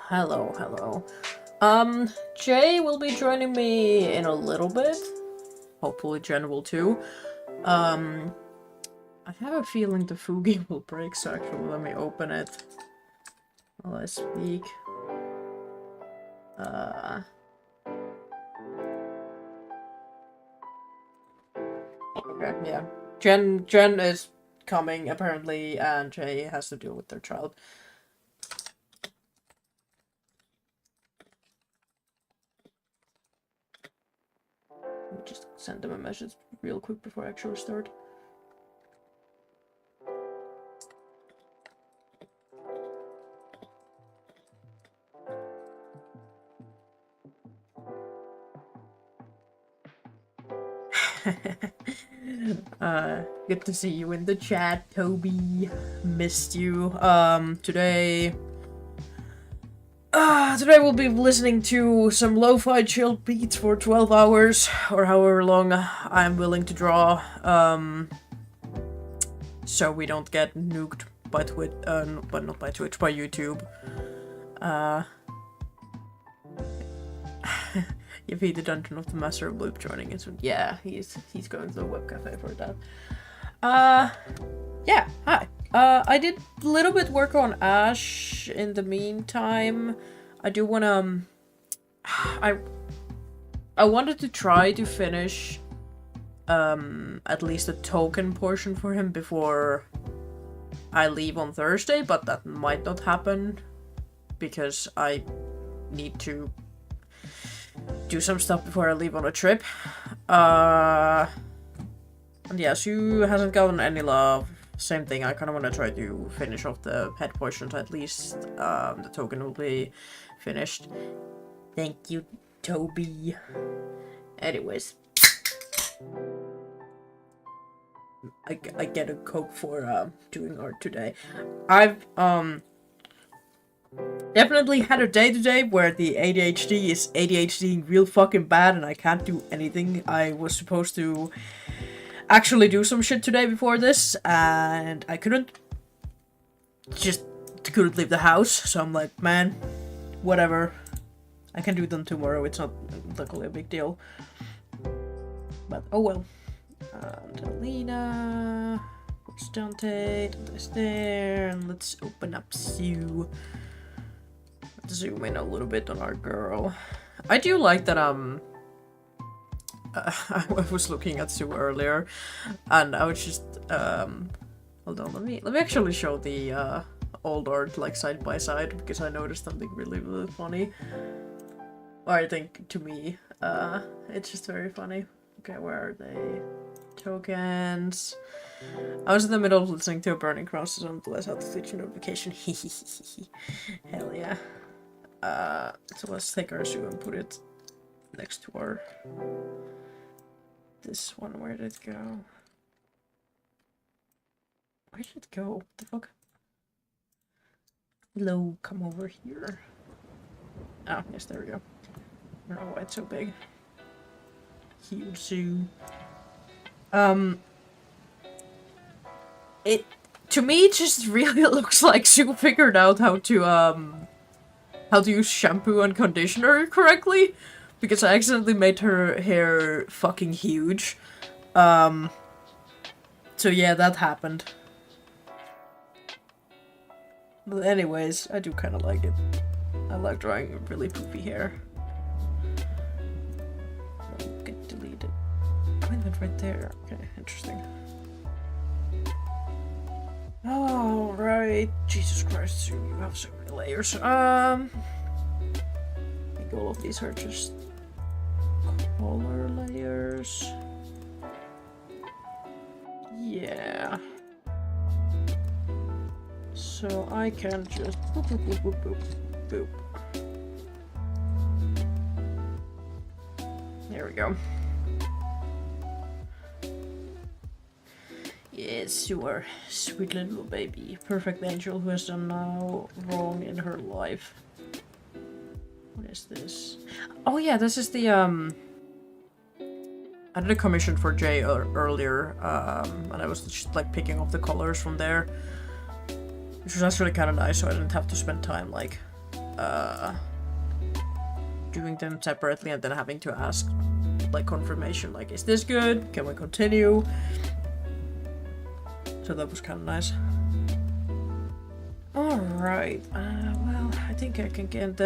Hello, hello. Jay will be joining me in a little bit. Hopefully Jen will too. I have a feeling the Fugi will break, so actually let me open it while I speak. Okay, yeah. Jen is coming, apparently, and Jay has to deal with their child. Let me just send them a message real quick before I actually start. Good to see you in the chat, Toby. Missed you. Today we'll be listening to some lo-fi chill beats for 12 hours, or however long I'm willing to draw, so we don't get nuked by Twitch, but not by Twitch, by YouTube. If he the Dungeon of the Master of Loop joining us, yeah, he's going to the web cafe for that. Yeah, hi. I did a little bit work on Ash in the meantime. I do wanna, I wanted to try to finish, at least the token portion for him before I leave on Thursday, but that might not happen because I need to do some stuff before I leave on a trip. And yeah, Sue hasn't gotten any love. Same thing, I kind of want to try to finish off the head portion, so at least the token will be finished. Thank you, Toby. Anyways. I get a Coke for doing art today. I've definitely had a day today where the ADHD is ADHDing real fucking bad and I can't do anything. I was supposed to actually do some shit today before this and I couldn't leave the house, so I'm like, man, whatever. I can do them tomorrow, it's not luckily a big deal. But oh well. Alina, where's Dante? Dante's there, and let's open up Sue. Let's zoom in a little bit on our girl. I do like that I was looking at Sue earlier, and I was just hold on, let me actually show the old art like side by side because I noticed something really funny. Or I think to me, it's just very funny. Okay, where are they? Tokens. I was in the middle of listening to a Burning Crosses on the less out the Twitch notification. Hell yeah. So let's take our Sue and put it next to our this one. Where did it go? Where did it go? What the fuck? Hello, come over here. Ah, yes, there we go. I don't know why it's so big. Huge Sue. It to me it just really looks like Sue figured out how to use shampoo and conditioner correctly, because I accidentally made her hair fucking huge. So yeah, that happened. But anyways, I do kind of like it. I like drawing really poofy hair. Get deleted. Oh, it went right there. Okay, interesting. Oh, right. Jesus Christ, you have so many layers. I think all of these are just color layers. Yeah. So I can just boop, boop, boop, boop, boop, boop. There we go. Yes, you are sweet little baby. Perfect angel who has done no wrong in her life. What is this? Oh yeah, this is the I did a commission for Jay earlier, and I was just like picking up the colors from there. Which was actually kind of nice, so I didn't have to spend time like doing them separately and then having to ask like confirmation, like, is this good? Can we continue? So that was kind of nice. Alright, well, I think I can get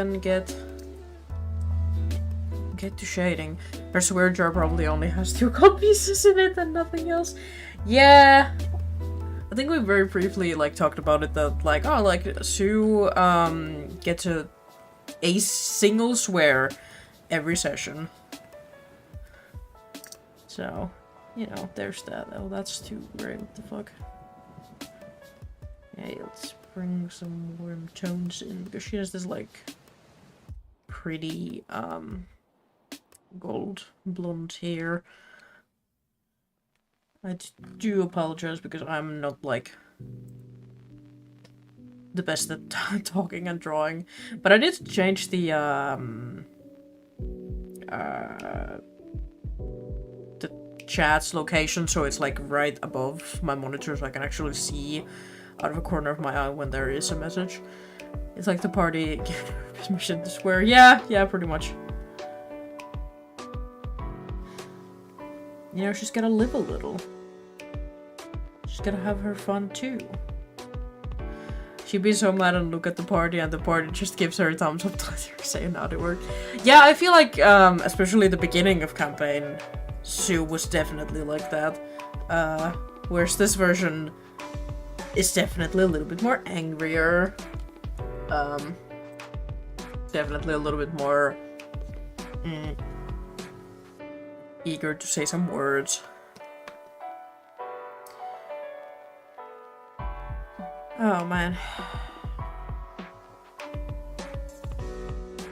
to shading. There's a weird jar probably only has 2 gold pieces in it and nothing else. Yeah. I think we very briefly like talked about it that like, oh, like Sue gets a single swear every session. So, you know, there's that. Oh, that's too great. What the fuck? Hey, let's bring some warm tones in because she has this like pretty gold blonde hair. I do apologize because I'm not like the best at talking and drawing, but I did change the chat's location so it's like right above my monitor so I can actually see out of a corner of my eye when there is a message. It's like the party gave permission to swear. Yeah, pretty much. You know, she's gotta live a little. She's gotta have her fun too. She'd be so mad and look at the party and the party just gives her a thumbs up to say naughty word. Yeah, I feel like, especially the beginning of campaign, Sue was definitely like that. Whereas this version is definitely a little bit more angrier. Definitely a little bit more eager to say some words. Oh man.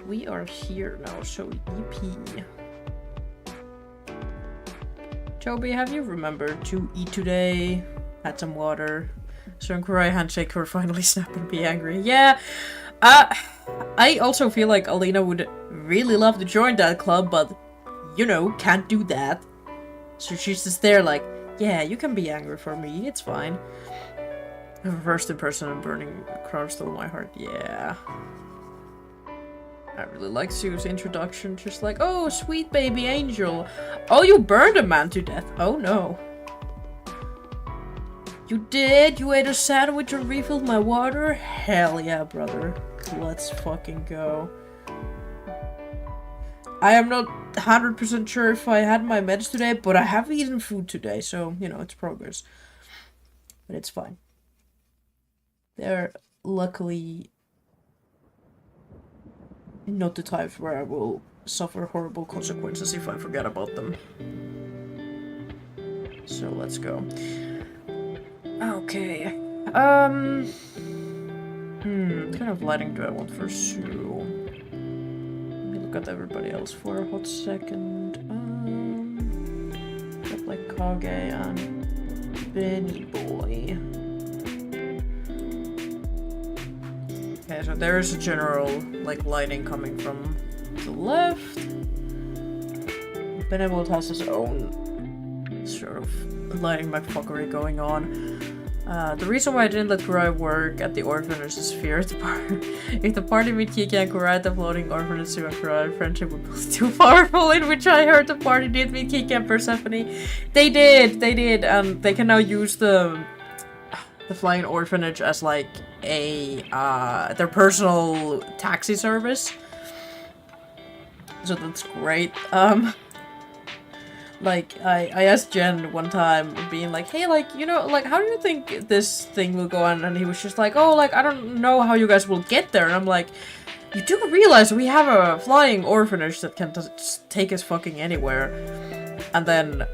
We are here now, so yippee. Toby, have you remembered to eat today? Had some water. So in Kurai handshake her finally snap and be angry. Yeah. I also feel like Alina would really love to join that club, but you know, can't do that. So she's just there like, yeah, you can be angry for me, it's fine. First in person and burning crown stole my heart, yeah. I really like Sue's introduction, just like, oh, sweet baby angel. Oh, you burned a man to death. Oh no. You did? You ate a sandwich and refilled my water? Hell yeah, brother. Let's fucking go. I am not 100% sure if I had my meds today, but I have eaten food today, so, you know, it's progress. But it's fine. They're luckily not the types where I will suffer horrible consequences if I forget about them. So let's go. Okay. What kind of lighting do I want for Sue? Let me look at everybody else for a hot second. Got like Kage and Benny Boy. Okay, so there is a general like lighting coming from the left. Benevolt has his own sort of lighting McFuckery going on. The reason why I didn't let Kurai work at the orphanage is fear of the party. If the party with Kiki and Kurai at the floating orphanage to Kurai, friendship would be too powerful, in which I heard the party did meet Kiki and Persephone. They did, they can now use the flying orphanage as like a their personal taxi service. So that's great. Like, I asked Jen one time, being like, hey, like, you know, like, how do you think this thing will go on? And he was just like, oh, like, I don't know how you guys will get there. And I'm like, you do realize we have a flying orphanage that can just take us fucking anywhere. And then,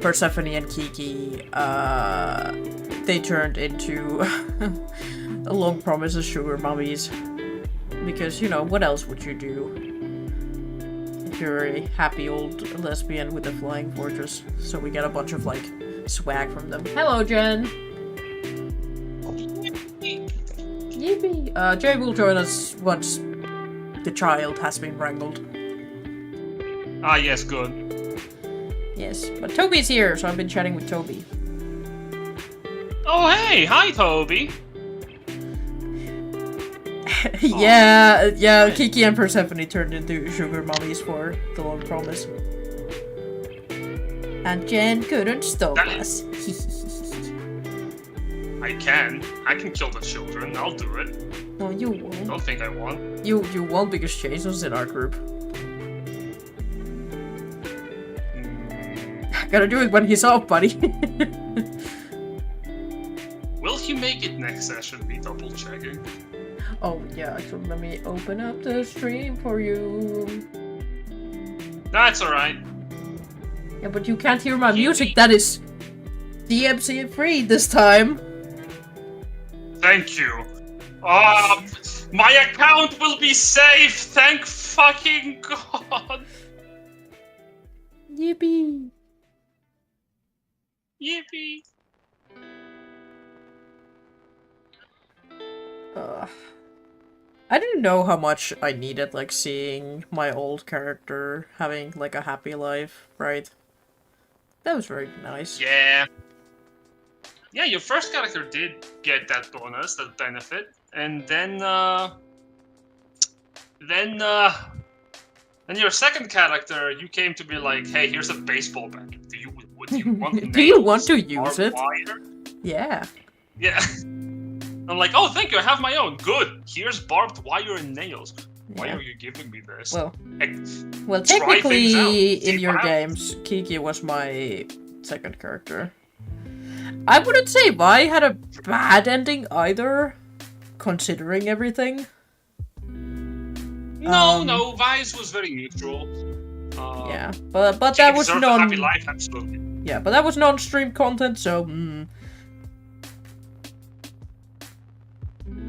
Persephone and Kiki, they turned into a long promises sugar mummies. Because, you know, what else would you do? You're a happy old lesbian with a flying fortress, so we get a bunch of like swag from them. Hello, Jen. Yippee! Jay will join us once the child has been wrangled. Ah, yes, good. Yes, but Toby's here, so I've been chatting with Toby. Oh, hey! Hi, Toby! yeah, Kiki and Persephone turned into sugar mummies for the Long Promise. And Jen couldn't stop us. I can kill the children, I'll do it. No, you won't. Don't think I won't. You won't because Jason's in our group. Gotta do it when he's off, buddy. Will he make it next session? Be double checking. Oh yeah, actually let me open up the stream for you. That's alright. Yeah, but you can't hear my music, that is DMC free this time. Thank you. My account will be safe, thank fucking god. Yippee. Yippee. I didn't know how much I needed, like, seeing my old character having, like, a happy life, right? That was very nice. Yeah. Yeah, your first character did get that bonus, that benefit, and then your second character, you came to be like, hey, here's a baseball bat. Do you want Do you want to use it? Wire? Yeah. Yeah. I'm like, oh, thank you, I have my own. Good. Here's barbed wire and nails. Why are you giving me this? Well, Try technically, things out. in your games, Kiki was my second character. I wouldn't say Vi had a bad ending either, considering everything. No, Vice was very neutral. Yeah, but that was a happy life, absolutely. Yeah, but that was non-stream content, so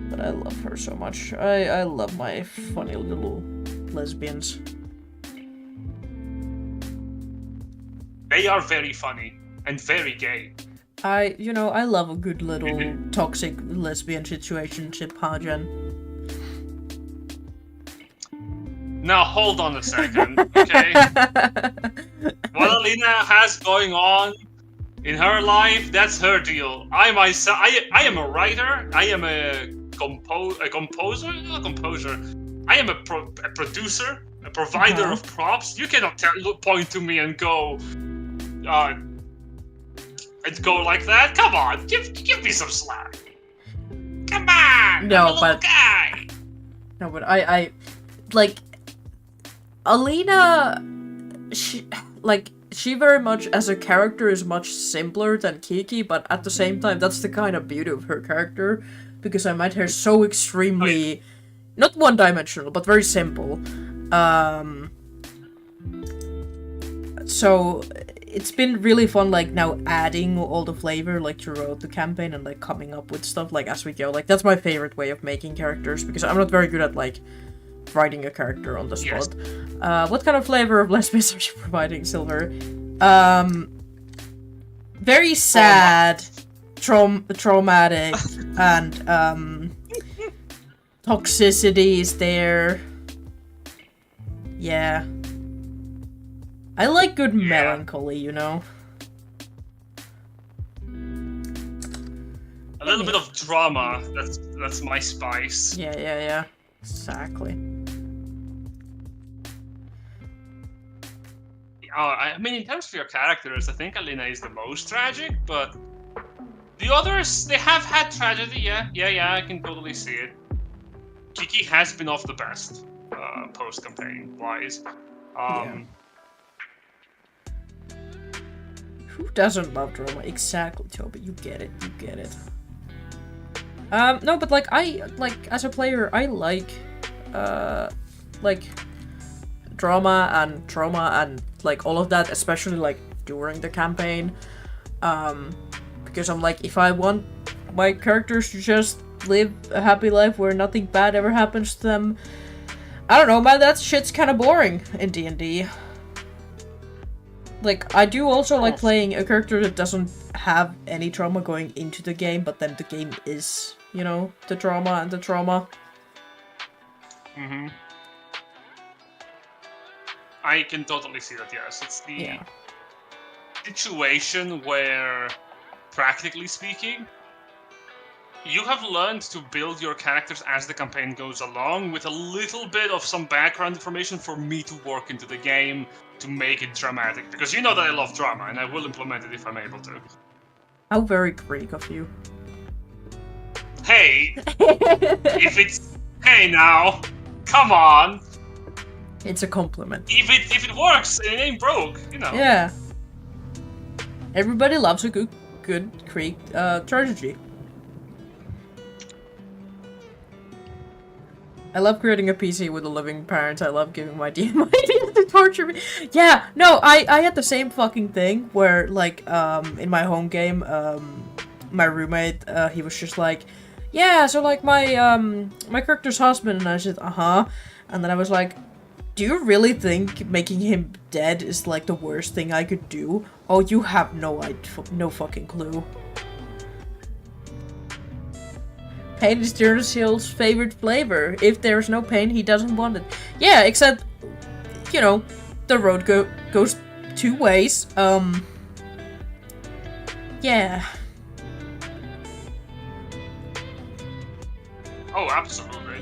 But I love her so much. I love my funny little lesbians. They are very funny and very gay. I love a good little toxic lesbian situationship, huh, Jen? Now hold on a second, okay? What Alina has going on in her life, that's her deal. I am a writer. I am a composer. Not a composer. I am a producer, a provider of props. You cannot point to me and go like that. Come on, give me some slack. Come on, no, I'm a little guy. No, but I like Alina. She very much as a character is much simpler than Kiki, but at the same time, that's the kind of beauty of her character, because I made her so extremely, not one-dimensional, but very simple. So it's been really fun, like, now adding all the flavor, like, throughout the campaign and, like, coming up with stuff, like, as we go. Like, that's my favorite way of making characters, because I'm not very good at, like, writing a character on the spot. Yes. What kind of flavor of lesbians are you providing, Silver? Very sad, traumatic, and toxicity is there. Yeah. I like good melancholy, you know? A little bit of drama, that's my spice. Yeah. Exactly. I mean, in terms of your characters, I think Alina is the most tragic, but the others, they have had tragedy, yeah, I can totally see it. Kiki has been off the best, post-campaign wise. Who doesn't love drama? Exactly, Toby, you get it. No, but as a player, I like drama and trauma and like all of that, especially like during the campaign, because I'm like, if I want my characters to just live a happy life where nothing bad ever happens to them, I don't know, man, that shit's kind of boring in D&D. Like, I do also like playing a character that doesn't have any trauma going into the game, but then the game is, you know, the drama and the trauma. I can totally see that, yes. It's the situation where, practically speaking, you have learned to build your characters as the campaign goes along, with a little bit of some background information for me to work into the game to make it dramatic. Because you know that I love drama, and I will implement it if I'm able to. How very Greek of you. Hey, if it's... Hey now, come on. It's a compliment. If it works, it ain't broke, you know. Yeah. Everybody loves a good Greek tragedy. I love creating a PC with a living parent. I love giving my DM ideas to torture me. Yeah, no, I had the same fucking thing where, like, in my home game, my roommate, he was just like, yeah, so, like, my character's husband, and I said, uh-huh. And then I was like, do you really think making him dead is, like, the worst thing I could do? Oh, you have no fucking clue. Pain is Durnashill's favorite flavor. If there's no pain, he doesn't want it. Yeah, except, you know, the road goes two ways. Yeah. Oh, absolutely.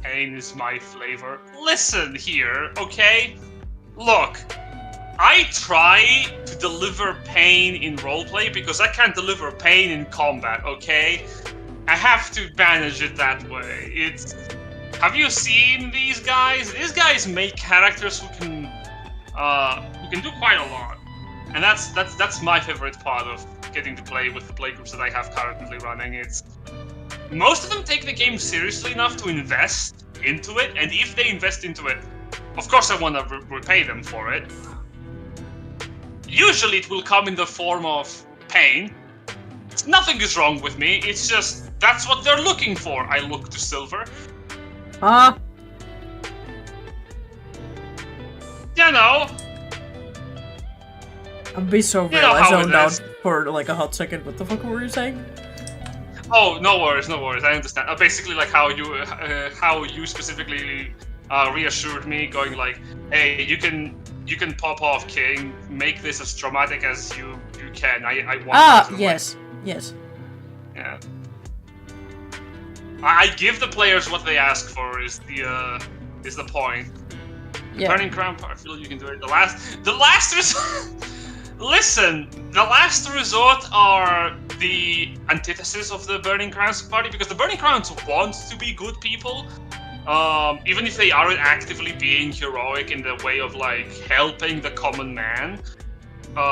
Pain is my flavor. Listen here, okay? Look, I try to deliver pain in roleplay because I can't deliver pain in combat, okay? I have to manage it that way. It's... Have you seen these guys? These guys make characters who can do quite a lot. And that's my favorite part of getting to play with the playgroups that I have currently running. It's... Most of them take the game seriously enough to invest into it, and if they invest into it, of course I want to repay them for it. Usually it will come in the form of pain. Nothing is wrong with me, it's just, that's what they're looking for. I look to silver. You know. I'm be so real, I zoned out for like a hot second. What the fuck were you saying? Oh, no worries, I understand. Basically, like how you specifically reassured me, going like, hey, you can pop off, King. Make this as traumatic as you can. I want. Yes. Yeah. I give the players what they ask for. Is the point. Yeah. Burning Crown part. I feel you can do it. The last resort. Listen, the last resort are the antithesis of the Burning Crowns party, because the Burning Crowns want to be good people, even if they aren't actively being heroic in the way of like helping the common man,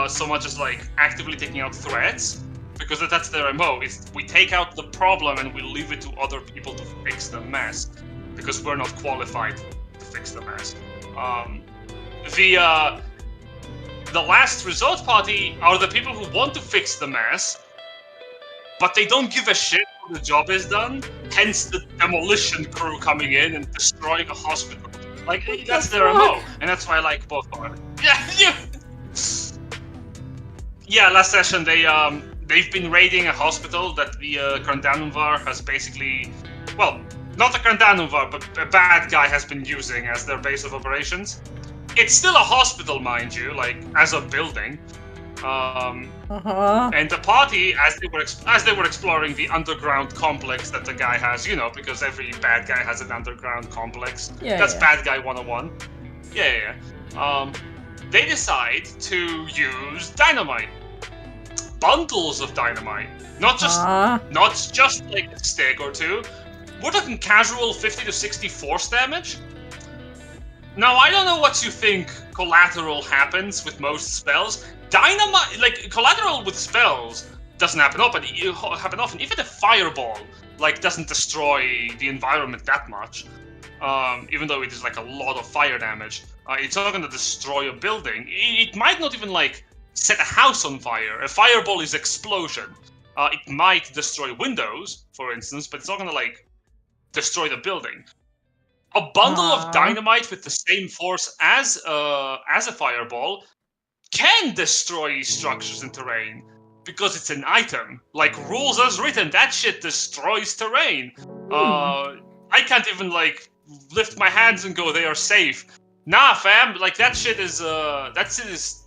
so much as like actively taking out threats, because that's their MO. We take out the problem and we leave it to other people to fix the mess, because we're not qualified to fix the mess. The last resort party are the people who want to fix the mess, but they don't give a shit when the job is done, hence the demolition crew coming in and destroying a hospital. Like, that's their MO, and that's why I like both parties. Yeah, last session they've been raiding a hospital that the Krandanumvar has basically... Well, not the Krandanumvar, but a bad guy has been using as their base of operations. It's still a hospital, mind you, like, as a building. And the party, as they were exploring the underground complex that the guy has, you know, because every bad guy has an underground complex. That's bad guy 101. Yeah. They decide to use dynamite. Bundles of dynamite. Not just like a stick or two. We're talking casual 50 to 60 force damage. Now, I don't know what you think collateral happens with most spells. Dynamite, like, collateral with spells doesn't happen often. Even a fireball, like, doesn't destroy the environment that much. Even though it is, like, a lot of fire damage. It's not gonna destroy a building. It might not even, like, set a house on fire. A fireball is explosion. It might destroy windows, for instance, but it's not gonna, like, destroy the building. A bundle of dynamite with the same force as a fireball can destroy structures and terrain, because it's an item. Like, rules as written, that shit destroys terrain. I can't even, like, lift my hands and go, they are safe. Nah, fam, like, that shit is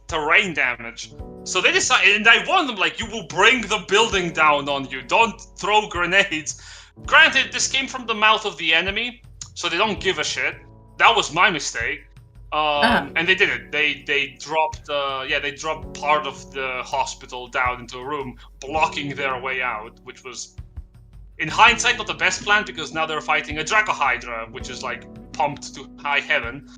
terrain damage. So they decided, and I warned them, like, you will bring the building down on you. Don't throw grenades. Granted, this came from the mouth of the enemy, so they don't give a shit. That was my mistake. And they did it. They dropped part of the hospital down into a room, blocking their way out, which was, in hindsight, not the best plan, because now they're fighting a Dracohydra, which is like pumped to high heaven,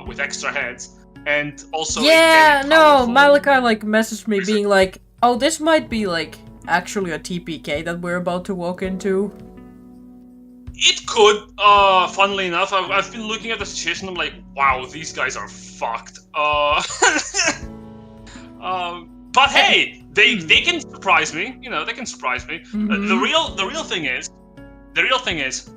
with extra heads. And also Malachi like messaged me being like, oh, this might be like actually a TPK that we're about to walk into. It could, funnily enough. I've been looking at the situation, I'm like, wow, these guys are fucked. But hey, they can surprise me, they can surprise me. Mm-hmm. The real thing is,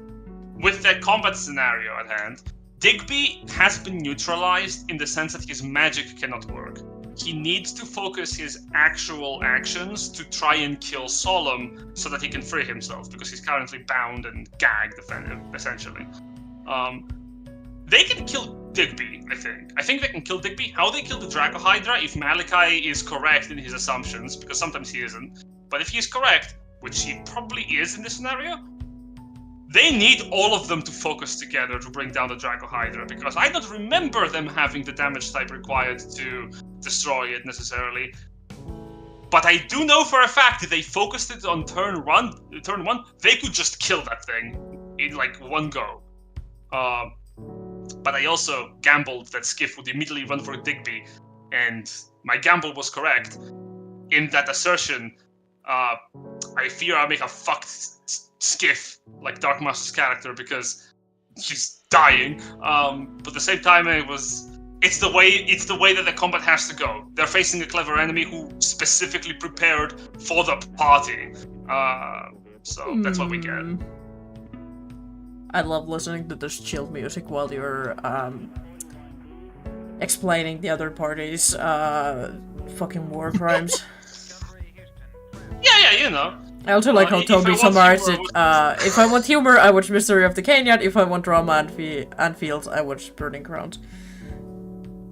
with that combat scenario at hand, Digby has been neutralized in the sense that his magic cannot work. He needs to focus his actual actions to try and kill Solemn so that he can free himself, because he's currently bound and gagged, essentially. They can kill Digby, I think. I think they can kill Digby. How they kill the Dracohydra, if Malachi is correct in his assumptions, because sometimes he isn't, but if he is correct, which he probably is in this scenario, they need all of them to focus together to bring down the Dracohydra, because I don't remember them having the damage type required to destroy it necessarily. But I do know for a fact that they focused it on turn one, they could just kill that thing in like one go. But I also gambled that Skiff would immediately run for Digby, and my gamble was correct. In that assertion, I fear I'll make a fucked Skiff, like Dark Master's character, because she's dying. But at the same time, it's the way that the combat has to go. They're facing a clever enemy who specifically prepared for the party. So that's what we get. I love listening to this chill music while you're explaining the other party's fucking war crimes. Yeah, I also like how Toby summarized it. If I want humor, I watch Mystery of the Canyon. If I want drama and feels, I watch Burning Crowns.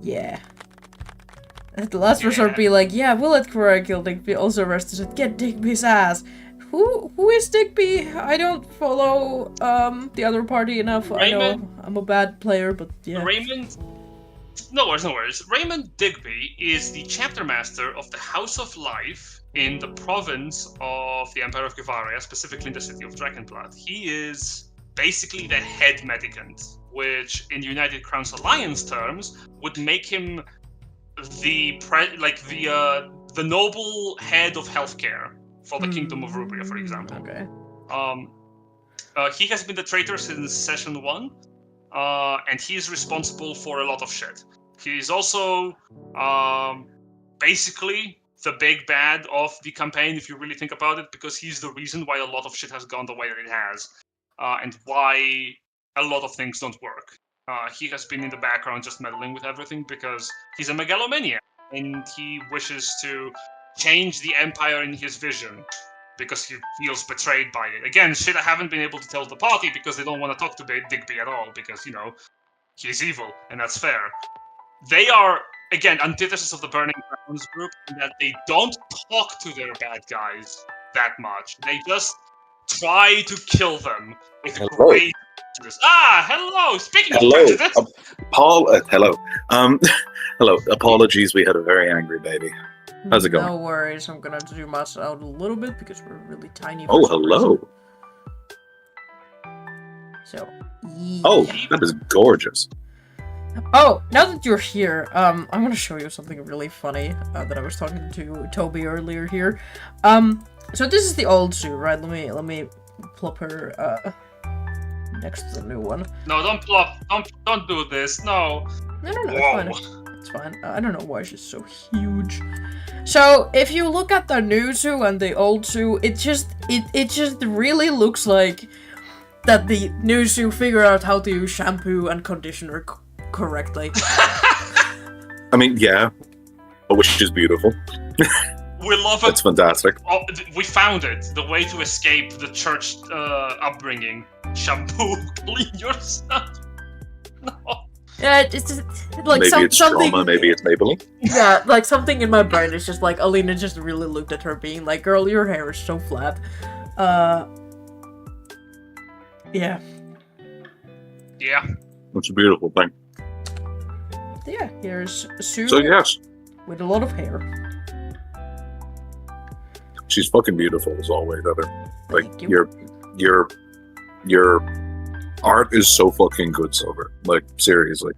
Yeah. At the last resort, be like, yeah, we'll let Cora kill Digby. Also arrested it. Get Digby's ass. Who is Digby? I don't follow the other party enough. Raymond, I know I'm a bad player, but yeah. No worries. Raymond Digby is the chapter master of the House of Life in the province of the Empire of Givaria, specifically in the city of Drakenblatt. He is basically the head medicant, which in United Crowns Alliance terms would make him the noble head of healthcare for the Kingdom of Rubria, for example. Okay. He has been the traitor since session 1, and he is responsible for a lot of shit. He is also basically the big bad of the campaign, if you really think about it, because he's the reason why a lot of shit has gone the way that it has, and why a lot of things don't work. He has been in the background just meddling with everything because he's a megalomaniac, and he wishes to change the Empire in his vision because he feels betrayed by it. Again, shit I haven't been able to tell the party because they don't want to talk to Digby at all, because, he's evil, and that's fair. They are, again, antithesis of the Burning Crowns group in that they don't talk to their bad guys that much. They just try to kill them with great prejudice. Hello! Speaking of prejudice... hello. Hello. Apologies, we had a very angry baby. How's it going? No worries, I'm gonna zoom us out a little bit because we're really tiny. Oh, hello! So, yeah. Oh, that is gorgeous. Oh, now that you're here, I'm gonna show you something really funny that I was talking to Toby earlier here. So this is the old Sue, right? Let me plop her next to the new one. No, don't plop. Don't do this. No. No, it's fine. It's fine. I don't know why she's so huge. So if you look at the new Sue and the old Sue, it just really looks like that the new Sue figured out how to use shampoo and conditioner correctly. I mean, yeah, which is beautiful. We love it. That's fantastic. Oh, we found it. The way to escape the church upbringing. Shampoo, clean yourself. No. Yeah, it's just like Maybe it's something. trauma, maybe it's Maybelline. Yeah, like something in my brain is just like Alina just really looked at her, being like, "Girl, your hair is so flat." Yeah. Yeah. It's a beautiful thing. Yeah, here's Sue So yes, with a lot of hair. she's fucking beautiful as always, Heather. Like Thank you. your art is so fucking good, Silver. Like seriously.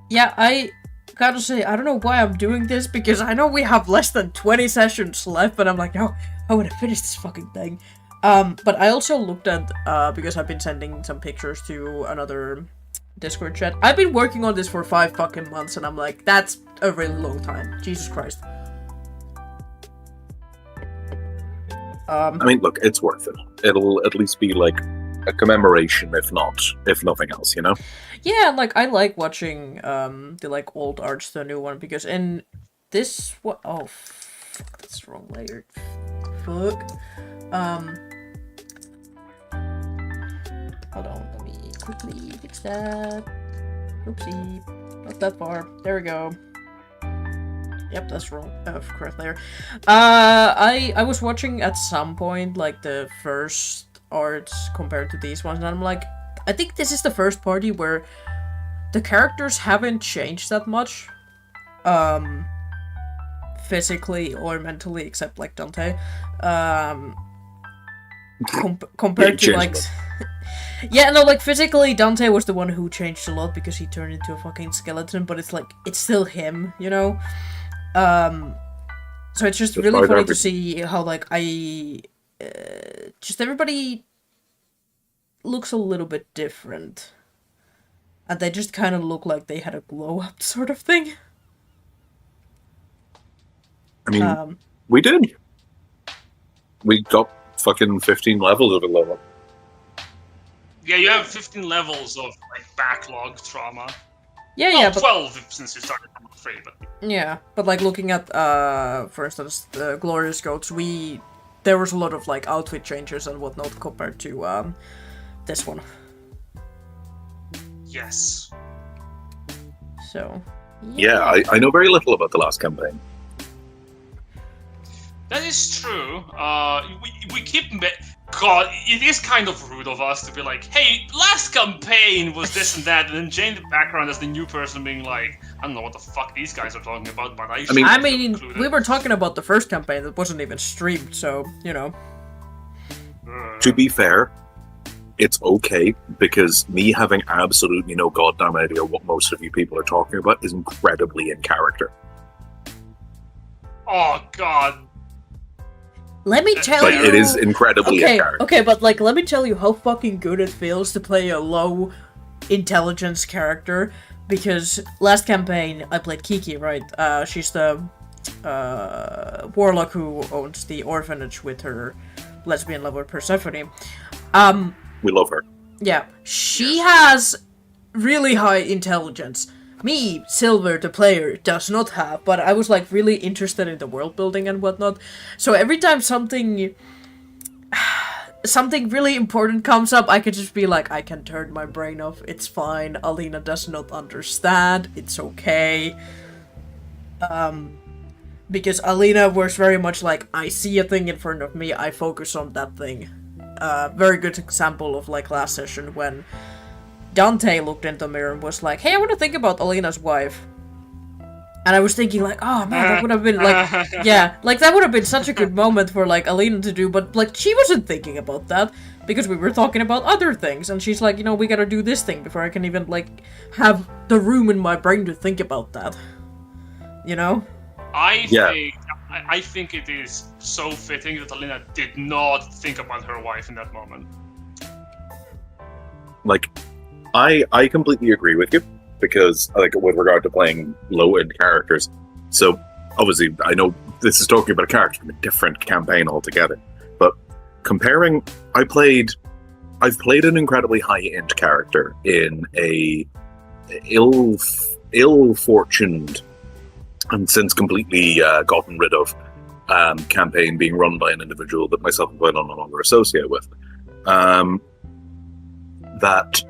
Yeah, I gotta say, I don't know why I'm doing this, because I know we have less than 20 sessions left, but I'm like, no, I wanna finish this fucking thing. But I also looked at, because I've been sending some pictures to another Discord chat. I've been working on this for 5 fucking months, and I'm like, that's a really long time. Jesus Christ. I mean, look, it's worth it. It'll at least be like a commemoration, if nothing else, you know? Yeah, like, I like watching, the, like, old arts, the new one, because in this, what, oh, fuck, that's the wrong layer. Fuck. Hold on, let me quickly fix that. Oopsie, not that far. There we go. Yep, that's wrong. Correct layer. I was watching at some point like the first arts compared to these ones, and I'm like, I think this is the first party where the characters haven't changed that much, physically or mentally, except like Dante. Compared to like. Yeah, no, like, physically, Dante was the one who changed a lot because he turned into a fucking skeleton, but it's like, it's still him, you know? So it's just really funny to see how, like, just everybody looks a little bit different. And they just kind of look like they had a glow-up sort of thing. I mean, we did. We got fucking 15 levels of a glow-up. Yeah, you have 15 levels of like backlog trauma. Yeah, well, yeah, but 12 since you started on 3, but yeah, but like looking at for instance the Glorious Goats, there was a lot of like outfit changes and whatnot compared to this one. Yes. So Yeah, I know very little about the last campaign. That is true. We keep. God, it is kind of rude of us to be like, hey, last campaign was this and that, and then Jane in the background as the new person being like, I don't know what the fuck these guys are talking about, but I mean, we were talking about the first campaign that wasn't even streamed, so, you know. To be fair, it's okay, because me having absolutely no goddamn idea what most of you people are talking about is incredibly in character. Oh, God. Let me tell Like, you. it is incredibly in character. Okay, but like, let me tell you how fucking good it feels to play a low intelligence character. Because last campaign I played Kiki, right? She's the warlock who owns the orphanage with her lesbian lover Persephone. We love her. Yeah, she has really high intelligence. Me, Silver, the player, does not have, but I was like really interested in the world building and whatnot. So every time something really important comes up, I could just be like, I can turn my brain off, it's fine, Alina does not understand, it's okay. Because Alina was very much like, I see a thing in front of me, I focus on that thing. Very good example of like last session when Dante looked in the mirror and was like, hey, I want to think about Alina's wife. And I was thinking like, oh man, that would have been like, yeah, like that would have been such a good moment for like Alina to do, but like she wasn't thinking about that because we were talking about other things. And she's like, you know, we gotta do this thing before I can even like have the room in my brain to think about that. You know? I think it is so fitting that Alina did not think about her wife in that moment. Like, I completely agree with you, because like with regard to playing low-end characters, so obviously I know this is talking about a character from a different campaign altogether, but comparing, I've played an incredibly high-end character in a ill-fortuned and since completely gotten rid of campaign being run by an individual that myself and Glenn no longer associate with. That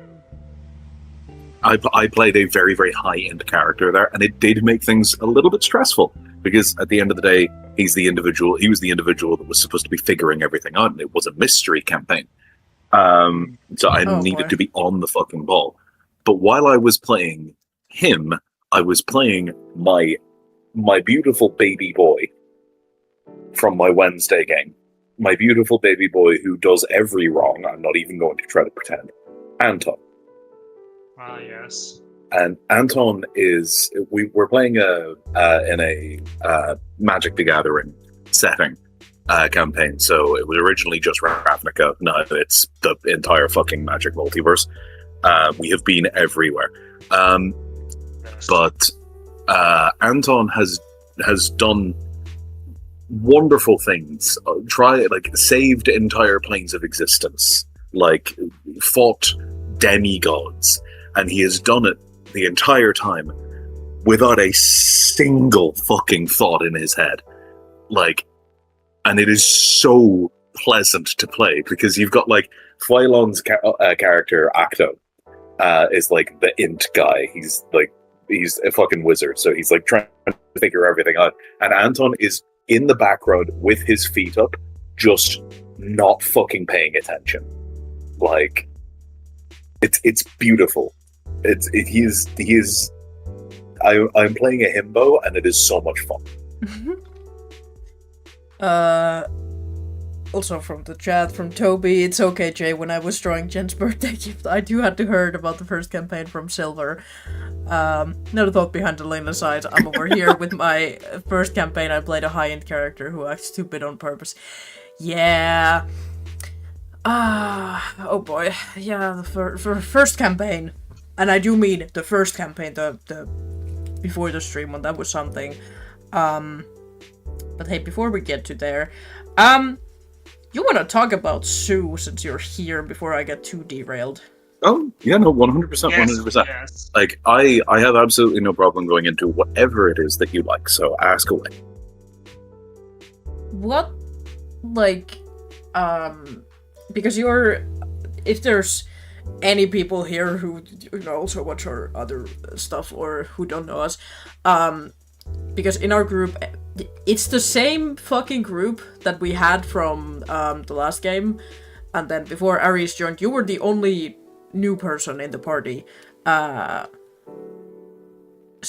I played a very, very high-end character there, and it did make things a little bit stressful, because at the end of the day, he was the individual that was supposed to be figuring everything out, and it was a mystery campaign. So I needed to be on the fucking ball. But while I was playing him, I was playing my beautiful baby boy from my Wednesday game. My beautiful baby boy who does every wrong. I'm not even going to try to pretend. Anton. Ah, yes. And Anton is... We're playing in a Magic the Gathering setting campaign. So it was originally just Ravnica. Now it's the entire fucking Magic multiverse. We have been everywhere. But Anton has done wonderful things. Saved entire planes of existence, fought demigods, and he has done it the entire time without a single fucking thought in his head. And it is so pleasant to play, because you've got Phylon's character Acto is the int guy. He's a fucking wizard, so he's trying to figure everything out. And Anton is in the background with his feet up, just not fucking paying attention. It's beautiful. He is. I'm playing a himbo, and it is so much fun. Also from the chat, from Toby, it's okay, Jay, when I was drawing Jen's birthday gift, I do have to heard about the first campaign from Silver. No thought behind the lane aside, I'm over here with my first campaign. I played a high-end character who acts stupid on purpose. Yeah. Oh boy. Yeah, the first campaign. And I do mean the first campaign, the before the stream one, that was something. But hey, before we get to there, you want to talk about Sue since you're here before I get too derailed? Oh, yeah, no, 100%, 100%. Yes. I have absolutely no problem going into whatever it is that you like, so ask away. What, because if there's any people here who also watch our other stuff or who don't know us, because in our group, it's the same fucking group that we had from the last game, and then before Aries joined, you were the only new person in the party. So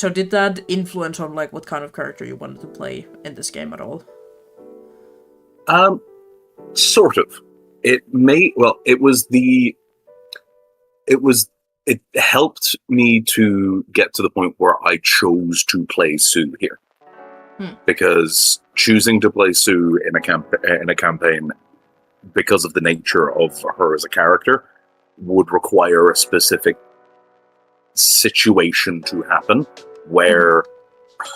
did that influence on what kind of character you wanted to play in this game at all? Sort of. It helped me to get to the point where I chose to play Sue here. Because choosing to play Sue in a campaign, because of the nature of her as a character, would require a specific situation to happen where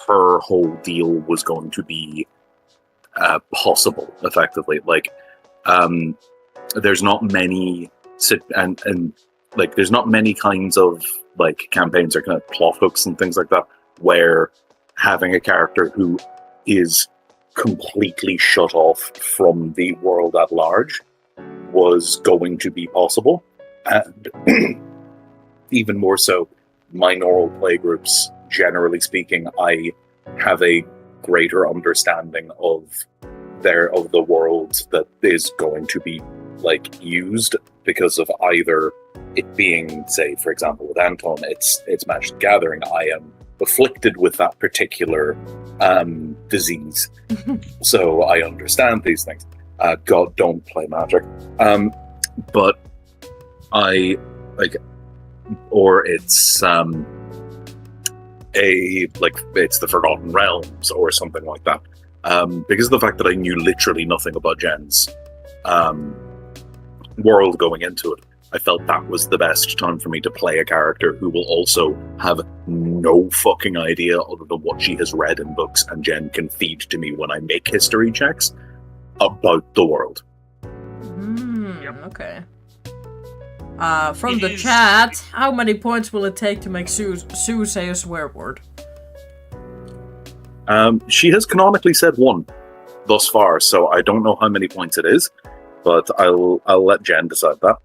her whole deal was going to be possible, effectively. There's not many there's not many kinds of campaigns or kind of plot hooks and things like that where having a character who is completely shut off from the world at large was going to be possible. And even more so, binaural playgroups, generally speaking, I have a greater understanding of the world that is going to be used, because of either it being, say, for example, with Anton, it's Magic the Gathering. I am afflicted with that particular disease, so I understand these things. God, don't play Magic. But I or it's it's the Forgotten Realms or something like that. Because of the fact that I knew literally nothing about Jen's world going into it, I felt that was the best time for me to play a character who will also have no fucking idea other than what she has read in books, and Jen can feed to me when I make history checks about the world. Okay. From the chat, how many points will it take to make Sue say a swear word? She has canonically said 1 thus far, so I don't know how many points it is, but I'll let Jen decide that.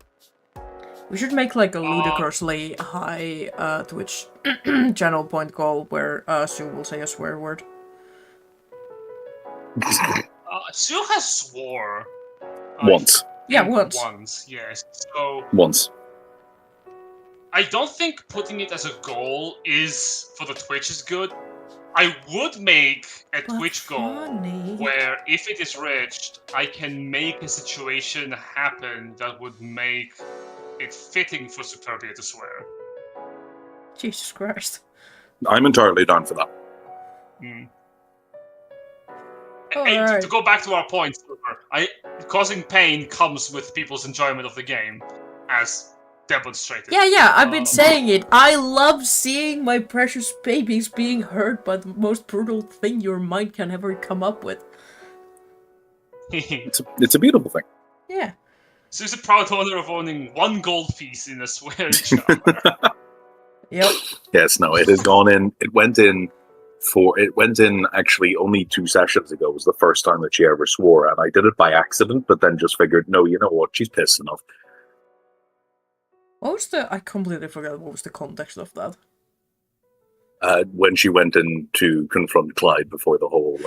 We should make like a ludicrously high Twitch channel point goal where Sue will say a swear word. Sue has swore. Once. Yeah, once. Once, yes. So Once. I don't think putting it as a goal is for the Twitch is good. I would make a Twitch goal where if it is reached, I can make a situation happen that would make it fitting for Superbia to swear. Jesus Christ. I'm entirely down for that. And Alright. to go back to our point, causing pain comes with people's enjoyment of the game, as demonstrated. Yeah, I've been saying it. I love seeing my precious babies being hurt by the most brutal thing your mind can ever come up with. It's a beautiful thing. Yeah. Sue's a proud owner of owning one gold piece in a swear jar. Yep. Yes, no, it has gone in. It went in actually only 2 sessions ago was the first time that she ever swore, and I did it by accident, but then just figured, no, you know what, she's pissed enough. What was I completely forgot what was the context of that. When she went in to confront Clyde before the whole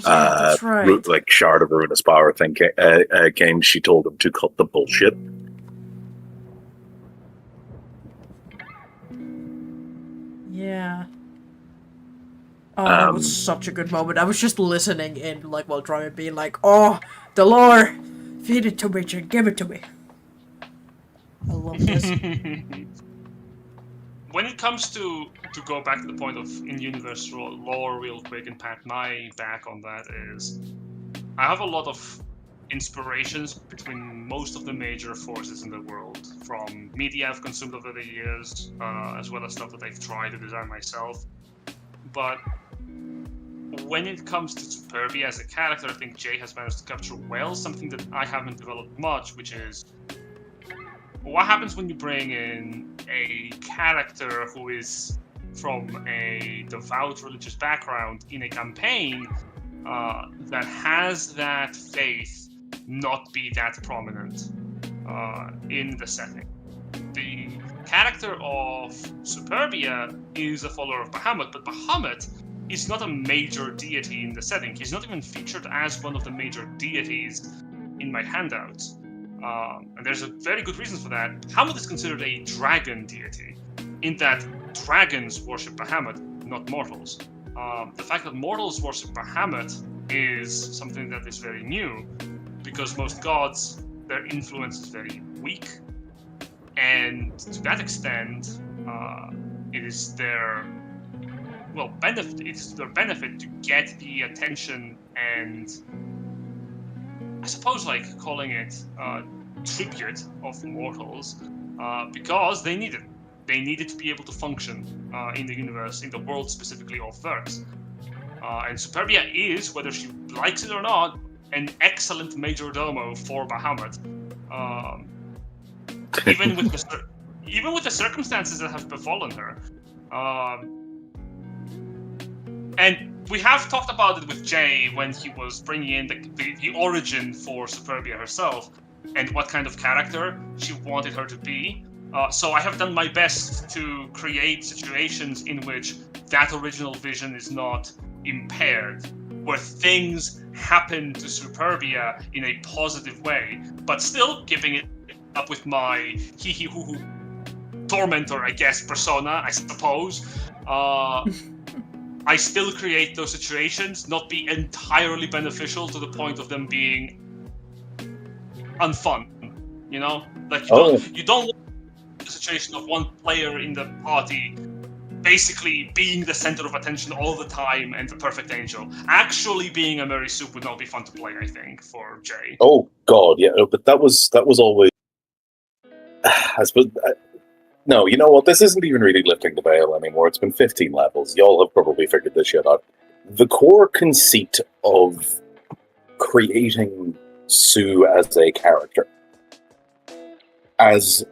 that's right. like Shard of Ruinous Power thing came, she told him to cut the bullshit. Yeah. Oh, that was such a good moment. I was just listening in, like, while driving, being like, oh, the lore! Feed it to me, Jin. Give it to me. I love this. When it comes to go back to the point of in-universe lore real quick and pat my back on that is, I have a lot of inspirations between most of the major forces in the world, from media I've consumed over the years, as well as stuff that I've tried to design myself. But when it comes to Superbia as a character, I think Jay has managed to capture well something that I haven't developed much, which is what happens when you bring in a character who is from a devout religious background in a campaign that has that faith not be that prominent in the setting. The character of Superbia is a follower of Bahamut, but Bahamut is not a major deity in the setting. He's not even featured as one of the major deities in my handouts. And there's a very good reason for that. Bahamut is considered a dragon deity, in that dragons worship Bahamut, not mortals. The fact that mortals worship Bahamut is something that is very new, because most gods, their influence is very weak, and to that extent, it is their benefit. It's their benefit to get the attention and, I suppose, like calling it tribute of mortals, because they need it. They needed to be able to function in the universe, in the world specifically of Verse. And Superbia is, whether she likes it or not, an excellent majordomo for Bahamut. Even with the circumstances that have befallen her. And we have talked about it with Jay when he was bringing in the origin for Superbia herself and what kind of character she wanted her to be. So I have done my best to create situations in which that original vision is not impaired, where things happen to Superbia in a positive way, but still keeping it up with my hee-hee-hoo-hoo tormentor, I guess, persona, I suppose. I still create those situations, not be entirely beneficial to the point of them being unfun, you know? Like, you don't want the situation of one player in the party basically being the center of attention all the time and the perfect angel. Actually being a Mary Soup would not be fun to play, I think, for Jay. Oh, God, yeah, but that was always... I suppose... No, you know what? This isn't even really lifting the veil anymore. It's been 15 levels. Y'all have probably figured this shit out. The core conceit of creating Sue as a character, as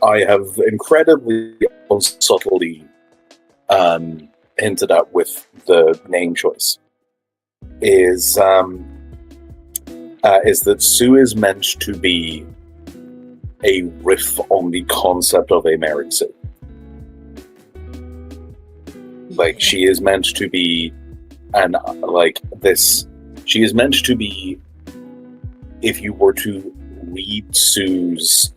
I have incredibly subtly hinted at with the name choice, is that Sue is meant to be a riff on the concept of a Mary Sue. Like, she is meant to be, and like this, she is meant to be, if you were to read Sue's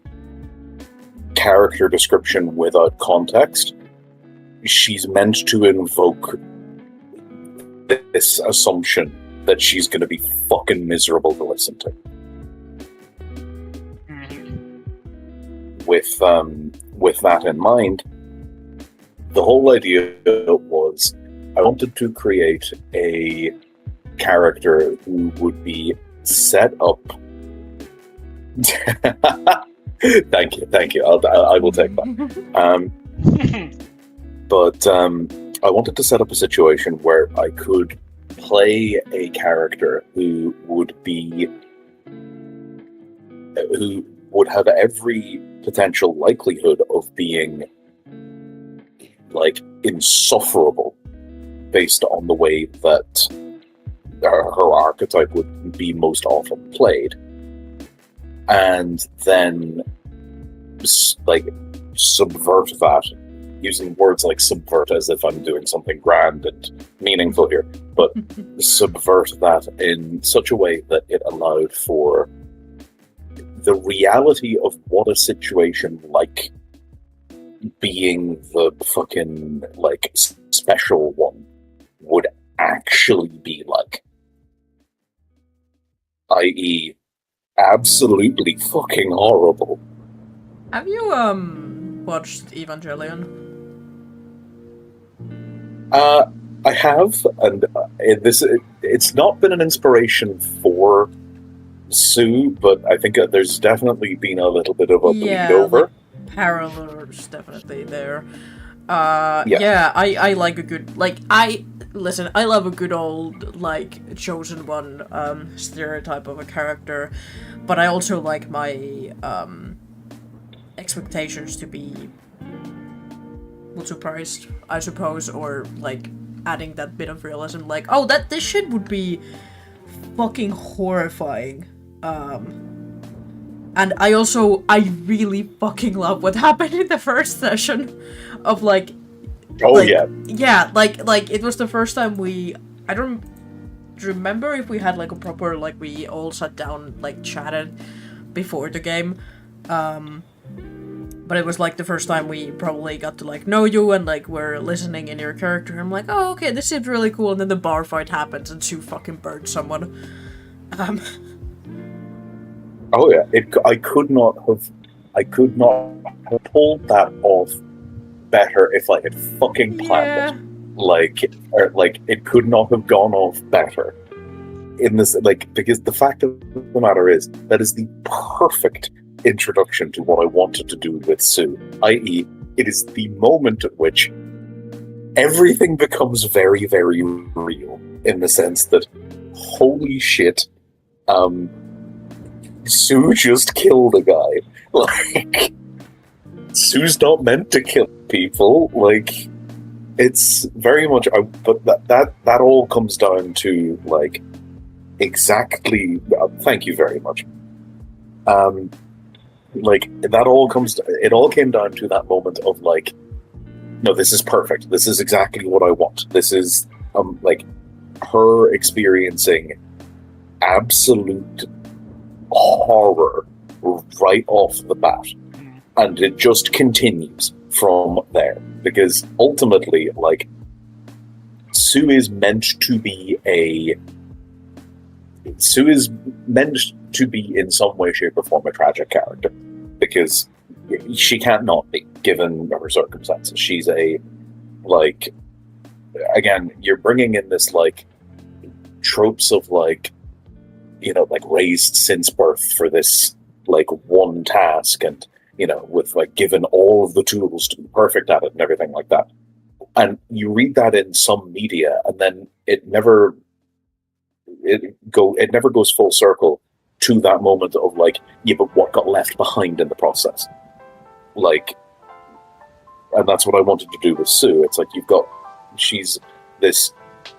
character description without context, she's meant to invoke this assumption that she's going to be fucking miserable to listen to. With that in mind, the whole idea was I wanted to create a character who would be set up. Thank you. I will take that. But I wanted to set up a situation where I could play a character who would have every potential likelihood of being like insufferable based on the way that her archetype would be most often played, and then like subvert that, using words like subvert as if I'm doing something grand and meaningful here, but subvert that in such a way that it allowed for the reality of what a situation like being the fucking like special one would actually be like, i.e. absolutely fucking horrible. Have you watched Evangelion? I have, and it's not been an inspiration for Sue, but I think there's definitely been a little bit of a bleed over. Like parallels definitely there. I like a good, like, I love a good old, like, chosen one stereotype of a character, but I also like my expectations to be surprised, I suppose, or like adding that bit of realism, like, oh, this shit would be fucking horrifying. And I really fucking love what happened in the first session of like, it was the first time I don't remember if we had like a proper, like, we all sat down, like, chatted before the game, but it was like the first time we probably got to like know you and like we're listening in your character. I'm like, oh, okay, this seems really cool, and then the bar fight happens and Sue fucking burns someone. Oh yeah, I could not have pulled that off better if I had fucking planned it. Like it could not have gone off better in this, like, because the fact of the matter is that is the perfect introduction to what I wanted to do with Sue, i.e. it is the moment at which everything becomes very, very real, in the sense that, holy shit, Sue just killed a guy. Like, Sue's not meant to kill people. Like, it's very much. But that all comes down to like exactly. Thank you very much. Like that all comes. It all came down to that moment of like, no, this is perfect. This is exactly what I want. This is like her experiencing absolute horror right off the bat, and it just continues from there, because ultimately, like, Sue is meant to be in some way, shape, or form a tragic character, because she can't not be, given her circumstances. She's like, again, you're bringing in this like tropes of like, you know, like raised since birth for this like one task, and you know, with like given all of the tools to be perfect at it and everything like that. And you read that in some media, and then it never goes full circle to that moment of like, yeah, but what got left behind in the process? Like, and that's what I wanted to do with Sue. It's like, she's this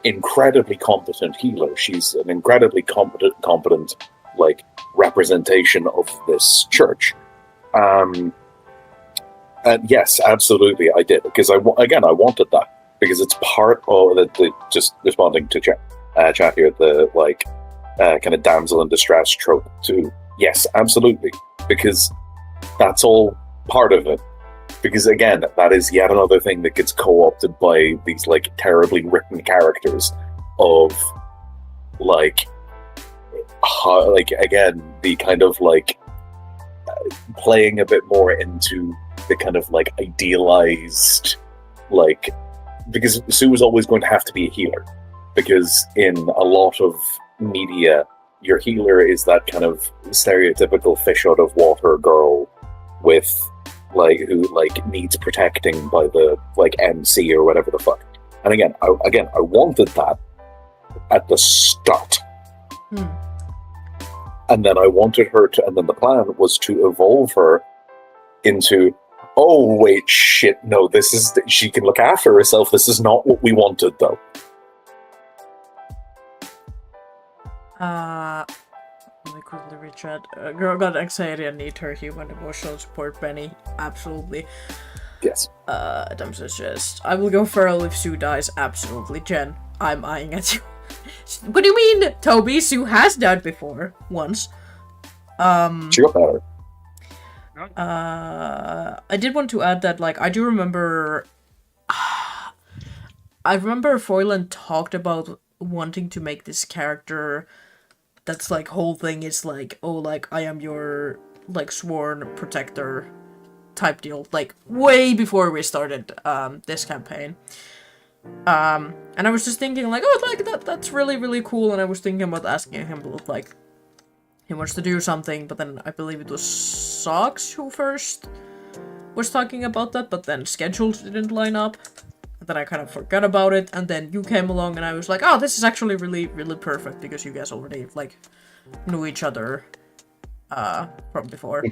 incredibly competent healer. She's an incredibly competent like representation of this church, And yes, absolutely, I did because I wanted that because it's part of the just responding to chat here, the like kind of damsel in distress trope too. Yes, absolutely, because that's all part of it. Because again, that is yet another thing that gets co-opted by these like terribly written characters of like like again the kind of like playing a bit more into the kind of like idealized like, because Sue was always going to have to be a healer, because in a lot of media your healer is that kind of stereotypical fish out of water girl with like who like needs protecting by the like MC or whatever the fuck. And again I wanted that at the start. And then I wanted her to, and then the plan was to evolve her into, oh wait, shit, no, this is, she can look after herself, this is not what we wanted though. Let me quickly rechat. Girl got anxiety and need her human emotional support, Benny. Absolutely. Yes. Adam suggests, I will go feral if Sue dies. Absolutely. Jen, I'm eyeing at you. What do you mean, Toby? Sue has died before. Once. She got better. I did want to add that, like, I do remember... I remember Foylan talked about wanting to make this character that's, like, whole thing is, like, oh, like, I am your, like, sworn protector type deal. Like, way before we started, this campaign. And I was just thinking, like, oh, like, that's really, really cool, and I was thinking about asking him, like, he wants to do something, but then I believe it was Socks who first was talking about that, but then schedules didn't line up, and then I kind of forgot about it, and then you came along, and I was like, oh, this is actually really, really perfect, because you guys already, like, knew each other, from before.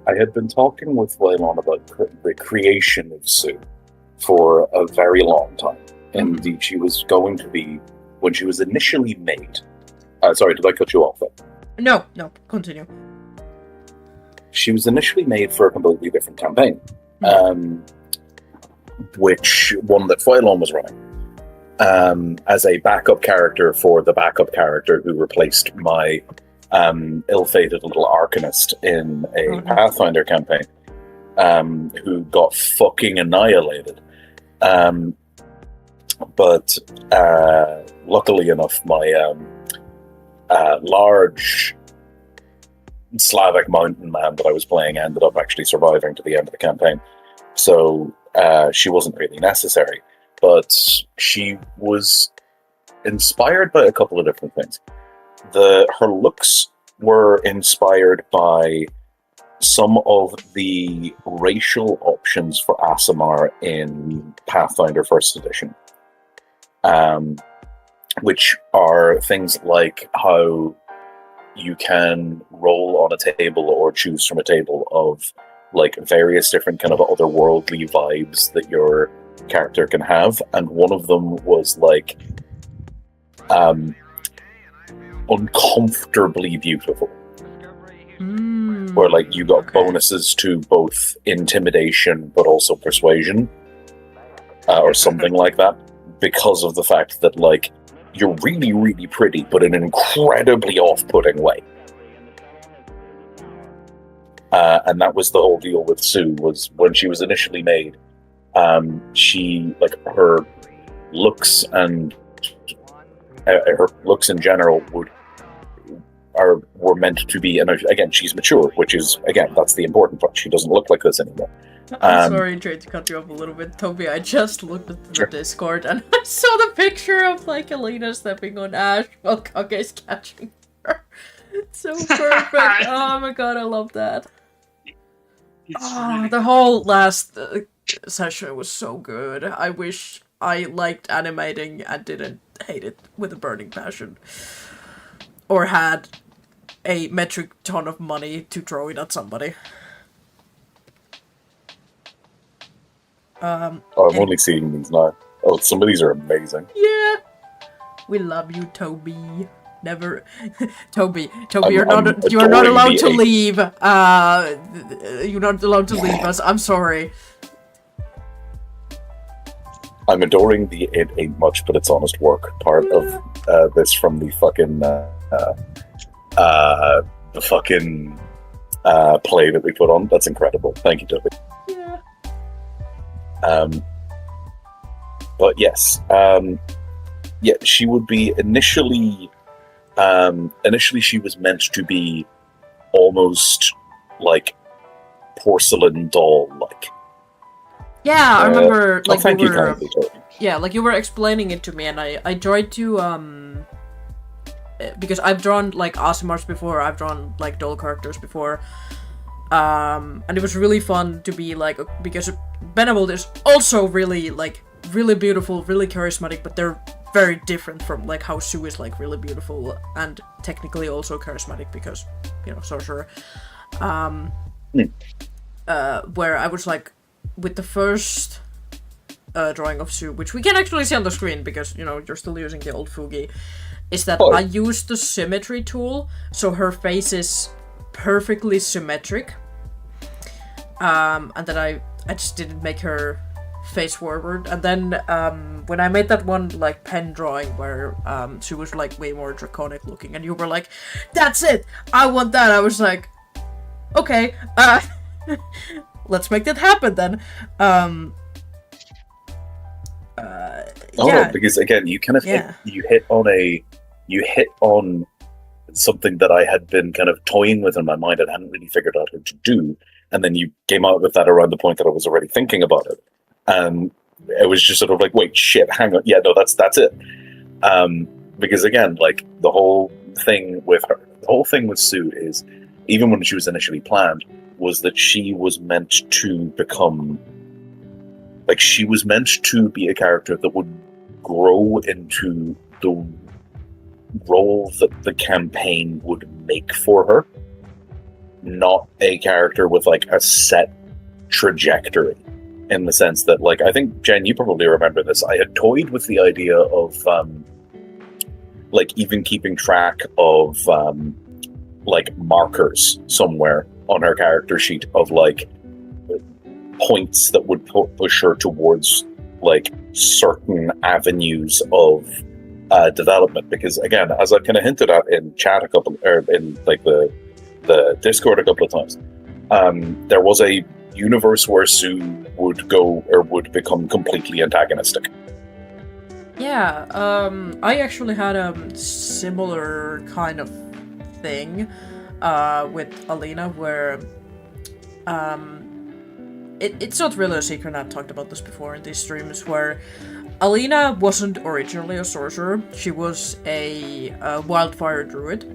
I had been talking with Waylon about the creation of Sue for a very long time. Indeed, she was going to be, when she was initially made... sorry, did I cut you off then? No, continue. She was initially made for a completely different campaign. Which one that Foylon was running. As a backup character for the backup character who replaced my... ill-fated little Arcanist in a Pathfinder campaign, who got fucking annihilated. But luckily enough, my large Slavic mountain man that I was playing ended up actually surviving to the end of the campaign. So she wasn't really necessary. But she was inspired by a couple of different things. Her looks were inspired by some of the racial options for Aasimar in Pathfinder First Edition, which are things like how you can roll on a table or choose from a table of like various different kind of otherworldly vibes that your character can have, and one of them was like uncomfortably beautiful, where like you got bonuses to both intimidation but also persuasion, or something like that, because of the fact that like you're really, really pretty but in an incredibly off-putting way. And that was the whole deal with Sue, was when she was initially made, she, like, her looks and her looks in general were meant to be, and again, she's mature, which is, again, that's the important part. She doesn't look like this anymore. I'm sorry, Jay, to cut you off a little bit, Toby. I just looked at the Discord and I saw the picture of like Elena stepping on Ash while Kage's catching her. It's so perfect. Oh my god, I love that. Really the whole last session was so good. I wish I liked animating and didn't hate it with a burning passion. Or had a metric ton of money to throw it at somebody. I'm only seeing these now. Oh, some of these are amazing. Yeah. We love you, Toby. never, Toby, I'm you're not adoring allowed to the leave. You're not allowed to leave us. I'm sorry. I'm adoring the "it ain't much, but it's honest work" part of this from the fucking play that we put on. That's incredible. Thank you, Toby. Yeah. But yes, yeah, she would be initially. Initially, she was meant to be almost like porcelain doll-like. Yeah, I remember. Like thank you you were. kindly, Toby. Yeah, like you were explaining it to me, and I tried to because I've drawn like Asimars before. I've drawn like doll characters before. And it was really fun to be like, because Benevold is also really beautiful, really charismatic, but they're very different from like how Sue is like really beautiful and technically also charismatic because, you know, sorcerer. Where I was like, with the first drawing of Sue, which we can actually see on the screen because, you know, you're still using the old Fugi, is that I used the symmetry tool, so her face is perfectly symmetric. And then I just didn't make her face forward. And then when I made that one like pen drawing where she was like way more draconic looking, and you were like, "That's it! I want that!" I was like, "Okay, let's make that happen then." Yeah. Because again, you kind of you hit on something that I had been kind of toying with in my mind and hadn't really figured out how to do, and then you came out with that around the point that I was already thinking about it, and it was just sort of like, wait, shit, hang on, yeah, no, that's it. Because again, like the whole thing with Sue is, even when she was initially planned, was that she was meant to become, like, she was meant to be a character that would grow into the role that the campaign would make for her, not a character with like a set trajectory, in the sense that, like, I think, Jen, you probably remember this, I had toyed with the idea of like even keeping track of like markers somewhere on her character sheet of like points that would push her towards like certain avenues of development, because again, as I kind of hinted at in chat a couple, or in like the Discord a couple of times, there was a universe where Sue would go or would become completely antagonistic. Yeah, I actually had a similar kind of thing with Alina, where it's not really a secret, I've talked about this before in these streams, where Alina wasn't originally a sorcerer. She was a wildfire druid.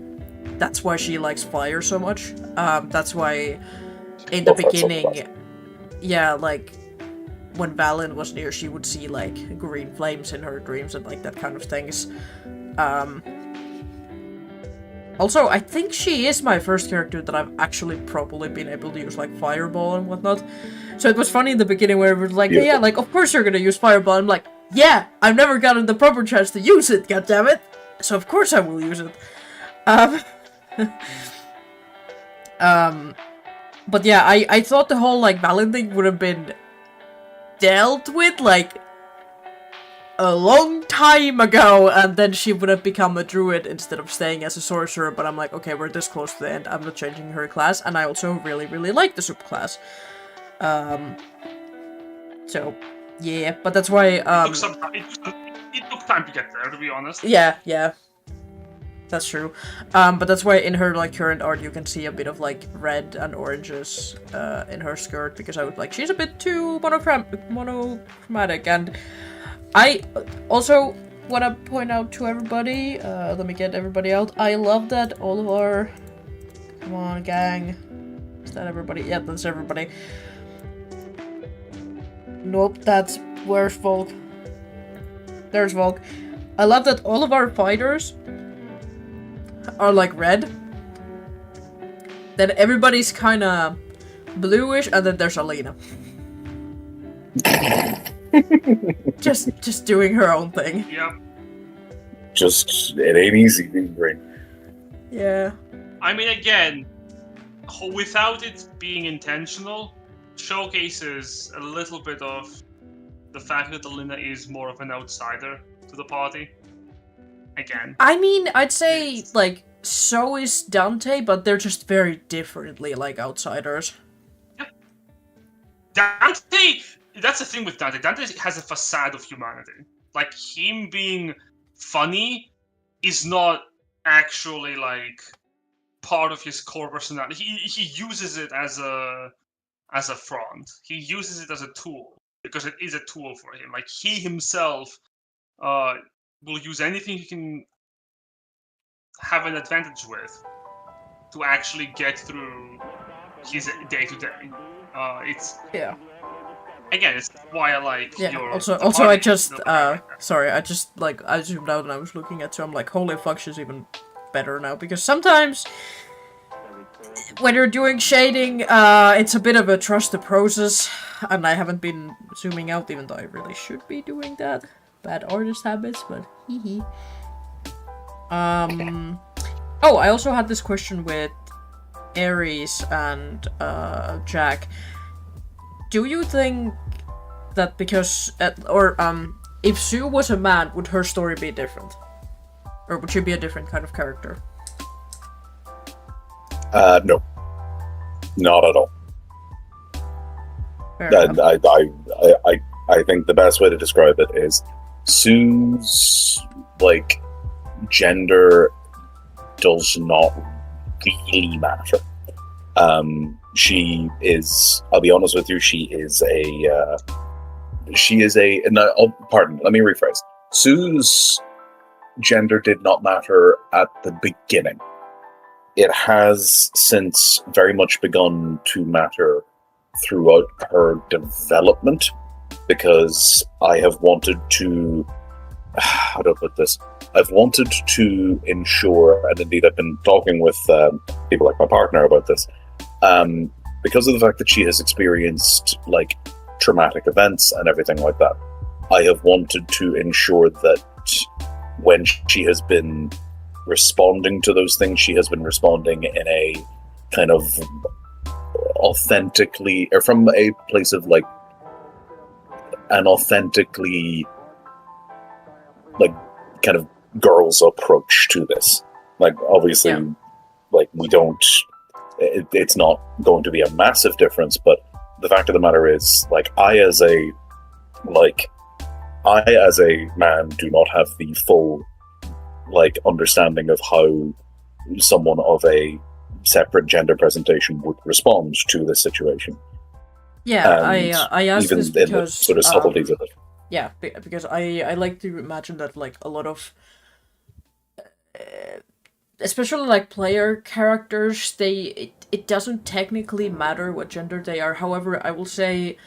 That's why she likes fire so much. That's why in the beginning, yeah, like when Valen was near, she would see like green flames in her dreams and like that kind of things. Also, I think she is my first character that I've actually properly been able to use like fireball and whatnot. So it was funny in the beginning where it was like, yeah, like of course you're gonna use fireball. I'm like, yeah, I've never gotten the proper chance to use it, goddammit. So of course I will use it. But yeah, I thought the whole like Valen thing would have been dealt with like a long time ago, and then she would have become a druid instead of staying as a sorcerer. But I'm like, okay, we're this close to the end, I'm not changing her class, and I also really like the subclass. So yeah, but that's why it took time to get there, to be honest. Yeah, that's true. But that's why in her like current art you can see a bit of like red and oranges in her skirt, because I was like, she's a bit too monochromatic. And I also want to point out to everybody, let me get everybody out, I love that all of our, come on gang, is that everybody? Yeah, that's everybody. Nope, where's Volk? There's Volk. I love that all of our fighters are like red. Then everybody's kind of bluish, and then there's Alina. just doing her own thing. Yep. it ain't easy being green. Yeah. I mean, again, without it being intentional, showcases a little bit of the fact that Alina is more of an outsider to the party. Again. I mean, I'd say, like, so is Dante, but they're just very differently, like, outsiders. Yep. Dante, that's the thing with Dante. Dante has a facade of humanity. Like, him being funny is not actually, like, part of his core personality. He uses it as a front. He uses it as a tool because it is a tool for him. Like, he himself will use anything he can have an advantage with to actually get through his day to day. It's again, it's why I like your. Also, I just sorry, I just like I zoomed out and I was looking at, so I'm like, holy fuck, she's even better now, because sometimes when you're doing shading, it's a bit of a trust the process, and I haven't been zooming out, even though I really should be doing that. Bad artist habits, but hee hee. Oh, I also had this question with Ares and Jack. Do you think that because if Sue was a man, would her story be different, or would she be a different kind of character? No, not at all. I think the best way to describe it is Sue's like gender does not really matter. She is, I'll be honest with you, she is a no, pardon, let me rephrase. Sue's gender did not matter at the beginning. It has since very much begun to matter throughout her development, because I have wanted to, how do I put this? I've wanted to ensure, and indeed I've been talking with people like my partner about this, because of the fact that she has experienced like traumatic events and everything like that, I have wanted to ensure that when she has been responding to those things, she has been responding in a kind of authentically, or from a place of like an authentically like kind of girl's approach to this. Like, obviously, like, we don't, it's not going to be a massive difference, but the fact of the matter is, like, I as a man do not have the full like understanding of how someone of a separate gender presentation would respond to this situation. Yeah, I asked even this because in the sort of subtleties of it. Yeah, because I like to imagine that like a lot of, especially like player characters, it doesn't technically matter what gender they are. However, I will say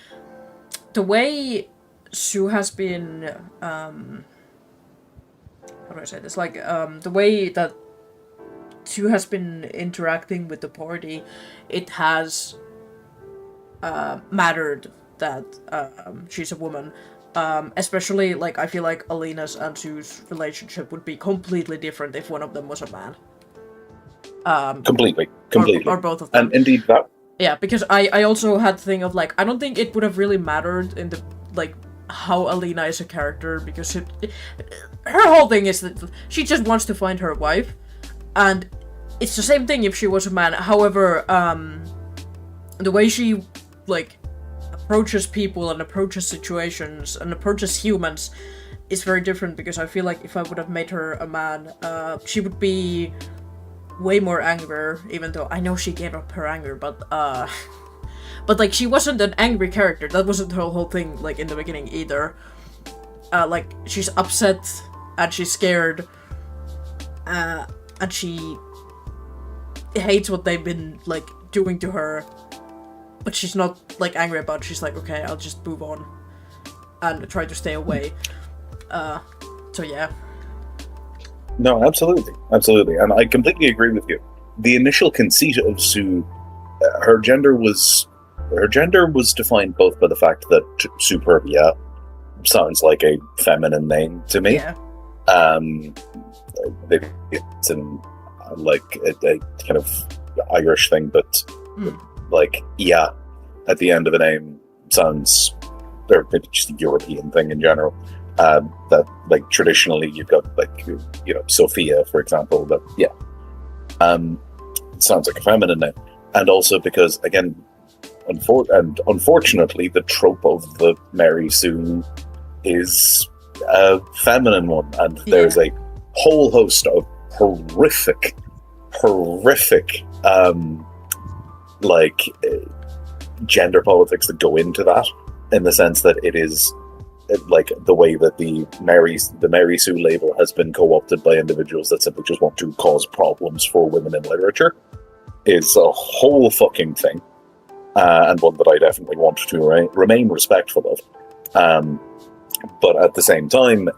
the way Sue has been, how do I say this? Like, the way that Sue has been interacting with the party, it has mattered that she's a woman. Especially, like, I feel like Alina's and Sue's relationship would be completely different if one of them was a man. Completely. Or both of them. And indeed that. Yeah, because I also had the thing of, like, I don't think it would have really mattered in the, like, how Alina is a character, because her whole thing is that she just wants to find her wife, and it's the same thing if she was a man. However, the way she, like, approaches people and approaches situations and approaches humans is very different, because I feel like if I would have made her a man, she would be way more angry, even though I know she gave up her anger, but like, she wasn't an angry character. That wasn't her whole thing, like, in the beginning either. Like, she's upset, and she's scared, and she hates what they've been, like, doing to her, but she's not, like, angry about it. She's like, okay, I'll just move on, and try to stay away. So yeah. No, absolutely. And I completely agree with you. The initial conceit of Sue, her gender was defined both by the fact that Superbia sounds like a feminine name to me. Yeah. Um, maybe it's in like a kind of Irish thing, but like yeah, at the end of a name sounds, or maybe just a European thing in general. That like traditionally you've got like Sophia, for example. That it sounds like a feminine name, and also because again, unfortunately, the trope of the Mary Sue is a feminine one, and there's a whole host of horrific gender politics that go into that, in the sense that it is like the way that the Mary Sue label has been co-opted by individuals that simply just want to cause problems for women in literature is a whole fucking thing, and one that I definitely want to remain respectful of. But at the same time,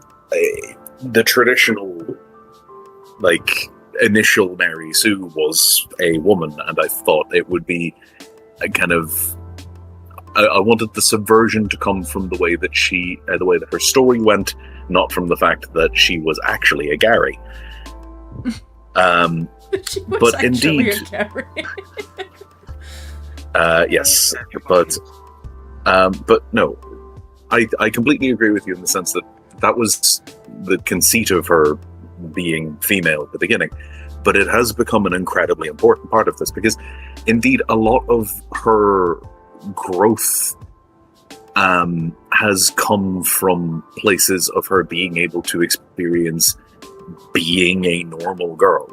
the traditional like initial Mary Sue was a woman, and I thought it would be a kind of I wanted the subversion to come from the way that the way that her story went, not from the fact that she was actually a Gary. But indeed, a Gary. yes, but no, I completely agree with you in the sense that was the conceit of her being female at the beginning, but it has become an incredibly important part of this, because indeed a lot of her growth has come from places of her being able to experience being a normal girl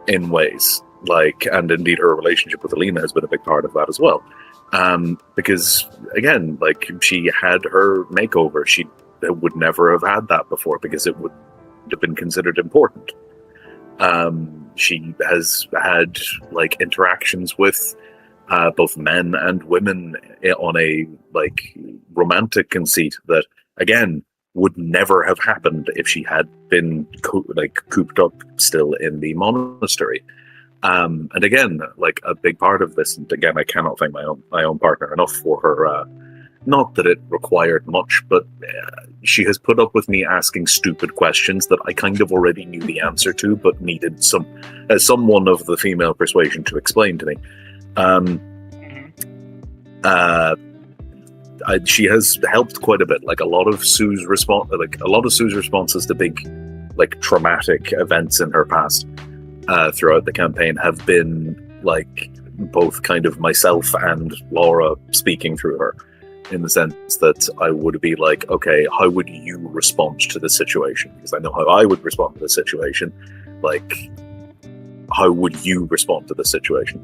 in ways like, and indeed her relationship with Alina has been a big part of that as well, because again, like, she had her makeover. She would never have had that before because it would have been considered important. She has had like interactions with both men and women on a like romantic conceit that again would never have happened if she had been cooped up still in the monastery. And again, like a big part of this, and again, I cannot thank my own partner enough for her. Not that it required much, but she has put up with me asking stupid questions that I kind of already knew the answer to, but needed someone of the female persuasion to explain to me. She has helped quite a bit. Like a lot of Sue's responses to big, like traumatic events in her past throughout the campaign have been like both kind of myself and Laura speaking through her, in the sense that I would be like, okay, how would you respond to this situation? Because I know how I would respond to this situation. Like, how would you respond to this situation?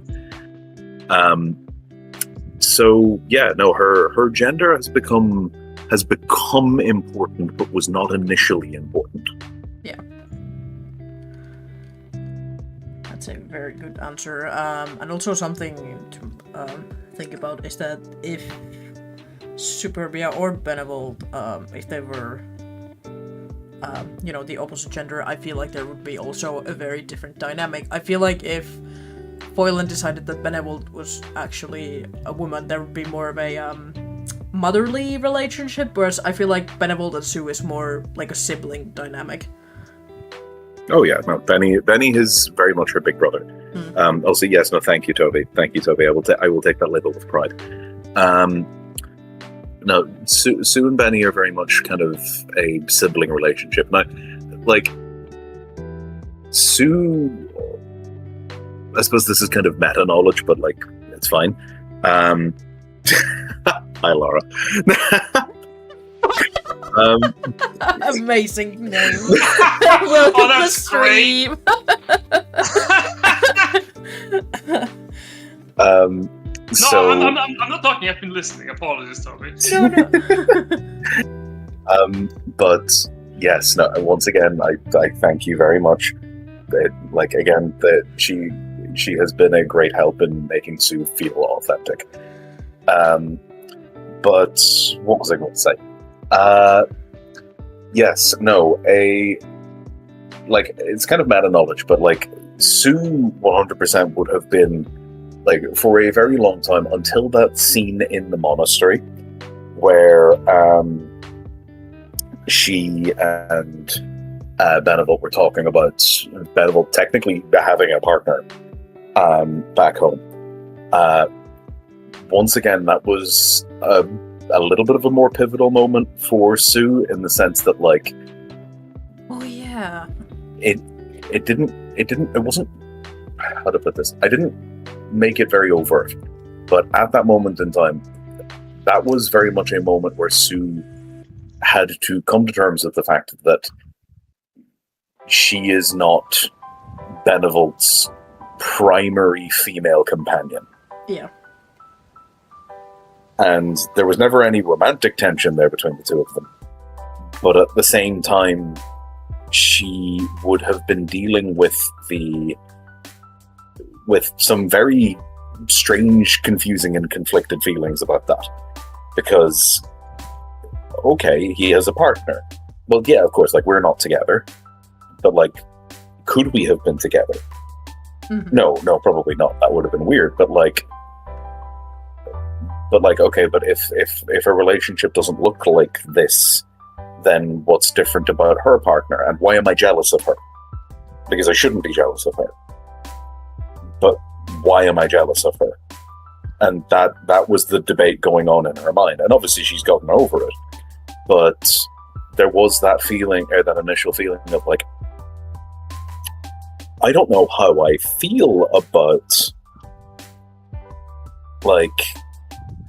So yeah, no, her gender has become important, but was not initially important. Yeah. That's a very good answer. And also something to think about is that if Superbia or Benevold, if they were, the opposite gender, I feel like there would be also a very different dynamic. I feel like if Foylan decided that Benevold was actually a woman, there would be more of a motherly relationship, whereas I feel like Benevold and Sue is more like a sibling dynamic. Oh yeah, no, Benny is very much her big brother. Also, yes, no, thank you, Toby. I will take that label with pride. No, Sue and Benny are very much kind of a sibling relationship. Now, like, Sue, I suppose this is kind of meta knowledge, but like, it's fine. Hi, Laura. Amazing name. Welcome to the stream. No, I'm not talking. I've been listening. Apologies, Toby. No. But yes, no. And once again, I thank you very much. Like again, that she has been a great help in making Sue feel authentic. But what was I going to say? Yes, no. Like, it's kind of meta knowledge, but like Sue 100% would have been, like, for a very long time, until that scene in the monastery where she and Benevolt were talking about Benevolt technically having a partner back home. Once again, that was a little bit of a more pivotal moment for Sue, in the sense that, like, Oh yeah. it wasn't, how to put this, I didn't make it very overt, but at that moment in time, that was very much a moment where Sue had to come to terms with the fact that she is not Benevolt's primary female companion. Yeah. And there was never any romantic tension there between the two of them. But at the same time, she would have been dealing with some very strange, confusing, and conflicted feelings about that. Because, okay, he has a partner. Well, yeah, of course, like, we're not together. But, like, could we have been together? Mm-hmm. No, probably not. That would have been weird. But okay, but if a relationship doesn't look like this, then what's different about her partner? And why am I jealous of her? Because I shouldn't be jealous of her. But why am I jealous of her? And that was the debate going on in her mind. And obviously she's gotten over it. But there was that feeling, or that initial feeling of, like, I don't know how I feel about, like,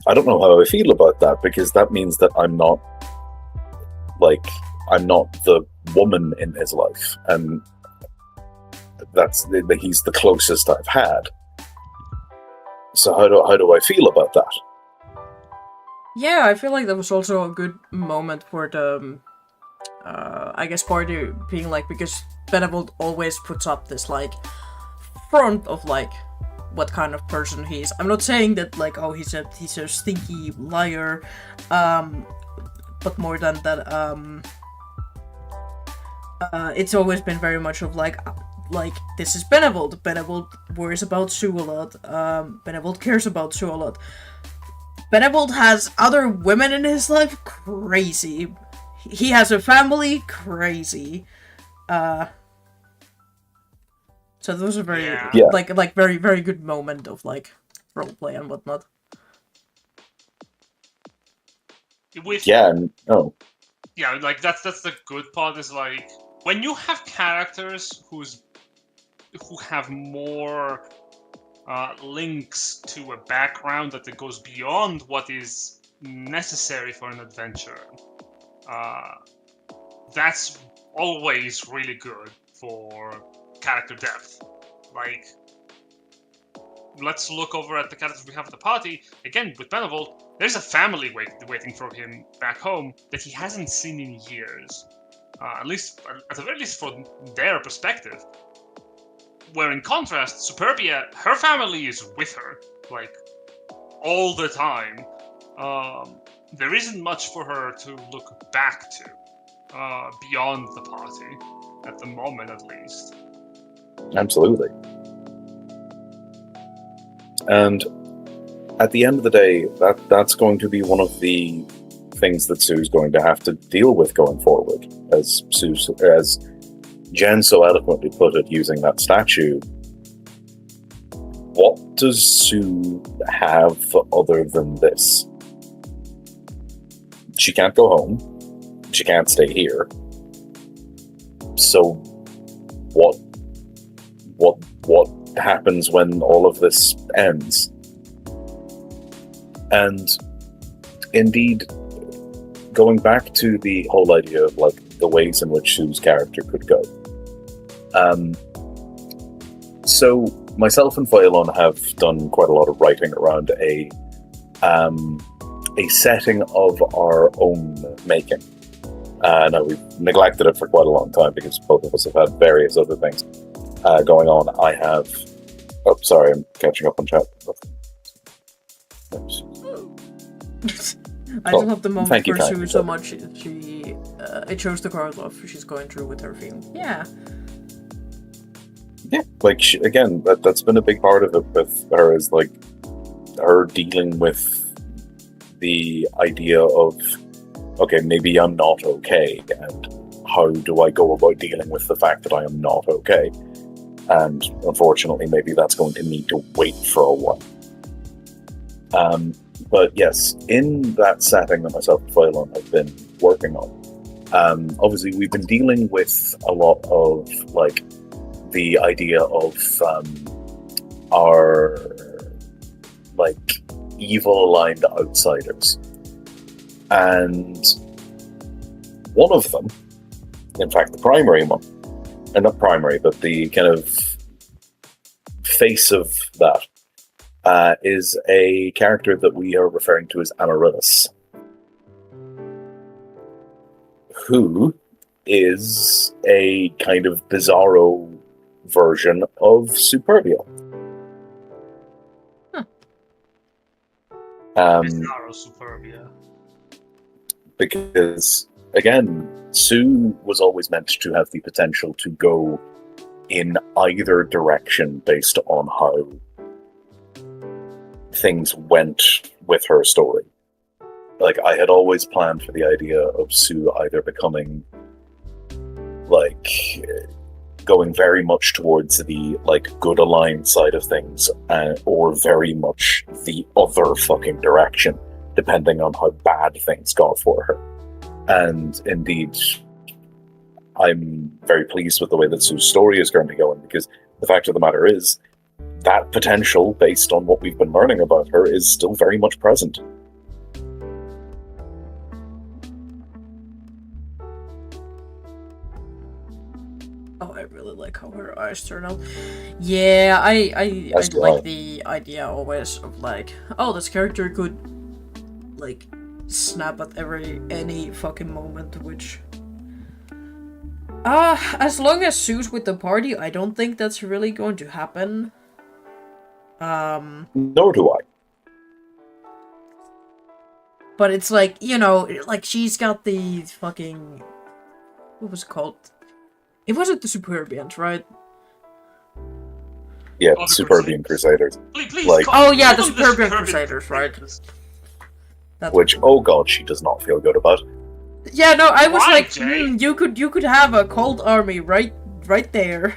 I don't know how I feel about that, because that means that I'm not the woman in his life, and he's the closest I've had. So how do I feel about that? Yeah, I feel like that was also a good moment for the, I guess, party being like, because Benevolt always puts up this, like, front of, like, what kind of person he is. I'm not saying that, like, oh, he's a stinky liar, but more than that, it's always been very much of, like, this is Benevolt. Benevolt worries about Sue a lot. Benevolt cares about Sue a lot. Benevolt has other women in his life, crazy. He has a family, crazy. So those are very, like very, very good moment of, like, roleplay and whatnot. Yeah, like that's the good part, is, like, when you have characters who have more links to a background that goes beyond what is necessary for an adventure. That's always really good for character depth. Like, let's look over at the characters we have at the party. Again, with Benevolt, there's a family waiting for him back home that he hasn't seen in years. At the very least from their perspective. Where in contrast, Superbia, her family is with her, like, all the time. There isn't much for her to look back to, beyond the party, at the moment at least. Absolutely. And at the end of the day, that's going to be one of the things that Sue's going to have to deal with going forward. As Jen so eloquently put it, using that statue, what does Sue have other than this? She can't go home. She can't stay here. So what happens when all of this ends? And indeed, going back to the whole idea of, like, the ways in which Sue's character could go. So myself and Phyllon have done quite a lot of writing around a setting of our own making. Now, we've neglected it for quite a long time because both of us have had various other things going on. I have... Oh, sorry, I'm catching up on chat. I just love the moment you, for Sue so much. It shows the growth of she's going through with her feelings. Yeah. Yeah, like, again, that's been a big part of it with her, is, like, her dealing with the idea of okay, maybe I'm not okay, and how do I go about dealing with the fact that I am not okay? And unfortunately, maybe that's going to need to wait for a while. But yes, in that setting that myself and Phyllon have been working on, obviously we've been dealing with a lot of like the idea of our like evil aligned outsiders, and one of them, in fact the primary one, and not primary but the kind of face of that, is a character that we are referring to as Amaryllis, who is a kind of bizarro version of Superbia. Bizarro Superbia. Because, again, Sue was always meant to have the potential to go in either direction based on how things went with her story. Like, I had always planned for the idea of Sue either becoming, like, going very much towards the, like, good aligned side of things, or very much the other fucking direction, depending on how bad things got for her. And indeed, I'm very pleased with the way that Sue's story is currently going, because the fact of the matter is, that potential, based on what we've been learning about her, is still very much present. Oh, I really like how her eyes turn out. Yeah, I like the idea always of like, oh, this character could like snap at any fucking moment, which as long as Sue's with the party, I don't think that's really going to happen. Nor do I. But it's like, you know, like she's got the fucking, what was it called? It wasn't the Superbians, right? Yeah, the Superbian Crusaders. Please, like, oh yeah, the Superbian Crusaders, right? That's which, oh god, she does not feel good about. Yeah, no, I was Why, like, Jay? you could have a cold army right there.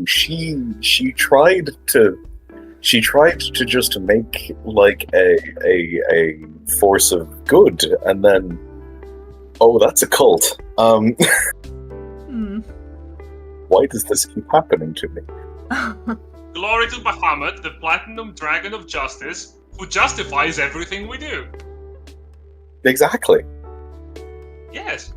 She tried to just make like a force of good, and then that's a cult. Why does this keep happening to me? Glory to Bahamut, the Platinum Dragon of Justice, who justifies everything we do. Exactly. Yes.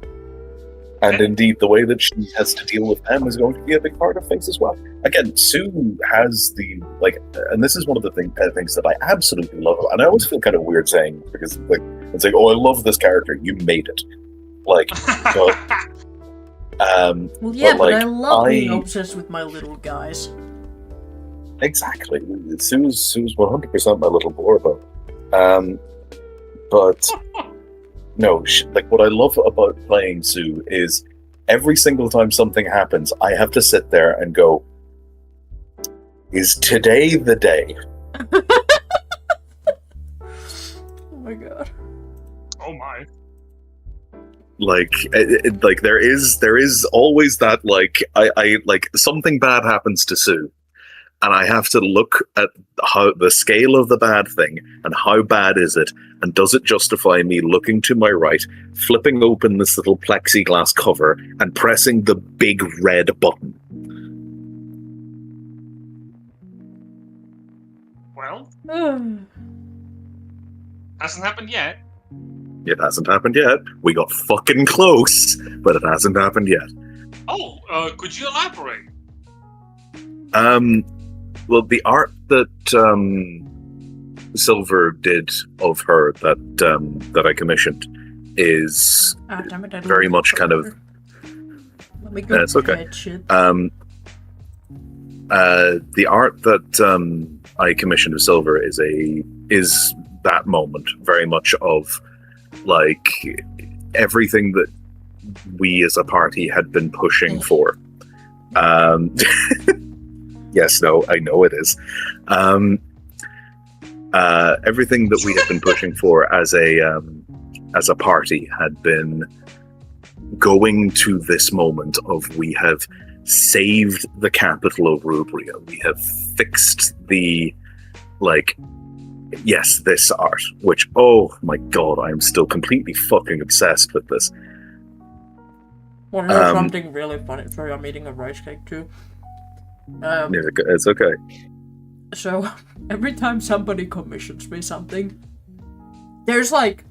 And indeed, the way that she has to deal with them is going to be a big part of things as well. Again, Sue has the, like, and this is one of the things that I absolutely love. And I always feel kind of weird saying, because like, it's like, oh, I love this character. You made it. Like, but, well, yeah, but like, I love being obsessed with my little guys. Exactly. Sue's 100% my little Borbo. But no, like what I love about playing Sue is every single time something happens, I have to sit there and go, is today the day? Oh my god. Oh my. Like, like there is always that, like, I like something bad happens to Sue, and I have to look at how the scale of the bad thing and how bad is it, and does it justify me looking to my right, flipping open this little plexiglass cover, and pressing the big red button. Well, hasn't happened yet. It hasn't happened yet. We got fucking close, but it hasn't happened yet. Oh, could you elaborate? Well, the art that Silver did of her that I commissioned is Damn it, very much kind of. Let me go. It's okay. Shit. The art that I commissioned of Silver is that moment very much of like everything that we as a party had been pushing for. Yes, no, I know it is. everything that we had been pushing for as a party had been going to this moment of we have saved the capital of Rubria. We have fixed the, this art, which, oh my god, I am still completely fucking obsessed with this. Well, there's something really funny. Sorry, I'm eating a rice cake too. It's okay. So, every time somebody commissions me something, there's like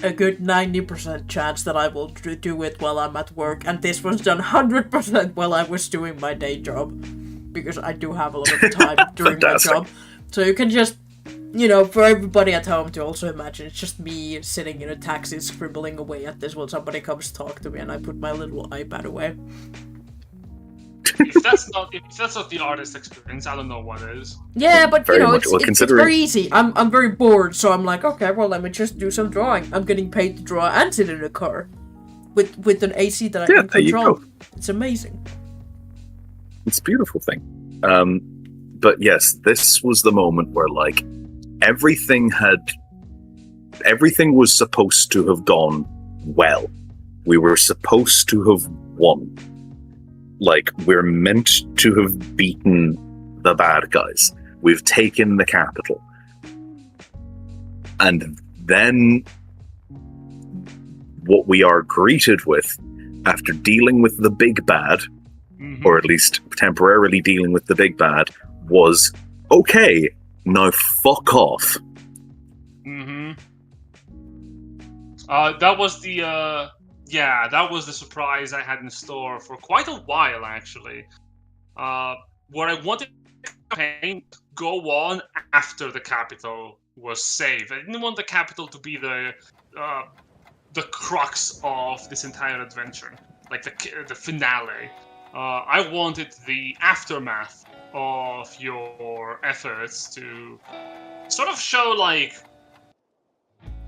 a good 90% chance that I will do it while I'm at work, and this was done 100% while I was doing my day job, because I do have a lot of time during my job. So you can just, for everybody at home to also imagine, it's just me sitting in a taxi scribbling away at this while somebody comes to talk to me, and I put my little iPad away. If that's not the artist experience, I don't know what is. Yeah, but it's very easy. I'm very bored, so I'm like, okay, well, let me just do some drawing. I'm getting paid to draw and sit in a car with an AC that I can control. It's amazing. It's a beautiful thing. But yes, this was the moment where everything was supposed to have gone well. We were supposed to have won. We're meant to have beaten the bad guys. We've taken the capital. And then what we are greeted with, after dealing with the big bad, or at least temporarily dealing with the big bad, was, okay, now fuck off. That was the... that was the surprise I had in store for quite a while, actually. What I wanted the campaign to go on after the capital was saved. I didn't want the capital to be the crux of this entire adventure, the finale. I wanted the aftermath of your efforts to sort of show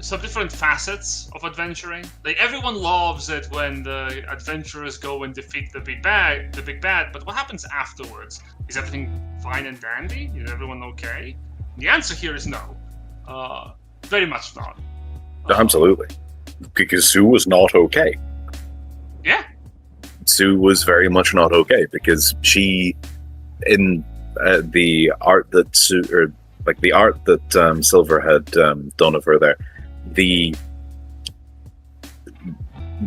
some different facets of adventuring. Everyone loves it when the adventurers go and defeat the big bad, but what happens afterwards? Is everything fine and dandy? Is everyone okay? The answer here is no. Very much not. Absolutely. Because Sue was not okay. Yeah. Sue was very much not okay, because she, in the art that Sue, or the art that Silver had done of her there, the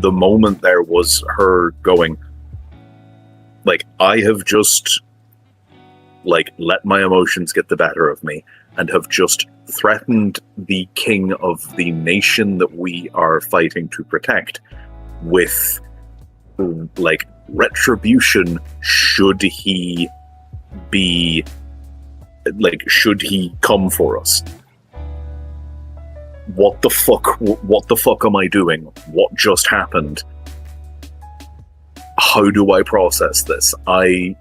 moment there was her going, I have just let my emotions get the better of me and have just threatened the king of the nation that we are fighting to protect with retribution should he be should he come for us. What the fuck am I doing? What just happened? How do I process this? I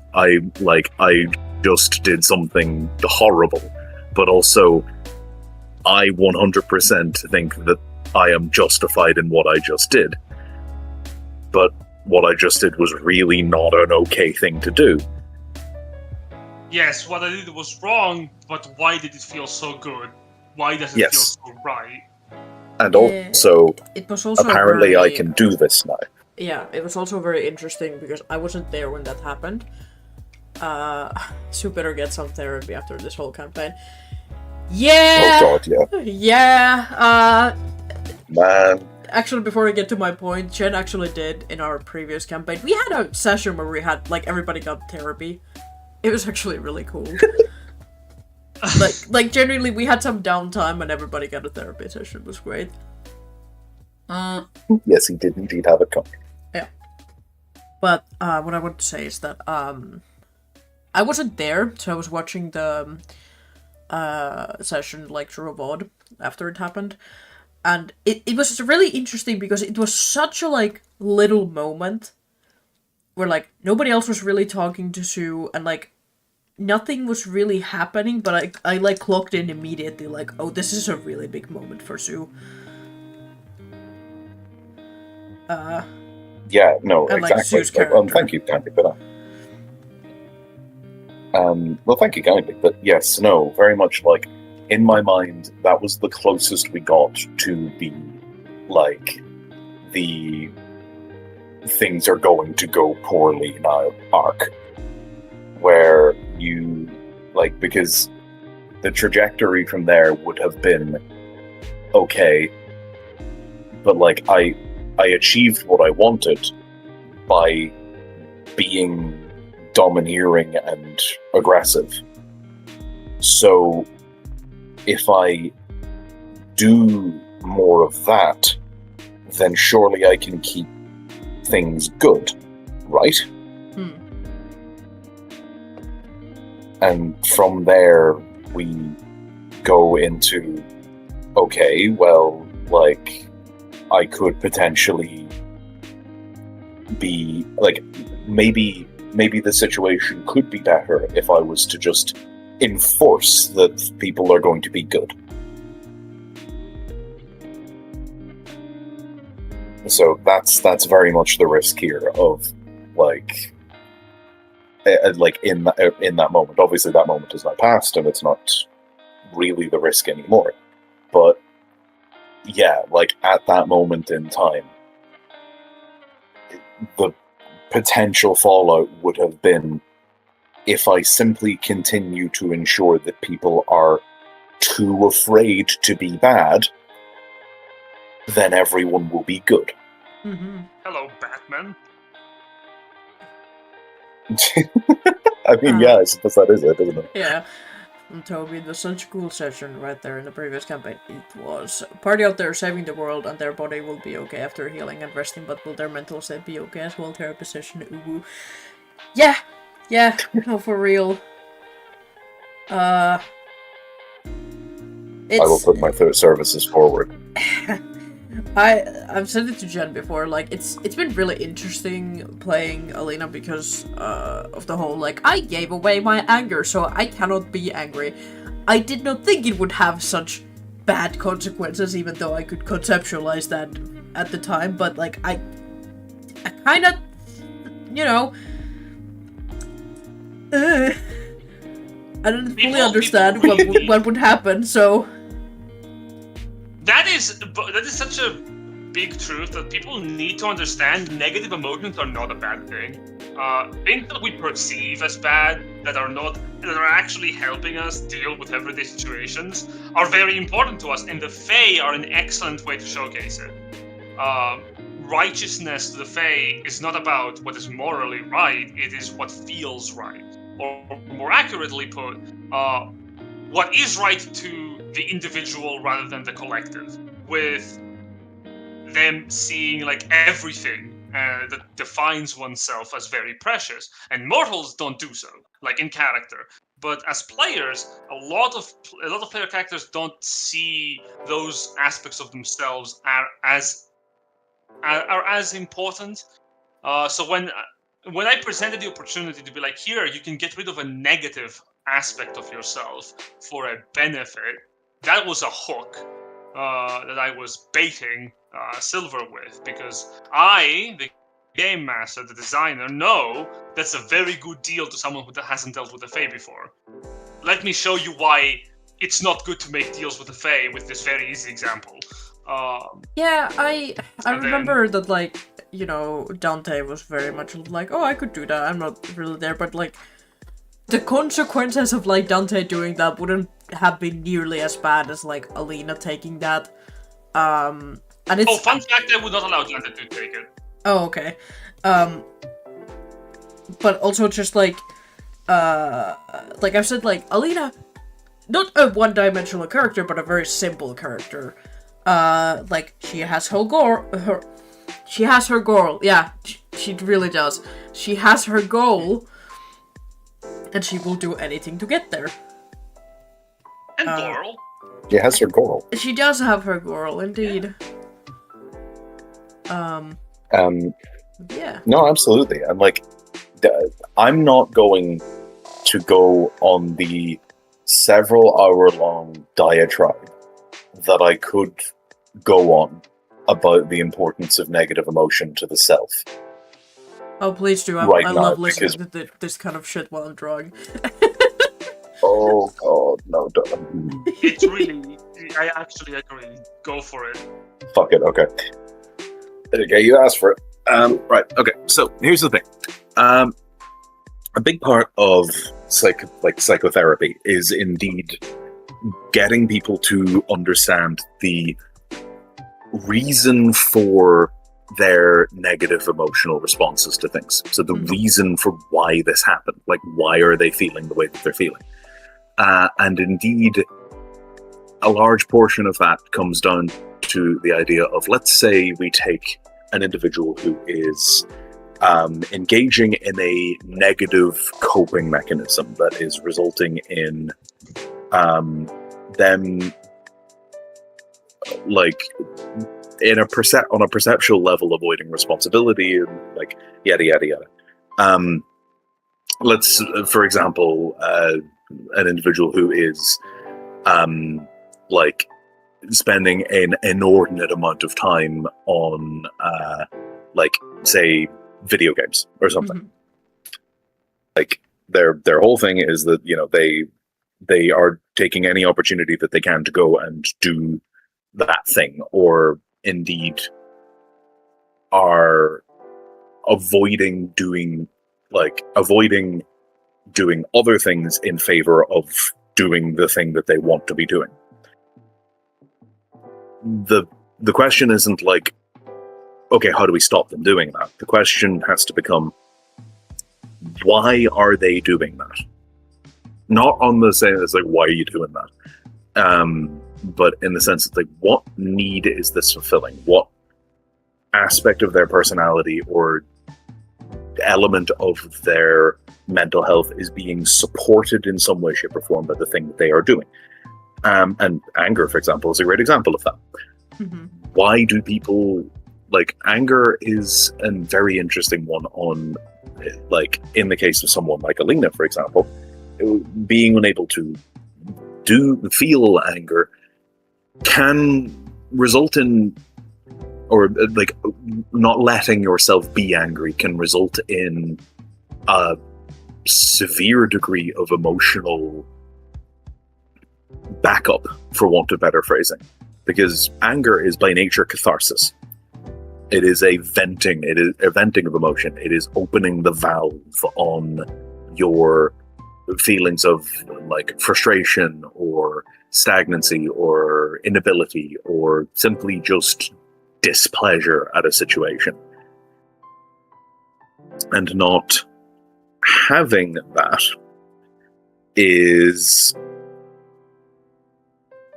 just did something horrible, but also I 100% think that I am justified in what I just did. But what I just did was really not an okay thing to do. Yes, what I did was wrong, but why did it feel so good? Why does it feel so right? And also, it was also apparently I can do this now. Yeah, it was also very interesting because I wasn't there when that happened. Sue better get some therapy after this whole campaign. Yeah! Oh god, yeah. Yeah, Man. Actually, before I get to my point, Jen actually did in our previous campaign. We had a session where we had, everybody got therapy. It was actually really cool. Generally, we had some downtime and everybody got a therapy session. It was great. Yes, he did indeed have it coming. Yeah. But what I want to say is that I wasn't there, so I was watching the session through a VOD after it happened. And it was really interesting because it was such a little moment where nobody else was really talking to Sue and nothing was really happening, but I clocked in immediately oh, this is a really big moment for Sue. Yeah, no, and, exactly. Sue's character. Thank you kindly for that. Well, thank you kindly, but yes, no, very much in my mind, that was the closest we got to the, like, the things are going to go poorly now arc. Where you, like, because the trajectory from there would have been okay, but, like, I achieved what I wanted by being domineering and aggressive. So if I do more of that, then surely I can keep things good, right? And from there, we go into, okay, well, like, I could potentially be, like, maybe the situation could be better if I was to just enforce that people are going to be good. So that's very much the risk here of, like in that moment. Obviously, that moment is now past, and it's not really the risk anymore. But yeah, like at that moment in time, the potential fallout would have been if I simply continue to ensure that people are too afraid to be bad, then everyone will be good. Mm-hmm. Hello, Batman. I mean, yeah, I suppose that is it, isn't it? Yeah. And Toby, it was such a cool session right there in the previous campaign. It was a party out there saving the world, and their body will be okay after healing and resting, but will their mental state be okay as well? Therapy session, ooh. Yeah! Yeah, no, for real. I will put my services forward. I've said it to Jen before, like, it's been really interesting playing Alina because of the whole, like, I gave away my anger, so I cannot be angry. I did not think it would have such bad consequences, even though I could conceptualize that at the time, but, like, I kind of, you know, I didn't fully understand what would happen, so... That is such a big truth that people need to understand. Negative emotions are not a bad thing. Things that we perceive as bad that are actually helping us deal with everyday situations are very important to us, and the Fae are an excellent way to showcase it. Righteousness to the Fae is not about what is morally right; it is what feels right, or more accurately put, what is right to the individual rather than the collective, with them seeing like everything that defines oneself as very precious. And mortals don't do so, like in character. But as players, a lot of player characters don't see those aspects of themselves are as important. So when I presented the opportunity to be like, here, you can get rid of a negative aspect of yourself for a benefit, that was a hook that I was baiting Silver with, because I, the game master, the designer, know that's a very good deal to someone who hasn't dealt with the Fae before. Let me show you why it's not good to make deals with the Fae with this very easy example. Yeah, I remember that, like, you know, Dante was very much like, oh, I could do that, I'm not really there, but, like, the consequences of, like, Dante doing that wouldn't have been nearly as bad as, like, Alina taking that. And it's... Oh, fun fact, I would not allow Dante to take it. Oh, okay. But also just, like I've said, like, Alina, not a one-dimensional character, but a very simple character. Like, she has her goal, yeah, she really does. She has her goal, and she will do anything to get there. And Goral. She has her goal. She does have her goal, indeed. Yeah. No, absolutely. I'm like, I'm not going to go on the several hour-long diatribe that I could go on about the importance of negative emotion to the self. Oh, please do. I love listening to this kind of shit while I'm drawing. Oh God, no! Don't. It's really, I actually agree. Go for it. Fuck it. Okay. Okay, you asked for it. Right. Okay. So here's the thing. A big part of psychotherapy is indeed getting people to understand the reason for their negative emotional responses to things. So the reason for why this happened, like why are they feeling the way that they're feeling? And indeed, a large portion of that comes down to the idea of, let's say we take an individual who is engaging in a negative coping mechanism that is resulting in them like on a perceptual level avoiding responsibility and like yada yada yada. Let's for example an individual who is like spending an inordinate amount of time on like say video games or something. Like their whole thing is that, you know, they are taking any opportunity that they can to go and do that thing, or indeed are avoiding doing other things in favor of doing the thing that they want to be doing. The question isn't like, okay, how do we stop them doing that? The question has to become, why are they doing that? Not on the sense it's like, why are you doing that? But in the sense of like, what need is this fulfilling? What aspect of their personality or element of their mental health is being supported in some way, shape, or form by the thing that they are doing? And anger, for example, is a great example of that. Why do people like anger? Is a very interesting one on, like, in the case of someone like Alina, for example, being unable to feel anger can result in, or like not letting yourself be angry can result in a severe degree of emotional backup, for want of better phrasing, because anger is by nature catharsis. It is a venting of emotion. It is opening the valve on your feelings of like frustration or stagnancy or inability or simply just displeasure at a situation. And not having that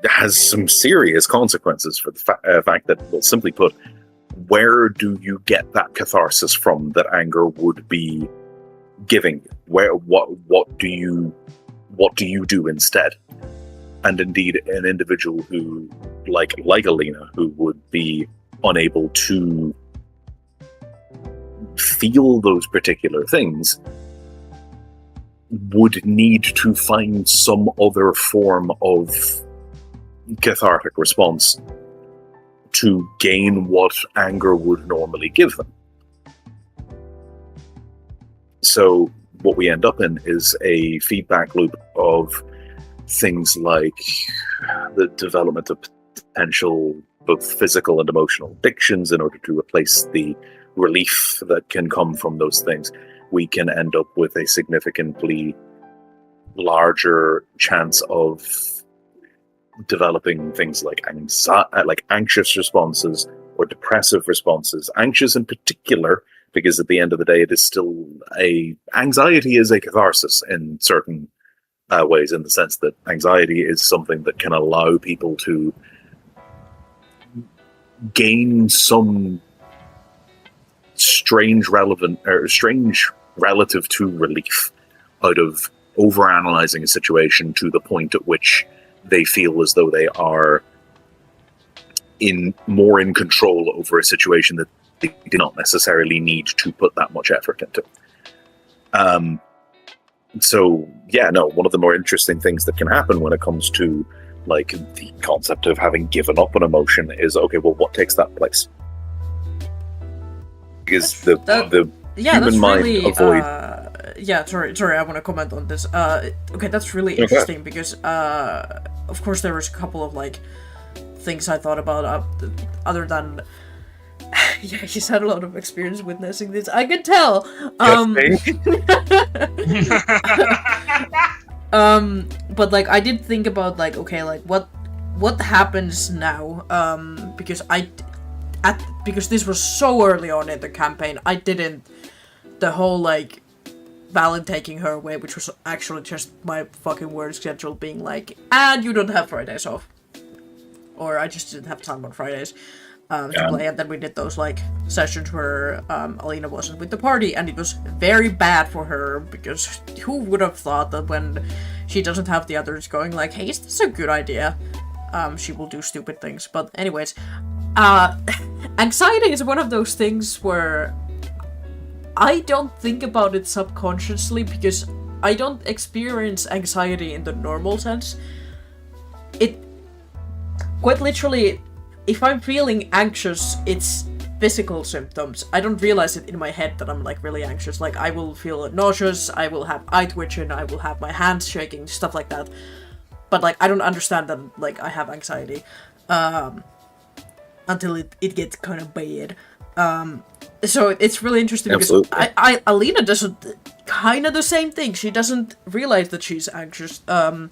has some serious consequences for the fact that, well, simply put, where do you get that catharsis from that anger would be giving you? What do you do instead? And indeed, an individual who, like Alina, who would be unable to feel those particular things, would need to find some other form of cathartic response to gain what anger would normally give them. So what we end up in is a feedback loop of things like the development of potential both physical and emotional addictions in order to replace the relief that can come from those things. We can end up with a significantly larger chance of developing things like anxious responses or depressive responses. Anxious in particular, because at the end of the day, it is still anxiety is a catharsis in certain ways, in the sense that anxiety is something that can allow people to gain some strange relative to relief out of overanalyzing a situation to the point at which they feel as though they are more in control over a situation that they do not necessarily need to put that much effort into. So yeah, no, one of the more interesting things that can happen when it comes to like the concept of having given up an emotion is, okay, well, what takes that place? Because the human mind really, avoid. yeah, sorry, I want to comment on this. Okay, that's really Okay. interesting because, of course, there was a couple of like things I thought about other than. Yeah, he's had a lot of experience witnessing this. I can tell. But like I did think about like, okay, like what happens now? Because because this was so early on in the campaign, I didn't the whole like Valen taking her away, which was actually just my fucking work schedule being like, and you don't have Fridays off, or I just didn't have time on Fridays. To play, and then we did those like sessions where Alina wasn't with the party, and it was very bad for her because who would have thought that when she doesn't have the others going like, hey, is this a good idea? She will do stupid things. But anyways, anxiety is one of those things where I don't think about it subconsciously because I don't experience anxiety in the normal sense. It quite literally, if I'm feeling anxious, it's physical symptoms. I don't realize it in my head that I'm like really anxious. Like I will feel nauseous, I will have eye twitching, I will have my hands shaking, stuff like that. But like I don't understand that like I have anxiety until it gets kind of bad. So it's really interesting Absolutely. because Alina does kind of the same thing. She doesn't realize that she's anxious. But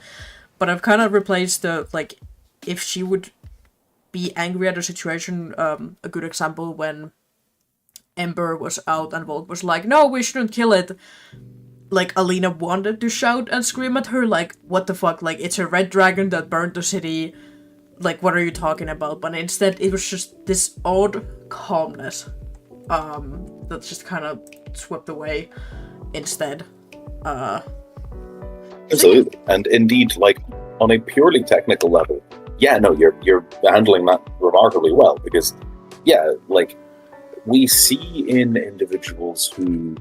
I've kind of replaced the like if she would be angry at a situation. A good example when Ember was out and Volk was like, no, we shouldn't kill it. Like, Alina wanted to shout and scream at her, like, what the fuck, like, it's a red dragon that burned the city, like, what are you talking about? But instead, it was just this odd calmness, that just kind of swept away instead. Absolutely. And indeed, like, on a purely technical level, yeah, no, you're handling that remarkably well because, yeah, like we see in individuals who,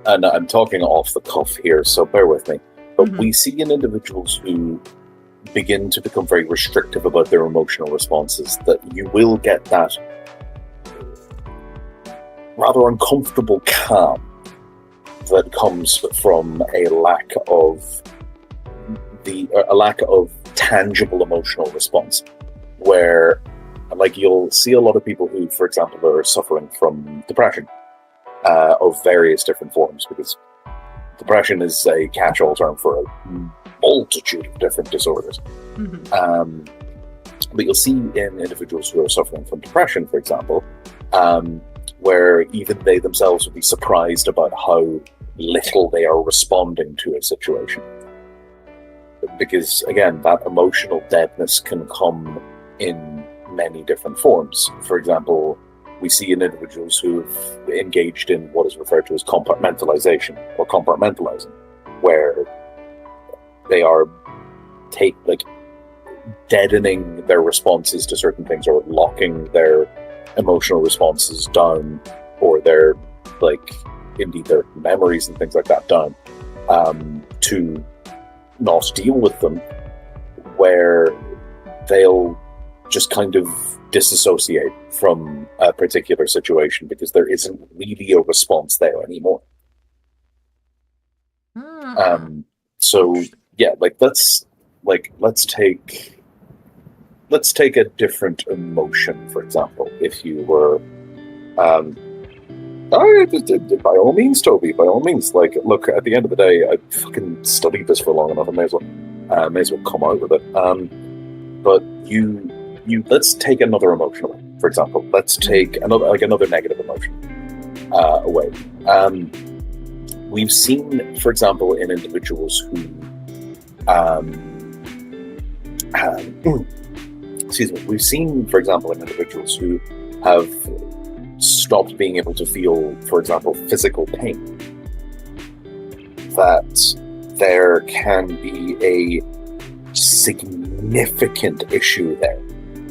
and I'm talking off the cuff here, so bear with me, but we see in individuals who begin to become very restrictive about their emotional responses that you will get that rather uncomfortable calm that comes from a lack of tangible emotional response, where like you'll see a lot of people who, for example, are suffering from depression of various different forms, because depression is a catch-all term for a multitude of different disorders. But you'll see in individuals who are suffering from depression, for example, where even they themselves would be surprised about how little they are responding to a situation. Because, again, that emotional deadness can come in many different forms. For example, we see in individuals who've engaged in what is referred to as compartmentalization or compartmentalizing, where they are deadening their responses to certain things or locking their emotional responses down, or their indeed their memories and things like that down, to not deal with them, where they'll just kind of disassociate from a particular situation because there isn't really a response there anymore. So yeah, let's take a different emotion, for example. If you were by all means, Toby, by all means. Look, at the end of the day, I fucking studied this for long enough. I may as well come out with it. But you let's take another emotion away. For example, let's take another negative emotion away. We've seen, for example, in individuals who, we've seen, for example, in individuals who have stopped being able to feel, for example, physical pain, that there can be a significant issue there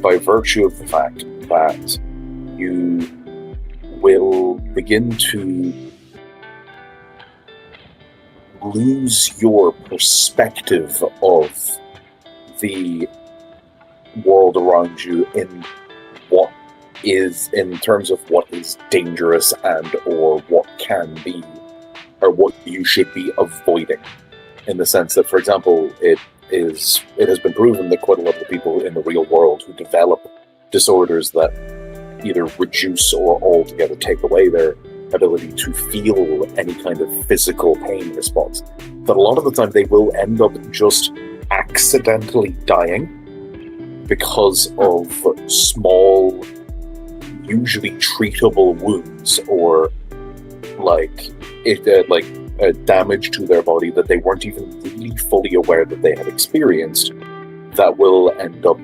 by virtue of the fact that you will begin to lose your perspective of the world around you in terms of what is dangerous and or what can be are what you should be avoiding. In the sense that, for example, it has been proven that quite a lot of the people in the real world who develop disorders that either reduce or altogether take away their ability to feel any kind of physical pain response, that a lot of the time they will end up just accidentally dying because of small, usually treatable wounds, or damage to their body that they weren't even really fully aware that they had experienced, that will end up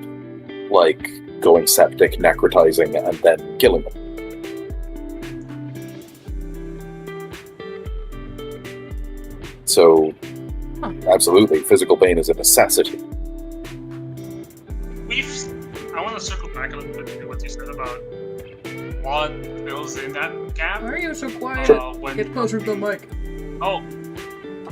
going septic, necrotizing, and then killing them. So, absolutely, physical pain is a necessity. I want to circle back a little bit to what you said about what fills in that gap. Why are you so quiet? Get closer to the mic. Oh,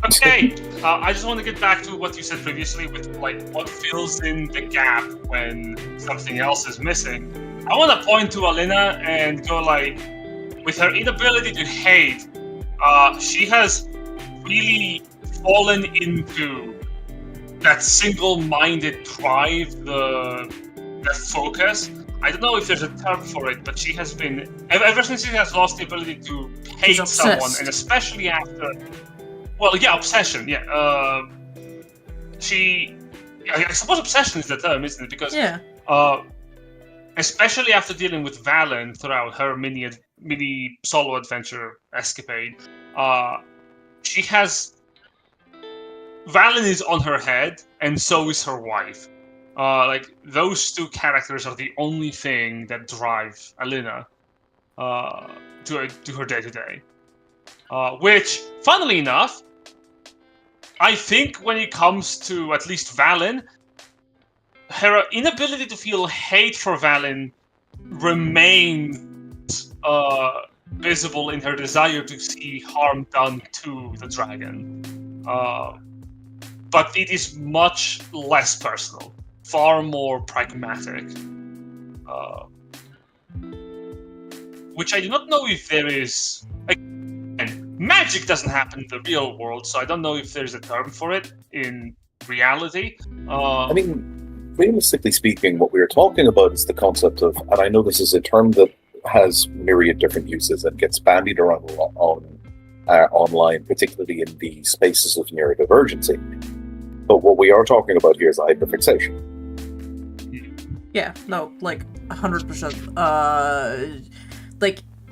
okay. I just want to get back to what you said previously with what fills in the gap when something else is missing. I want to point to Alina and go with her inability to hate, she has really fallen into that single-minded drive, that focus. I don't know if there's a term for it, but she has been, ever since she has lost the ability to hate someone, and especially after, obsession, I suppose obsession is the term, isn't it? Because, especially after dealing with Valen throughout her mini solo adventure escapade, she has, Valen is on her head, and so is her wife. Those two characters are the only thing that drive Alina to her day-to-day. Which, funnily enough, I think when it comes to at least Valen, her inability to feel hate for Valen remains visible in her desire to see harm done to the dragon. But it is much less personal. Far more pragmatic, which I do not know if there is. Again, magic doesn't happen in the real world, so I don't know if there's a term for it in reality. I mean, realistically speaking, what we are talking about is the concept of, and I know this is a term that has myriad different uses and gets bandied around a lot online, particularly in the spaces of neurodivergency. But what we are talking about here is hyperfixation. Yeah, no, 100%.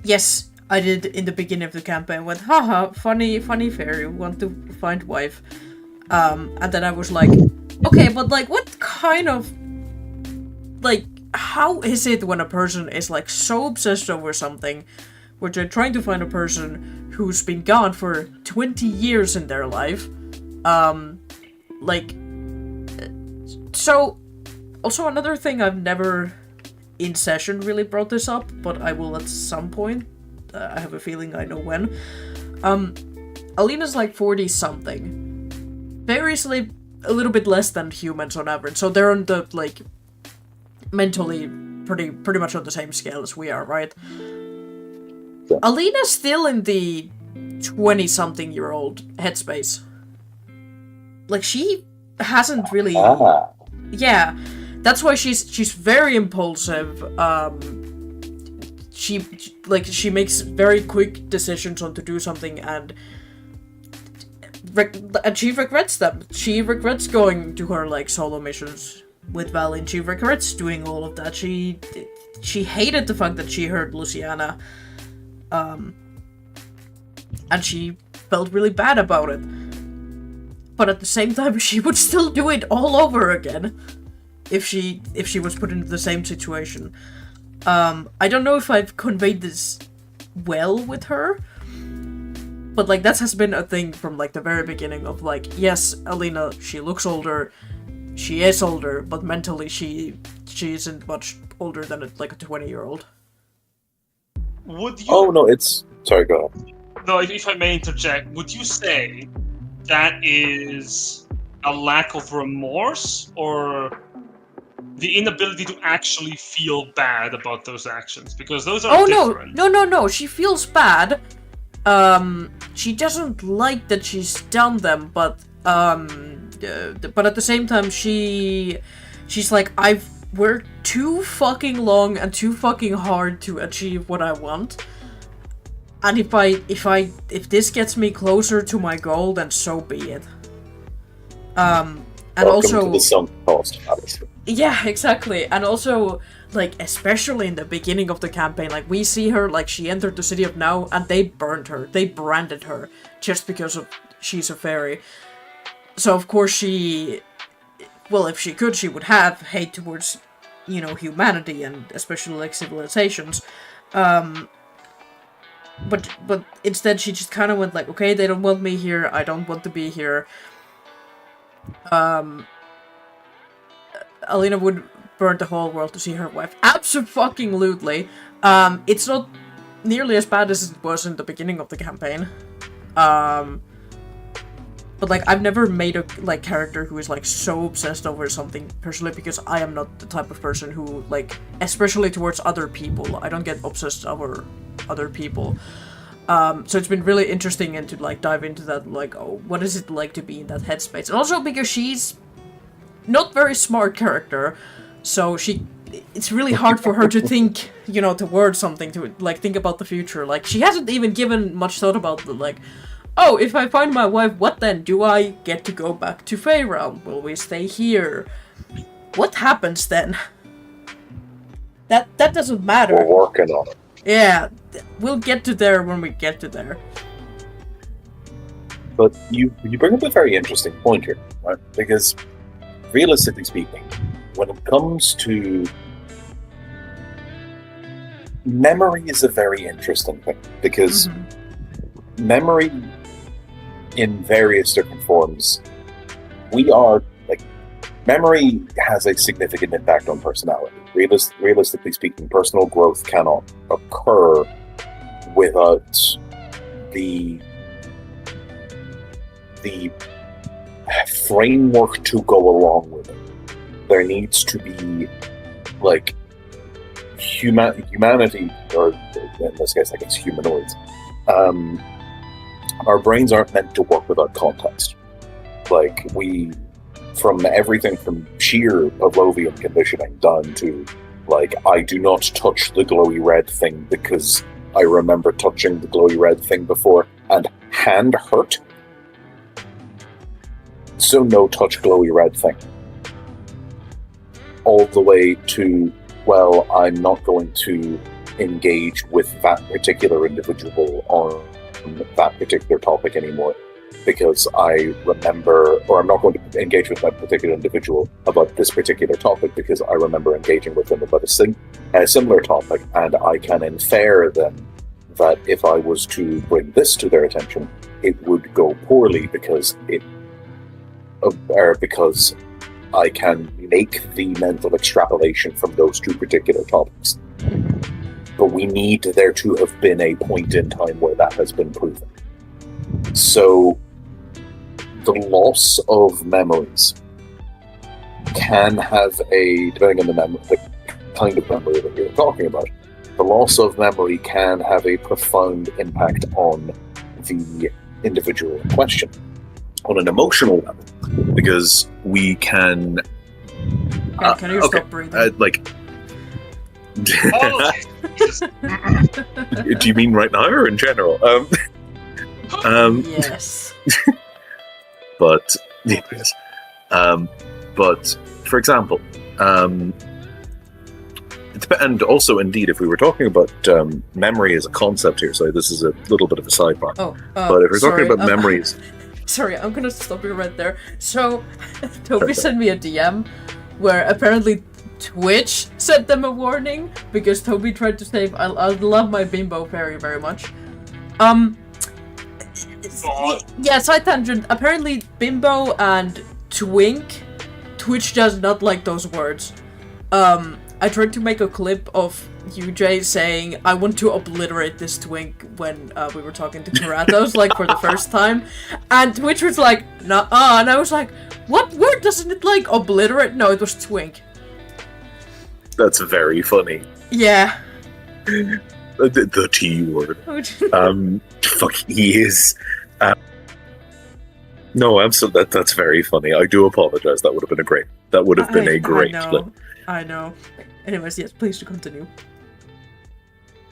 Yes, I did in the beginning of the campaign, went, haha, funny fairy, want to find wife. And then I was like, okay, but what kind of, how is it when a person is so obsessed over something, where they're trying to find a person who's been gone for 20 years in their life, so, also another thing I've never in session really brought this up, but I will at some point. I have a feeling I know when. Alina's 40-something. Fairies live a little bit less than humans on average, so they're on the, mentally pretty much on the same scale as we are, right? Yeah. Alina's still in the 20-something-year-old headspace. She hasn't really... Yeah, that's why she's very impulsive. She makes very quick decisions on to do something, and she regrets them. She regrets going to her solo missions with Valen. She regrets doing all of that. She hated the fact that she hurt Luciana, and she felt really bad about it. But at the same time, she would still do it all over again if she was put into the same situation. I don't know if I've conveyed this well with her, but that has been a thing from the very beginning of yes, Alina, she looks older, she is older, but mentally she isn't much older than a 20-year-old. Would you? Oh no, it's sorry. Go ahead. No, if I may interject, would you say that is a lack of remorse, or the inability to actually feel bad about those actions? Because those are different. No. She feels bad, she doesn't like that she's done them, but at the same time she's like, I've worked too fucking long and too fucking hard to achieve what I want. And if this gets me closer to my goal, then so be it. And Welcome also to the sunk cost fallacy. yeah, exactly. And also, like, especially in the beginning of the campaign, like, we see her, like, she entered the city of Now, and they burned her. They branded her, just because of she's a fairy. So, of course, she... Well, if she could, she would have hate towards, you know, humanity, and especially, like, civilizations. But instead, she just kind of went, like, okay, they don't want me here, I don't want to be here. Alina would burn the whole world to see her wife. Abso-fucking-lutely. It's not nearly as bad as it was in the beginning of the campaign. But, like, I've never made a, like, character who is, like, so obsessed over something, personally, because I am not the type of person who, like, especially towards other people, I don't get obsessed over other people. So it's been really interesting and to, like, dive into that, like, oh, what is it like to be in that headspace? And also because she's not very smart character, so it's really hard for her to think, you know, towards something, to, like, think about the future. Like, she hasn't even given much thought about the, like, oh, if I find my wife, what then? Do I get to go back to Feyrealm? Will we stay here? What happens then? That doesn't matter. We're working on it. Yeah, we'll get to there when we get to there. But you bring up a very interesting point here, right? Because realistically speaking, when it comes to memory, is a very interesting thing, because memory in various different forms, memory has a significant impact on personality. Realistically speaking, personal growth cannot occur without the framework to go along with it. There needs to be, like, humanity, or in this case, I guess humanoids. Our brains aren't meant to work without context. Like, from everything from sheer Pavlovian conditioning down to, like, I do not touch the glowy red thing because I remember touching the glowy red thing before and hand hurt. So no touch glowy red thing. All the way to, well, I'm not going to engage with that particular individual on that particular topic anymore because I remember, or I'm not going to engage with that particular individual about this particular topic because I remember engaging with them about a similar topic, and I can infer then that if I was to bring this to their attention, it would go poorly because I can make the mental extrapolation from those two particular topics. But we need there to have been a point in time where that has been proven. So the loss of memories can have depending on the kind of memory that you're talking about, the loss of memory can have a profound impact on the individual in question, on an emotional level, because we can... Can you stop breathing? Oh, do you mean right now or in general? Yes. But yes. But for example, and also indeed, if we were talking about memory as a concept here, so this is a little bit of a sidebar. But if we're talking about memories, sorry, I'm gonna stop you right there. So, Toby sent me a DM where apparently Twitch sent them a warning because Toby tried to save. I love my bimbo very, very much. Yeah, side tangent. Apparently, bimbo and twink, Twitch does not like those words. I tried to make a clip of UJ saying, I want to obliterate this twink when we were talking to Karatos, like, for the first time. And Twitch was like, nah, and I was like, what word doesn't it, like, obliterate? No, it was twink. That's very funny. Yeah. the T word. Fuck, he is. No, absolutely. That's very funny. I do apologize. That would have been a great. That would have been a great clip. I know. Anyways, yes, please do continue.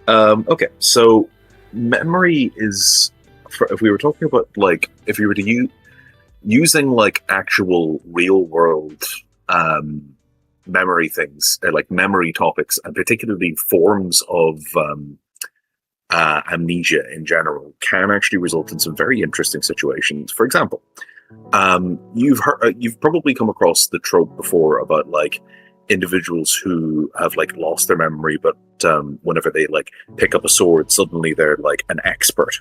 Okay, so memory is. If we were talking about like, if you were to using like actual real world memory things, like memory topics, and particularly forms of amnesia in general, can actually result in some very interesting situations. For example, you've probably come across the trope before about like individuals who have like lost their memory, but whenever they like pick up a sword, suddenly they're like an expert.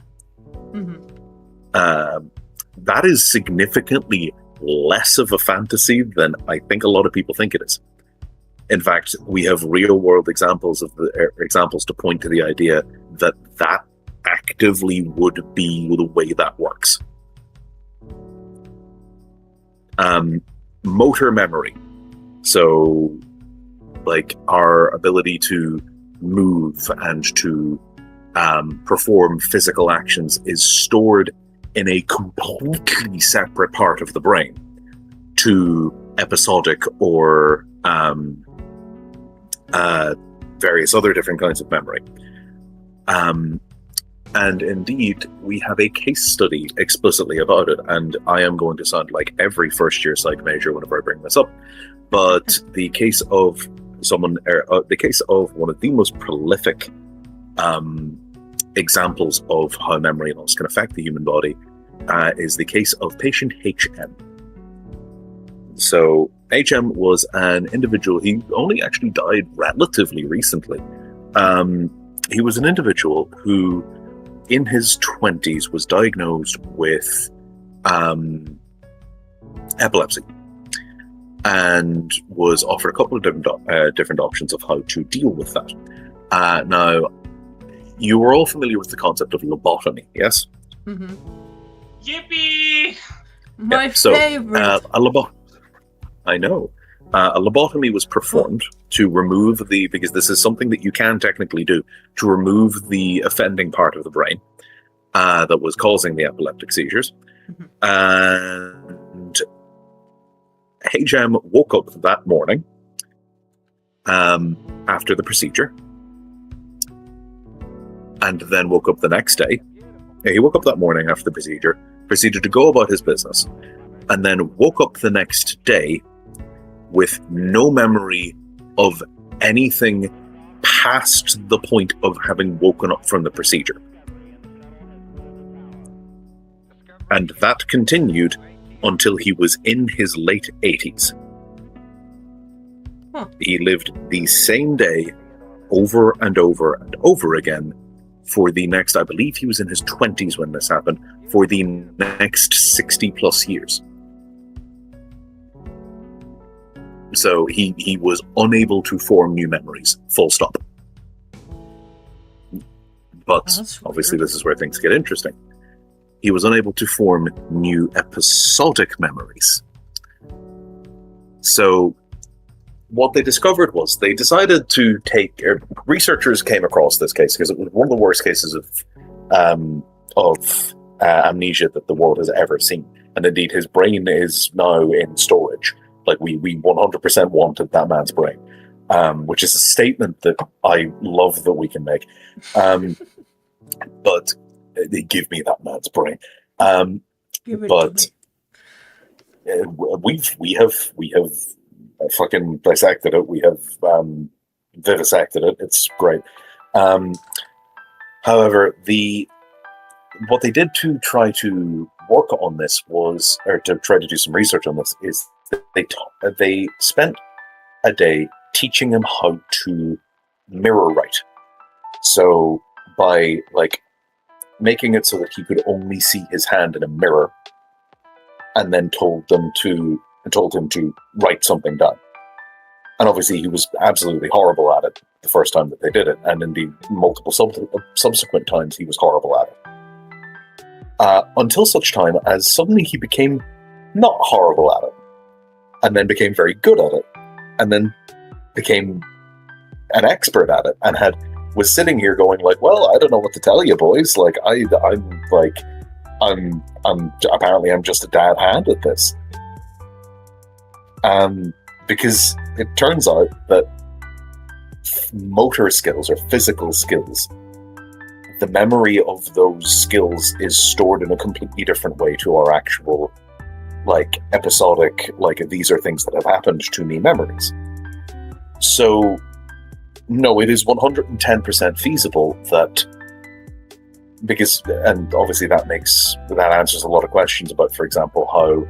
That is significantly less of a fantasy than I think a lot of people think it is. In fact, we have real-world examples to point to the idea that actively would be the way that works. Motor memory, so like our ability to move and to perform physical actions, is stored in a completely separate part of the brain to episodic or various other different kinds of memory. And indeed, we have a case study explicitly about it, and I am going to sound like every first-year psych major whenever I bring this up, but the case of one of the most prolific examples of how memory loss can affect the human body is the case of patient HM. So HM was an individual. He only actually died relatively recently. He was an individual who, in his 20s, was diagnosed with epilepsy and was offered a couple of different options of how to deal with that. Now, you are all familiar with the concept of lobotomy, yes? Mm-hmm. Yippee! My favorite. I know. A lobotomy was performed to remove because this is something that you can technically do, to remove the offending part of the brain that was causing the epileptic seizures. And HM woke up that morning after the procedure, and then woke up the next day. He woke up that morning after the procedure, proceeded to go about his business, and then woke up the next day with no memory of anything past the point of having woken up from the procedure. And that continued until he was in his late 80s. He lived the same day over and over and over again for the next, I believe he was in his 20s when this happened, for the next 60 plus years. So he was unable to form new memories, full stop. But obviously this is where things get interesting. He was unable to form new episodic memories. So what they discovered was they decided to researchers came across this case because it was one of the worst cases of amnesia that the world has ever seen. And indeed, his brain is now in storage. Like we 100% wanted that man's brain, which is a statement that I love that we can make. But they give me that man's brain. We have fucking dissected it. We have vivisected it. It's great. However, what they did to try to work on this or to try to do some research on this, is they spent a day teaching him how to mirror write. So by like making it so that he could only see his hand in a mirror, and then told him to write something down. And obviously he was absolutely horrible at it the first time that they did it, and indeed multiple subsequent times he was horrible at it. Until such time as suddenly he became not horrible at it, and then became very good at it, and then became an expert at it, and had was sitting here going like, well, I don't know what to tell you, boys. Like, I'm apparently I'm just a dad hand at this. Because it turns out that motor skills or physical skills, the memory of those skills is stored in a completely different way to our actual, like, episodic, like, these are things that have happened to me memories. So, no, it is 110% feasible that, because, and obviously that answers a lot of questions about, for example, how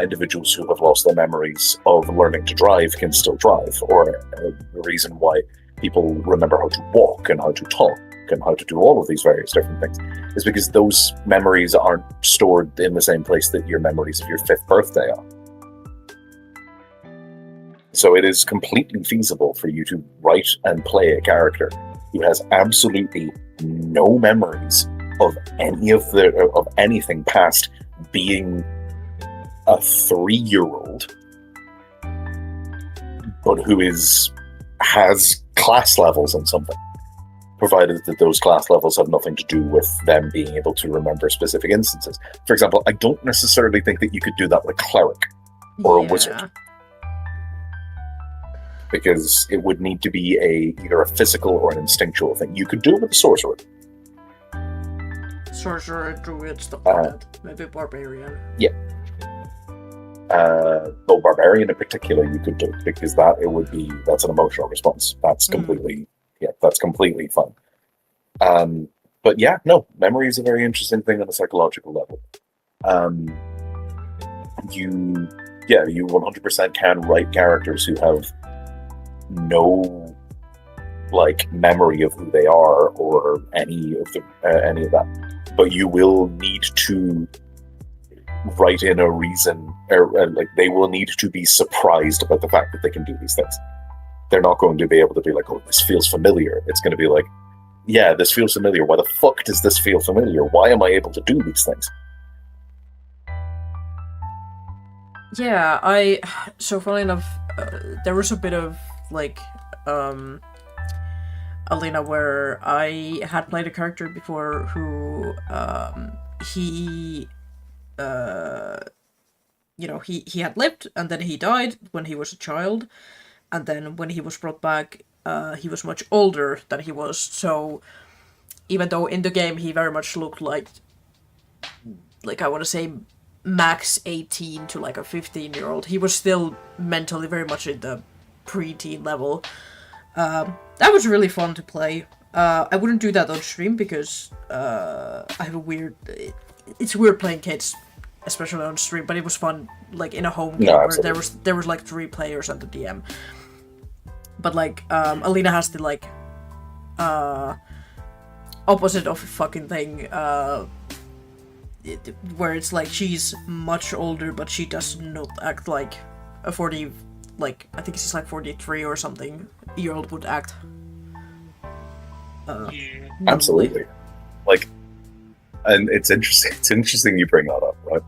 individuals who have lost their memories of learning to drive can still drive, or the reason why people remember how to walk and how to talk and how to do all of these various different things is because those memories aren't stored in the same place that your memories of your 5th birthday are. So it is completely feasible for you to write and play a character who has absolutely no memories of anything past being a 3-year-old, but who has class levels in something, provided that those class levels have nothing to do with them being able to remember specific instances. For example, I don't necessarily think that you could do that with a cleric or a wizard, because it would need to be either a physical or an instinctual thing. You could do it with a sorcerer. Sorcerer, druid, stuff like that. Maybe barbarian. Yeah. Barbarian in particular you could do, because that's an emotional response. That's completely fun. But yeah, no, memory is a very interesting thing on a psychological level. You 100% can write characters who have no, like, memory of who they are or any of that, but you will need to write in a reason, or like, they will need to be surprised about the fact that they can do these things. They're not going to be able to be like, oh, this feels familiar. It's going to be like, yeah, this feels familiar. Why the fuck does this feel familiar? Why am I able to do these things? Yeah, so funnily enough, there was a bit of, like, Alina, where I had played a character before who, he had lived, and then he died when he was a child, and then when he was brought back, he was much older than he was, so even though in the game he very much looked like I want to say max 18 to like a 15-year-old, he was still mentally very much in the pre-teen level. That was really fun to play. I wouldn't do that on stream because I have it's weird playing kids, especially on stream, but it was fun, like, in a home game where there was like 3 players and the DM. But like, Alina has the, like, opposite of a fucking thing, where it's like she's much older, but she does not act like a 40, like, I think she's like 43 or something year old would act. Absolutely. Like, and it's interesting. It's interesting you bring that up, right?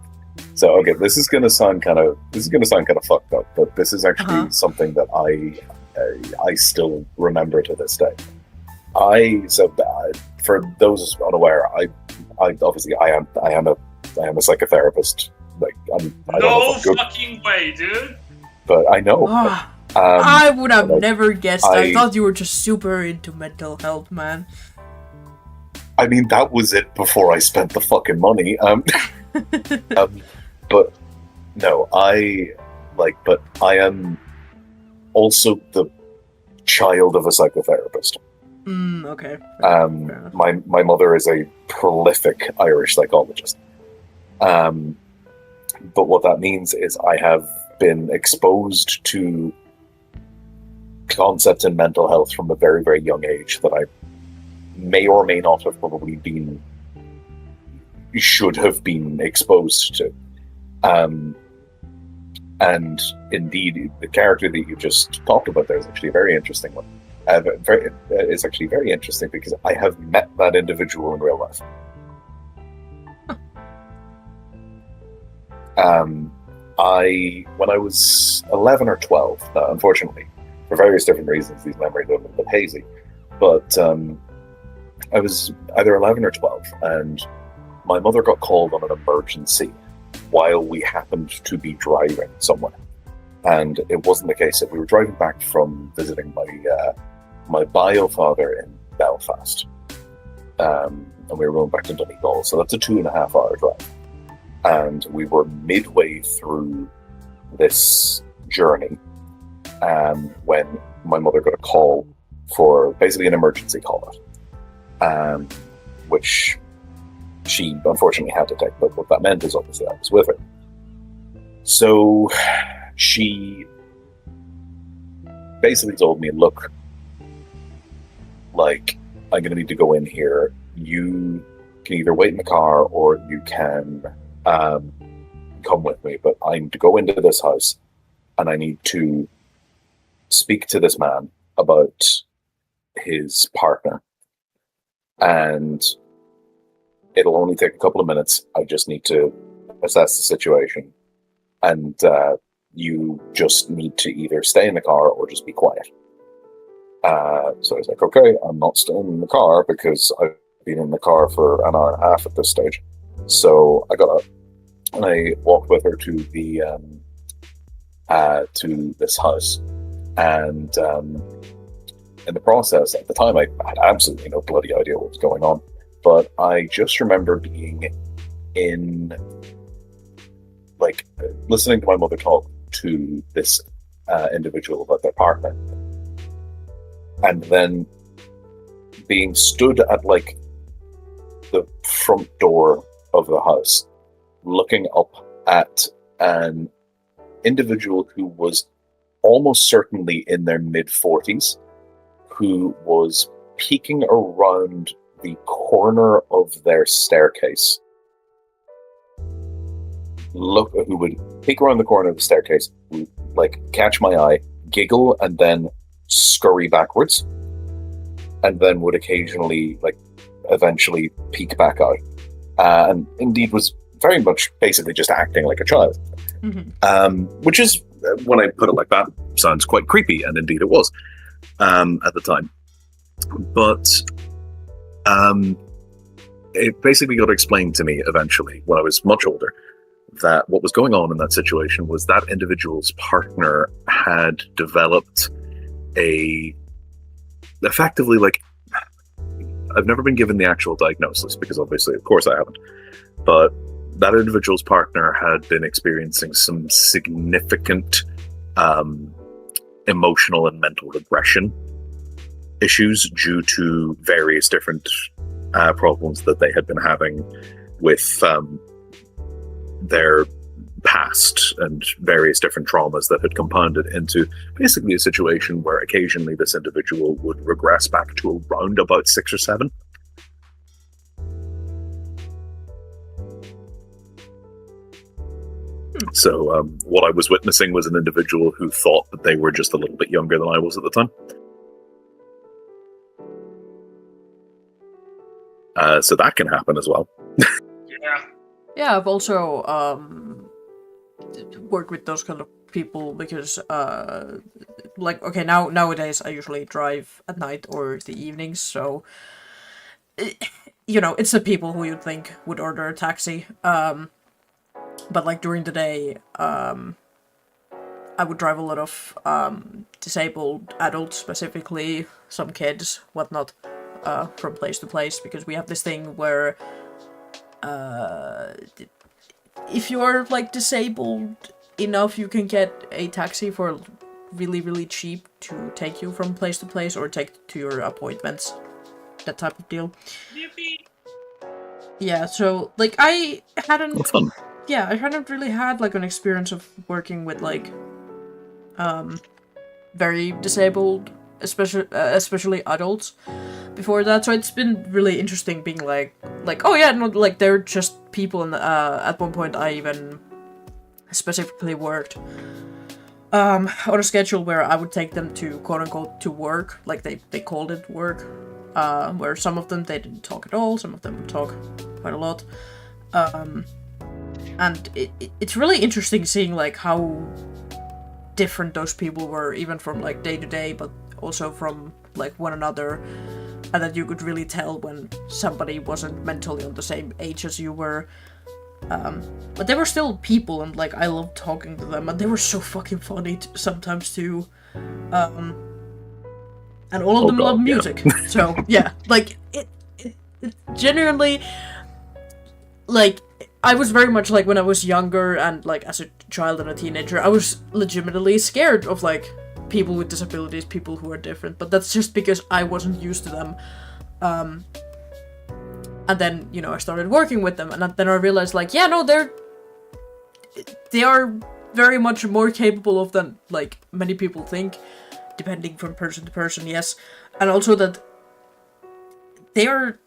So, okay, this is gonna sound kind of fucked up, but this is actually something that I still remember to this day. For those don't I obviously I am a psychotherapist. Like, no fucking way, dude. But I know. I would have never guessed. I thought you were just super into mental health, man. I mean, that was it before I spent the fucking money. But no, but I am also the child of a psychotherapist. Okay. My mother is a prolific Irish psychologist. But what that means is I have been exposed to concepts in mental health from a very, very young age that I may or may not have probably should have been exposed to. And indeed, the character that you just talked about there is actually a very interesting one. It's actually very interesting because I have met that individual in real life. When I was 11 or 12, unfortunately, for various different reasons, these memories are a little bit hazy. But I was either 11 or 12, and my mother got called on an emergency while we happened to be driving somewhere. And it wasn't the case that we were driving back from visiting my bio father in Belfast. And we were going back to Donegal, so that's a 2.5 hour drive. And we were midway through this journey when my mother got a call for basically an emergency call out, which she unfortunately had to take, but what that meant is obviously I was with her. So she basically told me, look, like, I'm going to need to go in here. You can either wait in the car or you can come with me, but I'm to go into this house and I need to speak to this man about his partner. And it'll only take a couple of minutes. I just need to assess the situation. And you just need to either stay in the car or just be quiet. So I was like, okay, I'm not staying in the car because I've been in the car for an hour and a half at this stage. So I got up and I walked with her to the to this house. And in the process, at the time, I had absolutely no bloody idea what was going on. But I just remember being in, like, listening to my mother talk to this individual about their partner. And then being stood at, like, the front door of the house, looking up at an individual who was almost certainly in their mid-40s, who was peeking around the corner of their staircase. Who would peek around the corner of the staircase, like, catch my eye, giggle, and then scurry backwards, and then would occasionally, like, eventually peek back out. And indeed was very much basically just acting like a child. Mm-hmm. Which is, when I put it like that, sounds quite creepy, and indeed it was at the time. But it basically got explained to me eventually, when I was much older, that what was going on in that situation was that individual's partner had developed effectively, like, I've never been given the actual diagnosis because obviously, of course I haven't, but that individual's partner had been experiencing some significant emotional and mental regression issues due to various different problems that they had been having with their past and various different traumas that had compounded into basically a situation where occasionally this individual would regress back to around about 6 or 7. So what I was witnessing was an individual who thought that they were just a little bit younger than I was at the time. So that can happen as well. Yeah, I've also worked with those kind of people because, like, okay, nowadays I usually drive at night or the evenings, so, you know, it's the people who you'd think would order a taxi. But, like, during the day, I would drive a lot of disabled adults, specifically some kids, whatnot, from place to place, because we have this thing where if you're, like, disabled enough, you can get a taxi for really, really cheap to take you from place to place or take to your appointments. That type of deal. Yippee. Yeah, so, like, I hadn't... Fun. Yeah, I hadn't really had, like, an experience of working with, like, very disabled, especially adults before that, so it's been really interesting being like, oh yeah, no, like, they're just people, and at one point I even specifically worked on a schedule where I would take them to, quote-unquote, to work, like, they called it work, where some of them, they didn't talk at all, some of them would talk quite a lot, and it's really interesting seeing, like, how different those people were, even from, like, day to day, but also from like one another, and that you could really tell when somebody wasn't mentally on the same age as you were. But they were still people, and like I loved talking to them, and they were so fucking funny sometimes too. And all of them love music, so yeah, like it genuinely, like I was very much like when I was younger and like as a child and a teenager, I was legitimately scared of like people with disabilities, people who are different, but that's just because I wasn't used to them. And then, you know, I started working with them, and then I realized, like, yeah, no, they are very much more capable of than, like, many people think, depending from person to person, yes. And also that they are,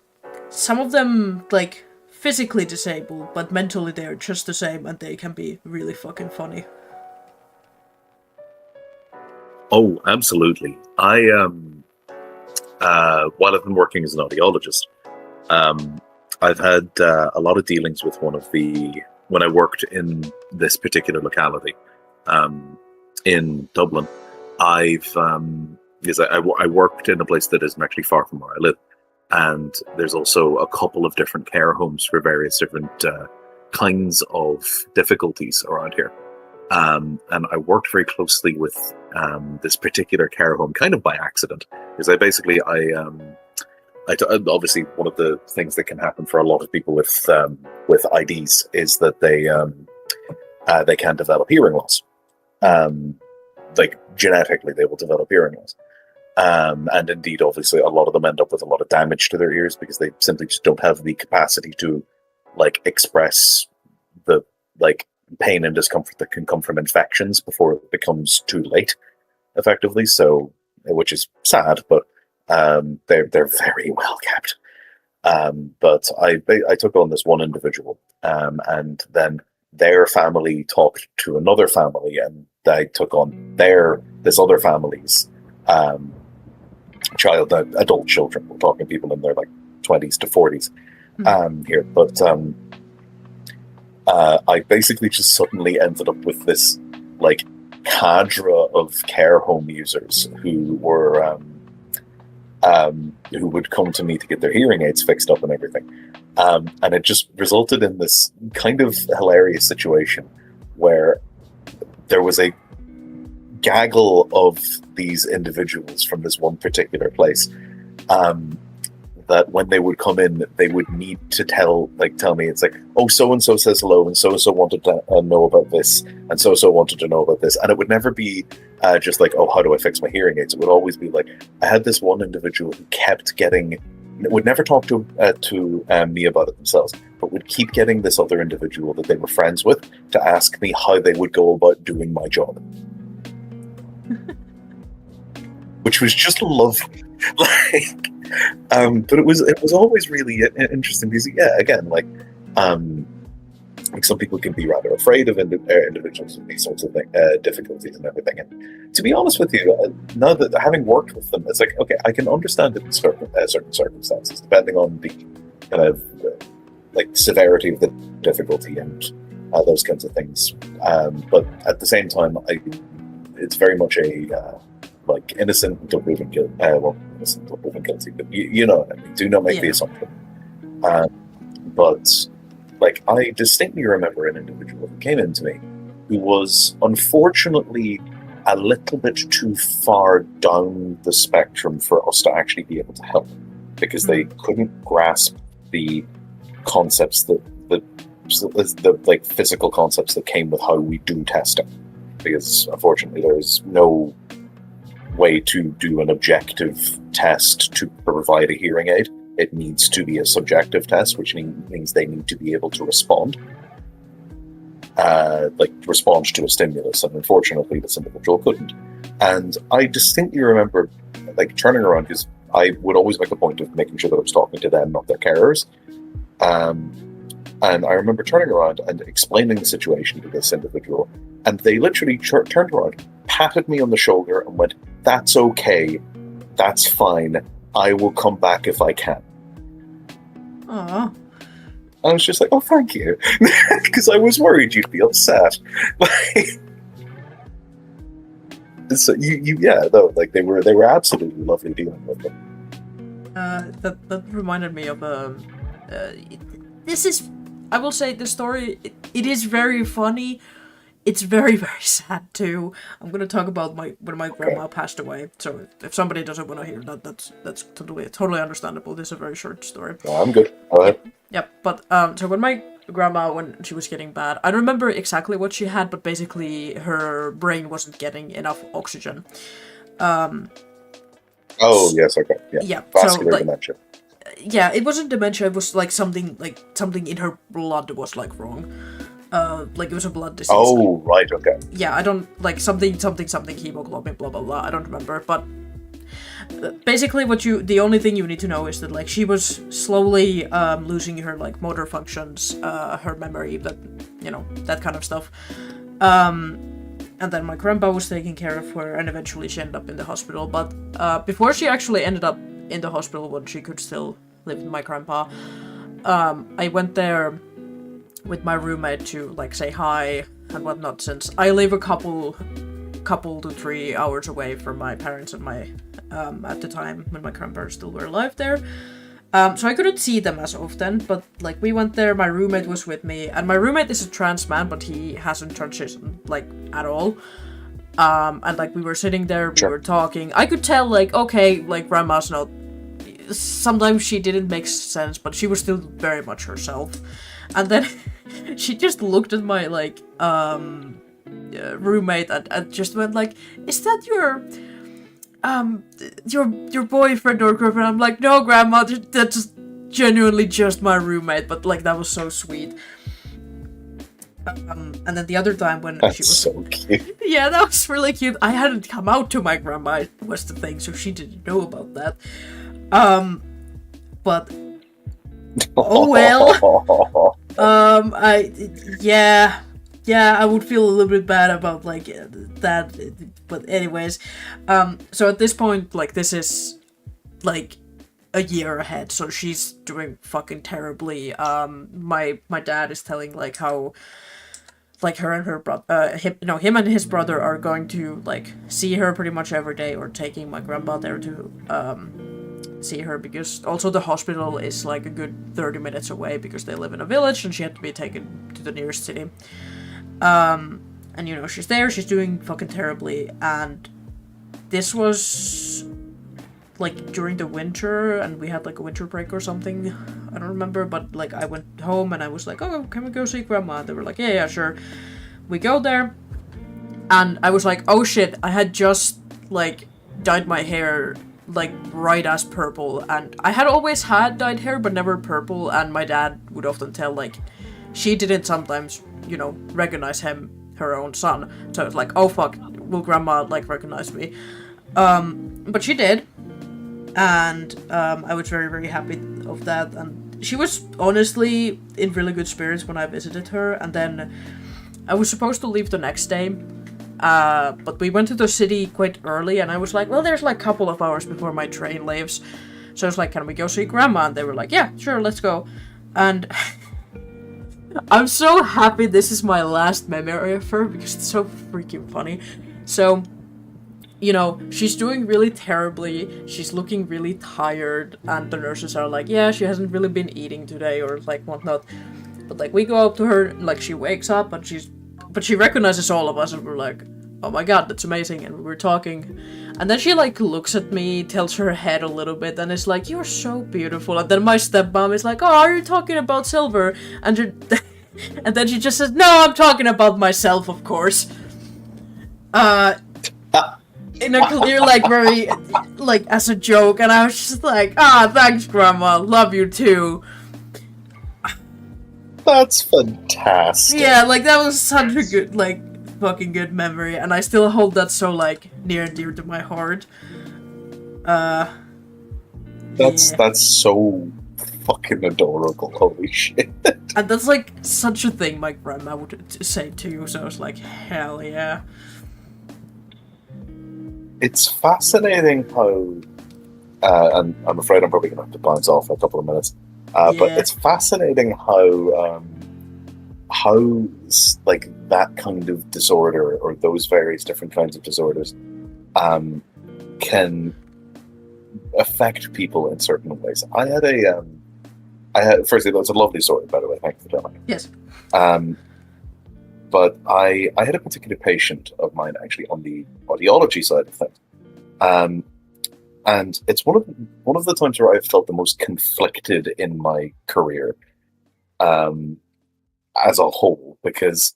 some of them, like, physically disabled, but mentally they are just the same, and they can be really fucking funny. Oh, absolutely. While I've been working as an audiologist, I've had a lot of dealings with when I worked in this particular locality, in Dublin. I worked in a place that isn't actually far from where I live, and there's also a couple of different care homes for various different kinds of difficulties around here. And I worked very closely with this particular care home, kind of by accident, because obviously one of the things that can happen for a lot of people with IDs is that they can develop hearing loss. Like genetically, they will develop hearing loss. And indeed, obviously, a lot of them end up with a lot of damage to their ears because they simply just don't have the capacity to like express the like pain and discomfort that can come from infections before it becomes too late, effectively. So, which is sad, but they're very well kept. But I took on this one individual, and then their family talked to another family, and I took on this other family's adult children. We're talking people in their like 20s to 40s here, but I basically just suddenly ended up with this like cadre of care home users who were who would come to me to get their hearing aids fixed up and everything, and it just resulted in this kind of hilarious situation where there was a gaggle of these individuals from this one particular place, that when they would come in, they would need to tell me, it's like, oh, so-and-so says hello, and so-and-so wanted to know about this, and so-and-so wanted to know about this. And it would never be just like, oh, how do I fix my hearing aids? It would always be like, I had this one individual who kept would never talk to me about it themselves, but would keep getting this other individual that they were friends with to ask me how they would go about doing my job. Which was just lovely. But it was always really interesting because, yeah, again, like some people can be rather afraid of individuals with these sorts of difficulties and everything. And to be honest with you, now that having worked with them, it's like, okay, I can understand it in certain circumstances, depending on the kind of like severity of the difficulty and those kinds of things. But at the same time, it's very much a like innocent until proven guilty. Innocent until proven guilty, but you know what I mean. Do not make the assumption. But like, I distinctly remember an individual who came into me who was unfortunately a little bit too far down the spectrum for us to actually be able to help, because they couldn't grasp the concepts the like physical concepts that came with how we do testing. Because unfortunately, there's no way to do an objective test to provide a hearing aid. It needs to be a subjective test, which means they need to be able to respond to a stimulus. And unfortunately, this individual couldn't. And I distinctly remember like turning around, because I would always make a point of making sure that I was talking to them, not their carers. And I remember turning around and explaining the situation to this individual, and they literally turned around, patted me on the shoulder, and went, "That's okay, that's fine, I will come back if I can." Aww. I was just like, "Oh, thank you," because I was worried you'd be upset. So yeah, though, like they were absolutely lovely dealing with them. That reminded me of this is, I will say, the story. It is very funny. It's very, very sad too. I'm gonna talk about when my grandma passed away. So if somebody doesn't want to hear that, that's totally understandable. This is a very short story. No, I'm good. Go ahead. Yep. But so when my grandma, when she was getting bad, I don't remember exactly what she had, but basically her brain wasn't getting enough oxygen. Oh yes, okay, yeah. Yeah. Vascular so, like, dementia. yeah, it wasn't dementia. It was like something in her blood was like wrong. Like it was a blood disease. Oh right, okay. Yeah, I don't like something hemoglobin, blah blah blah. I don't remember, but basically, the only thing you need to know is that like she was slowly losing her like motor functions, her memory, but that kind of stuff. And then my grandpa was taking care of her, and eventually she ended up in the hospital. But before she actually ended up in the hospital, when she could still live with my grandpa, I went there with my roommate to like say hi and whatnot, since I live a couple to 3 hours away from my parents and my at the time when my grandparents still were alive there. So I couldn't see them as often, but like we went there, my roommate was with me, and my roommate is a trans man, but he hasn't transitioned like at all. And like we were sitting there, we were talking. I could tell like, okay, like grandma's not, sometimes she didn't make sense, but she was still very much herself. And then she just looked at my like roommate and just went like, "Is that your boyfriend or girlfriend?" I'm like, "No, grandma, that's genuinely just my roommate." But like that was so sweet. And then the other time when That's she was so cute. yeah, that was really cute. I hadn't come out to my grandma, was the thing, so she didn't know about that. But oh well. I would feel a little bit bad about like that, but anyways, so at this point, like this is like a year ahead, so she's doing fucking terribly. My dad is telling like how like her and her brother, him and his brother are going to like see her pretty much every day, or taking my grandpa there to see her, because also the hospital is like a good 30 minutes away because they live in a village and she had to be taken to the nearest city. And she's there, she's doing fucking terribly, and this was like during the winter, and we had like a winter break or something, I don't remember, but like I went home and I was like, "Oh, can we go see grandma?" And they were like, yeah, sure. We go there, and I was like, oh shit, I had just like dyed my hair like bright as purple, and I had always had dyed hair but never purple, and my dad would often tell like she didn't sometimes recognize him, her own son, so it's like, oh fuck, will grandma like recognize me? But she did, and I was very, very happy of that, and she was honestly in really good spirits when I visited her. And then I was supposed to leave the next day, but we went to the city quite early, and I was like, well, there's like a couple of hours before my train leaves, so I was like, can we go see grandma? And they were like, yeah, sure, let's go. And I'm so happy this is my last memory of her, because it's so freaking funny. So she's doing really terribly, she's looking really tired, and the nurses are like, yeah, she hasn't really been eating today, or like whatnot. But like we go up to her, and like she wakes up, and she recognizes all of us, and we're like, oh my god, that's amazing. And we were talking, and then she like looks at me, tilts her head a little bit, and is like, you're so beautiful. And then my stepmom is like, oh, are you talking about Silver? And then she just says, no, I'm talking about myself, of course. In a clear, like, very, like, as a joke, and I was just like, thanks, grandma, love you too. That's fantastic. Yeah, like, that was such a good, like, fucking good memory, and I still hold that so, like, near and dear to my heart. That's so fucking adorable, holy shit. And that's, like, such a thing my grandma would say too, so I was like, hell yeah. It's fascinating how, and I'm afraid I'm probably going to have to bounce off in a couple of minutes, but it's fascinating how like that kind of disorder, or those various different kinds of disorders, can affect people in certain ways. Firstly, that's a lovely story, by the way. Thank you for telling me. Yes. But I had a particular patient of mine actually on the audiology side of things, and it's one of the times where I've felt the most conflicted in my career, as a whole, because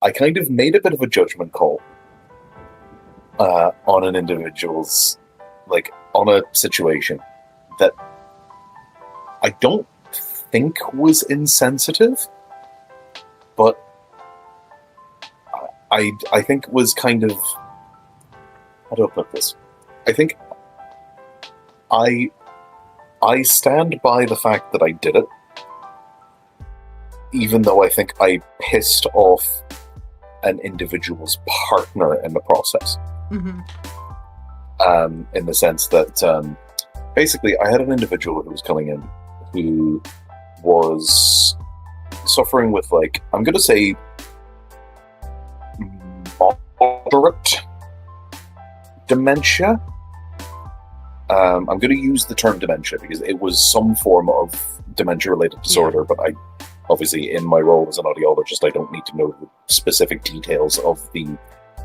I kind of made a bit of a judgment call on an individual's, like, on a situation that I don't think was insensitive, but I think was kind of, how do I put this? I think I stand by the fact that I did it, even though I think I pissed off an individual's partner in the process. Mm-hmm. In the sense that basically I had an individual who was coming in who was suffering with, like, I'm going to say moderate dementia. I'm going to use the term dementia because it was some form of dementia-related disorder, but I obviously, in my role as an audiologist, I don't need to know the specific details of the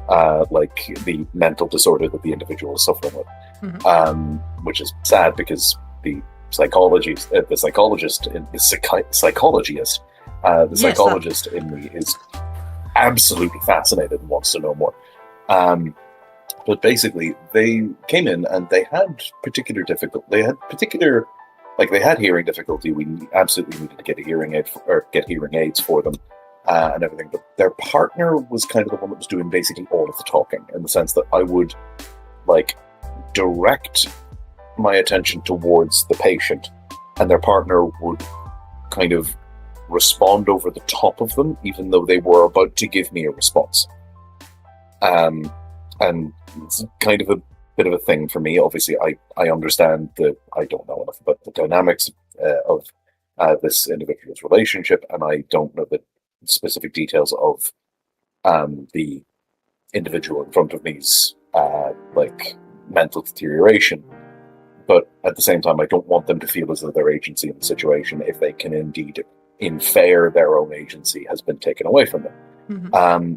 the mental disorder that the individual is suffering with, which is sad because the psychologist in me is absolutely fascinated and wants to know more. But basically, they came in and they had particular difficulty. They had hearing difficulty. We absolutely needed to get a hearing aid get hearing aids for them and everything. But their partner was kind of the one that was doing basically all of the talking, in the sense that I would direct my attention towards the patient, and their partner would kind of respond over the top of them, even though they were about to give me a response. And it's kind of a bit of a thing for me. Obviously, I understand that I don't know enough about the dynamics of this individual's relationship, and I don't know the specific details of the individual in front of me's mental deterioration. But at the same time, I don't want them to feel as though their agency in the situation, if they can indeed infer their own agency, has been taken away from them. Mm-hmm.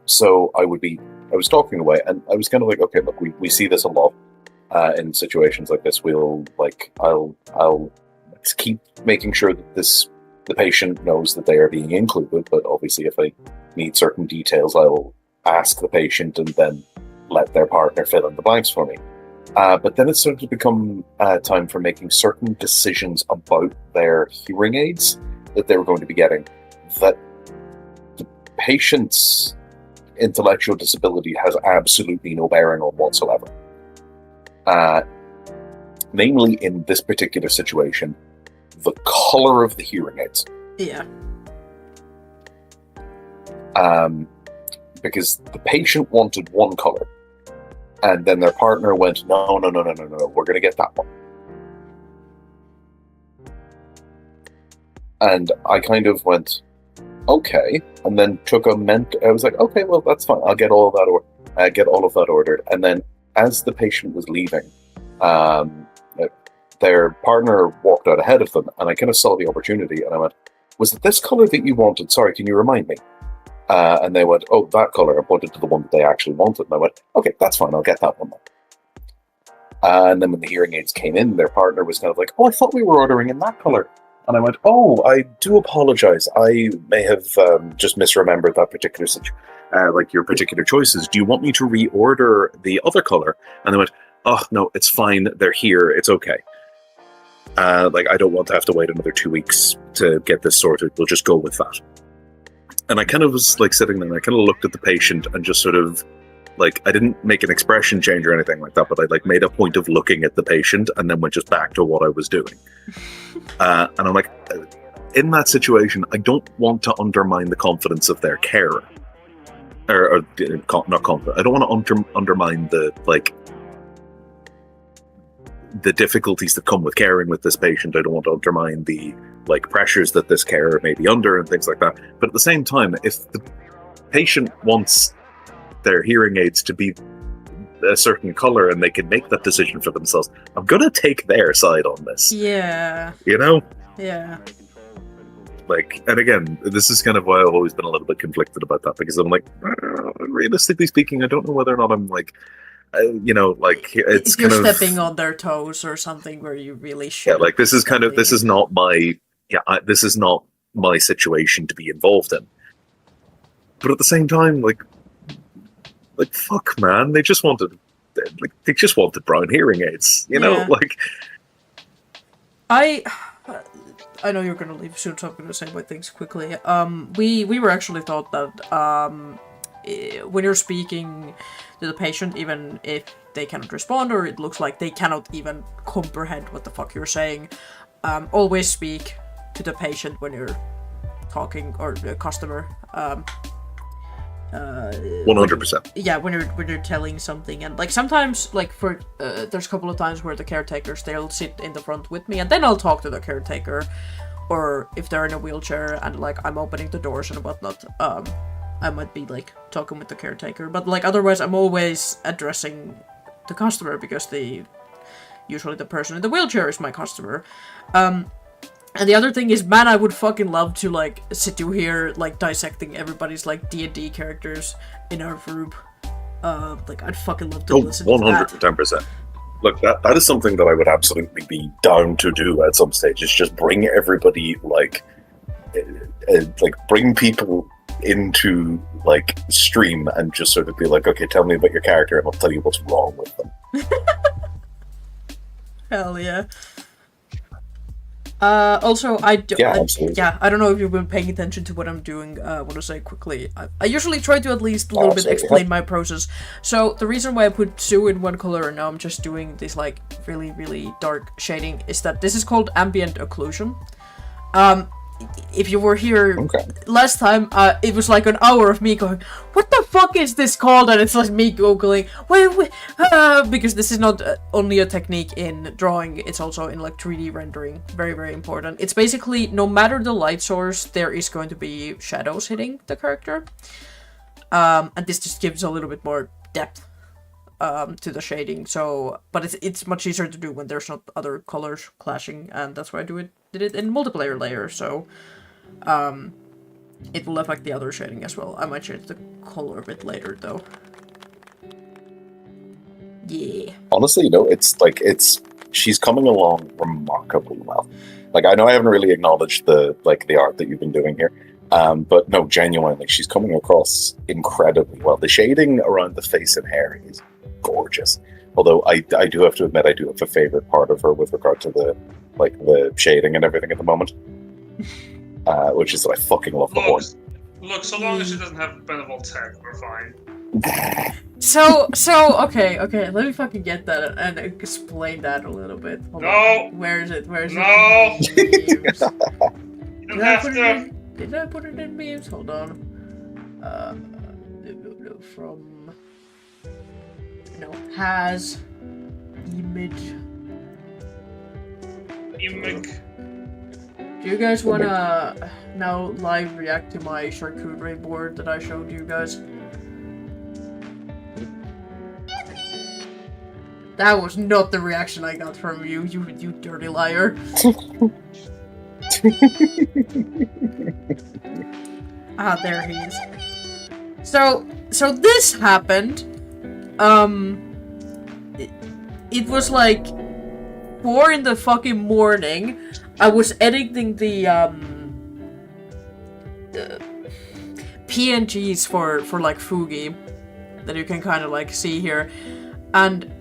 So I was talking away, and I was kind of like, okay, look, we see this a lot in situations like this. I'll keep making sure that the patient knows that they are being included, but obviously if I need certain details, I'll ask the patient and then let their partner fill in the blanks for me. But then it started to become time for making certain decisions about their hearing aids that they were going to be getting, that the patient's intellectual disability has absolutely no bearing on whatsoever. Namely, in this particular situation, the color of the hearing aids. Yeah. Because the patient wanted one color, and then their partner went, no, we're going to get that one. And I kind of went, okay, and then I was like, okay, well, that's fine. I'll get all of that ordered. And then as the patient was leaving, their partner walked out ahead of them, and I kind of saw the opportunity, and I went, was it this color that you wanted? Sorry, can you remind me? And they went, oh, that color. I pointed to the one that they actually wanted, and I went, okay, that's fine, I'll get that one then. And then when the hearing aids came in, their partner was kind of like, oh, I thought we were ordering in that color. And I went, oh, I do apologize. I may have just misremembered that particular your particular choices. Do you want me to reorder the other color? And they went, oh, no, it's fine. They're here. It's okay. I don't want to have to wait another 2 weeks to get this sorted. We'll just go with that. And I kind of was sitting there, and I kind of looked at the patient and just sort of I didn't make an expression change or anything like that, but I made a point of looking at the patient and then went just back to what I was doing. And I'm like, in that situation, I don't want to undermine the confidence of their carer. Or not confidence. I don't want to undermine the difficulties that come with caring with this patient. I don't want to undermine the pressures that this carer may be under and things like that. But at the same time, if the patient wants their hearing aids to be a certain color and they can make that decision for themselves, I'm gonna take their side on this. Yeah. You know? Yeah. Like, and again, this is kind of why I've always been a little bit conflicted about that, because I'm like, realistically speaking, I don't know whether or not I'm like, like it's if you're kind of stepping on their toes or something where you really should. Yeah, like this is not my this is not my situation to be involved in. But at the same time, like fuck, man, they just wanted brown hearing aids, you know, Yeah. like. I know you're gonna leave soon, so I'm gonna say my things quickly. We were actually thought that when you're speaking to the patient, even if they cannot respond or it looks like they cannot even comprehend what the fuck you're saying, always speak to the patient when you're talking, or the customer. 100%. Yeah, when you're telling something, and like sometimes, like for there's a couple of times where the caretakers, they'll sit in the front with me, and then I'll talk to the caretaker, or if they're in a wheelchair and like I'm opening the doors and whatnot, I might be like talking with the caretaker, but like otherwise I'm always addressing the customer, because usually the person in the wheelchair is my customer. And the other thing is, man, I would fucking love to like sit you here like dissecting everybody's like D&D characters in our group. Like I'd fucking love to listen to that. 110%. Look, that is something that I would absolutely be down to do at some stage. Is just bring everybody like bring people into like stream and just sort of be like, okay, tell me about your character and I'll tell you what's wrong with them. Hell yeah. Also, I don't know if you've been paying attention to what I'm doing. I want to say quickly, I usually try to at least a little bit explain my process. So the reason why I put Sue in one color and now I'm just doing this like really, really dark shading is that this is called ambient occlusion. If you were here last time, it was like an hour of me going, what the fuck is this called? And it's like me googling, because this is not only a technique in drawing, it's also in like 3D rendering. Very, very important. It's basically, no matter the light source, there is going to be shadows hitting the character. And this just gives a little bit more depth to the shading. So, but it's much easier to do when there's not other colors clashing, and that's why I did it in multiplayer layers. So it will affect the other shading as well. I might change the color a bit later though. Yeah. Honestly, she's coming along remarkably well. Like, I know I haven't really acknowledged the art that you've been doing here. But no, genuinely, she's coming across incredibly well. The shading around the face and hair is gorgeous. Although I do have to admit, I do have a favorite part of her with regard to the shading and everything at the moment. Which is that I fucking love the horn. Look, so long as she doesn't have benevolent tech, we're fine. So, okay, let me fucking get that and explain that a little bit. Hold on. Where is it? No! You don't have to. Did I put it in memes? Hold on. Has image. Do you guys wanna now live react to my charcuterie board that I showed you guys? That was not the reaction I got from you, you dirty liar. Ah, there he is. So this happened. It was like 4 in the fucking morning. I was editing the PNGs for like Fugi that you can kind of like see here, and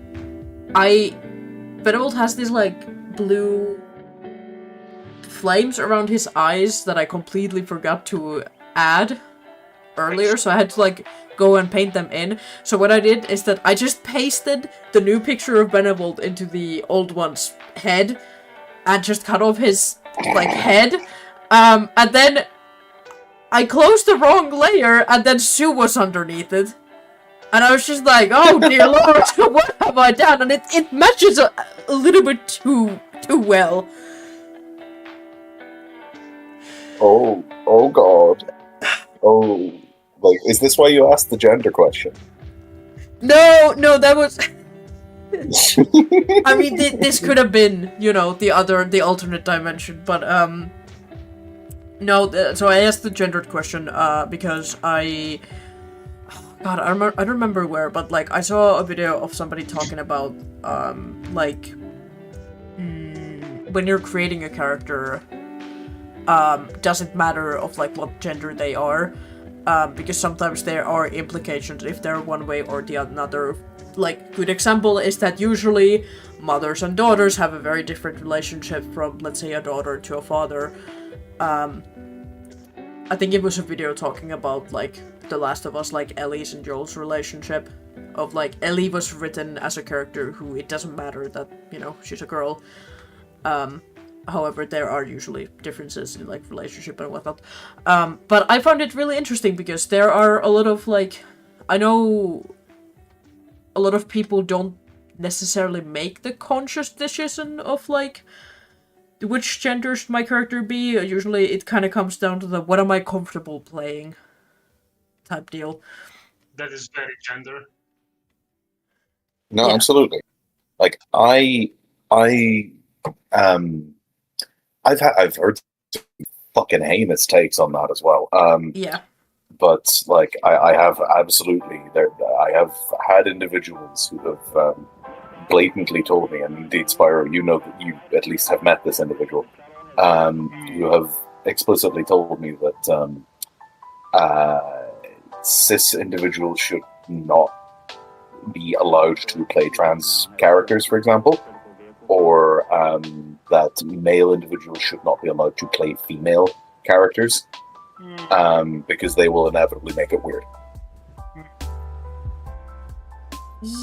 Benevolt has this like blue flames around his eyes that I completely forgot to add earlier, so I had to like go and paint them in. So what I did is that I just pasted the new picture of Benevolt into the old one's head and just cut off his like head, and then I closed the wrong layer and then Sue was underneath it, and I was just like, oh dear lord, what have I done? And it matches a little bit too well. Oh god. Oh, like, is this why you asked the gender question? No, that was. I mean, this could have been, the alternate dimension, but no. So I asked the gendered question because God, I don't remember where, but like I saw a video of somebody talking about when you're creating a character, doesn't matter of like what gender they are, because sometimes there are implications if they're one way or the other. Like, good example is that usually mothers and daughters have a very different relationship from, let's say, a daughter to a father. I think it was a video talking about, like, The Last of Us, like, Ellie's and Joel's relationship. Of, like, Ellie was written as a character who it doesn't matter that, she's a girl. However, there are usually differences in, like, relationship and whatnot. But I found it really interesting because there are a lot of, like, I know a lot of people don't necessarily make the conscious decision of, like, which gender should my character be. Usually it kind of comes down to the what am I comfortable playing type deal. That is very gender. No, Yeah. absolutely. Like I've heard some fucking heinous takes on that as well. Yeah. But like I have absolutely I have had individuals who have blatantly told me, and indeed Spyro, you know that you at least have met this individual, who have explicitly told me that cis individuals should not be allowed to play trans characters, for example, or that male individuals should not be allowed to play female characters, because they will inevitably make it weird.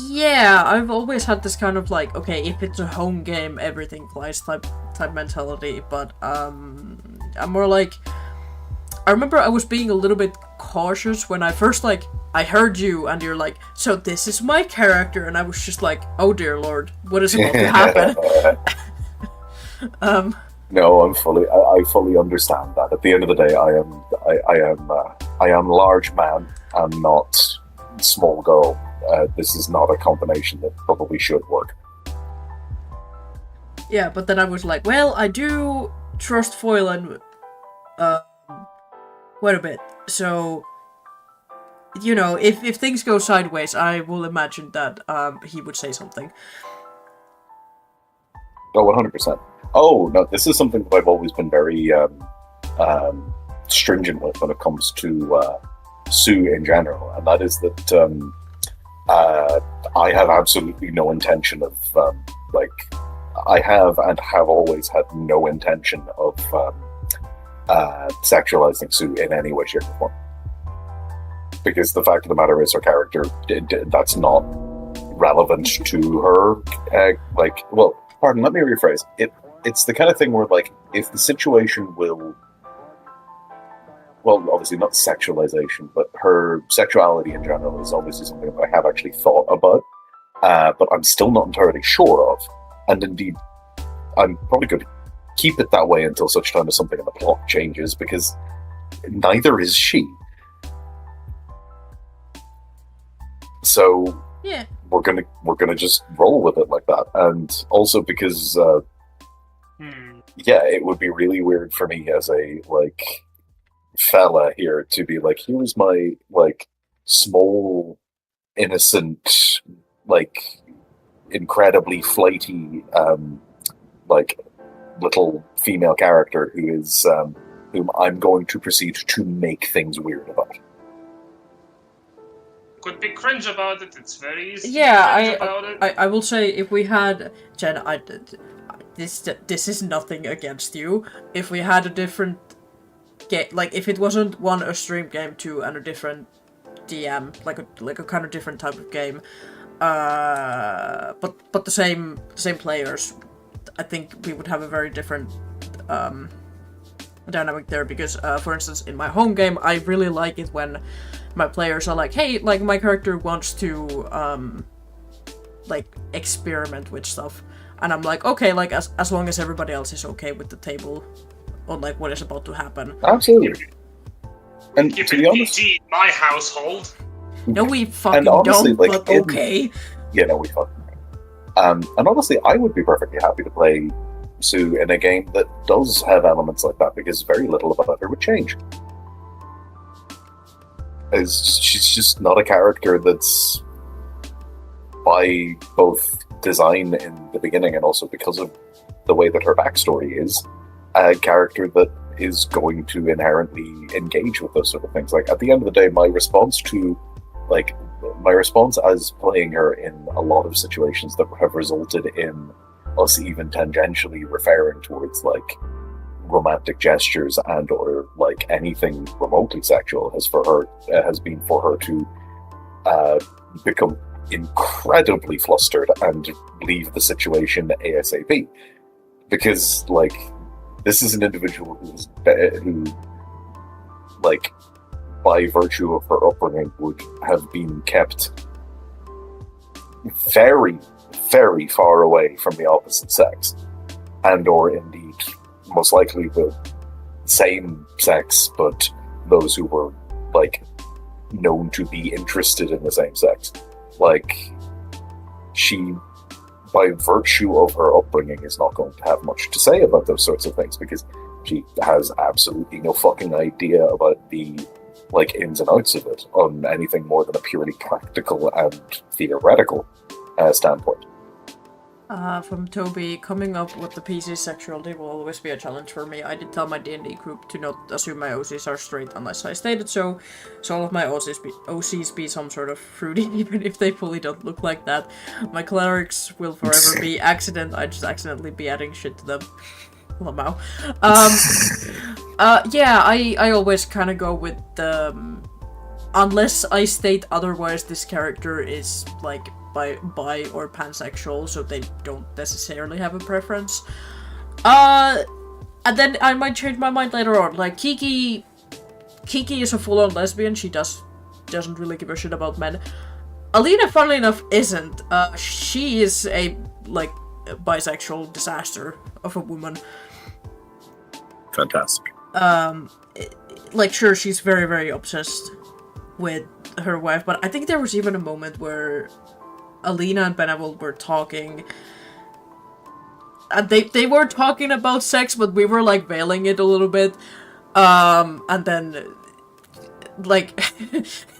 Yeah, I've always had this kind of like, okay, if it's a home game, everything flies type mentality, but I'm more like, I remember I was being a little bit cautious when I first, like, I heard you and you're like, so this is my character, and I was just like, oh dear lord, what is about to happen? No, I fully understand that. At the end of the day, I am large man. I'm not small girl. This is not a combination that probably should work. Yeah, but then I was like, well, I do trust Foylan quite a bit, so if things go sideways, I will imagine that he would say something. Oh, 100%. Oh, no, this is something that I've always been very stringent with when it comes to Sue in general, and that is that I have absolutely no intention of, I have and have always had no intention of sexualizing Sue in any way, shape, or form. Because the fact of the matter is, her character, that's not relevant to her. Pardon, let me rephrase. It's the kind of thing where, like, if the situation will, well, obviously not sexualization, but her sexuality in general is obviously something that I have actually thought about, but I'm still not entirely sure of. And indeed, I'm probably going to keep it that way until such time as something in the plot changes, because neither is she. So Yeah. we're gonna just roll with it like that. And also because yeah, it would be really weird for me as a fella here to be like, here's my small, innocent, incredibly flighty little female character who is whom I'm going to proceed to make things weird about. Could be cringe about it. It's very easy. Yeah, to cringe about it. I will say, if we had Jen, this is nothing against you. If we had a different game, like if it wasn't one a stream game, two and a different DM, like a kind of different type of game, but the same players, I think we would have a very different dynamic there. Because for instance, in my home game, I really like it when my players are like, hey, like my character wants to experiment with stuff, and I'm like, okay, like as long as everybody else is okay with the table on like what is about to happen. Absolutely. And Keep to it be honest, PG in my household. No, we fucking honestly, don't, like, but okay. Yeah, no, we fucking. And honestly, I would be perfectly happy to play Sue in a game that does have elements like that, because very little about her would change. She's just not a character that's, by both design in the beginning and also because of the way that her backstory is, a character that is going to inherently engage with those sort of things. Like, at the end of the day, my response as playing her in a lot of situations that have resulted in us even tangentially referring towards like romantic gestures and or like anything remotely sexual has been for her to become incredibly flustered and leave the situation ASAP, because like this is an individual who like by virtue of her upbringing would have been kept very, very far away from the opposite sex, and or indeed most likely the same sex, but those who were like known to be interested in the same sex. Like, she, by virtue of her upbringing, is not going to have much to say about those sorts of things, because she has absolutely no fucking idea about the like ins and outs of it on anything more than a purely practical and theoretical standpoint. From Toby, coming up with the PC sexuality will always be a challenge for me. I did tell my D&D group to not assume my OCs are straight unless I stated so. So all of my OCs be some sort of fruity, even if they fully don't look like that. My clerics will forever be accident. I just accidentally be adding shit to them. Lamau. Yeah, I always kind of go with the unless I state otherwise, this character is like bi or pansexual, so they don't necessarily have a preference. And then I might change my mind later on. Like Kiki is a full-on lesbian. She doesn't really give a shit about men. Alina, funnily enough, isn't. She is a like bisexual disaster of a woman. Fantastic. Like, sure, she's very, very obsessed with her wife, but I think there was even a moment where Alina and Benevolt were talking, and they were talking about sex, but we were like veiling it a little bit, and then like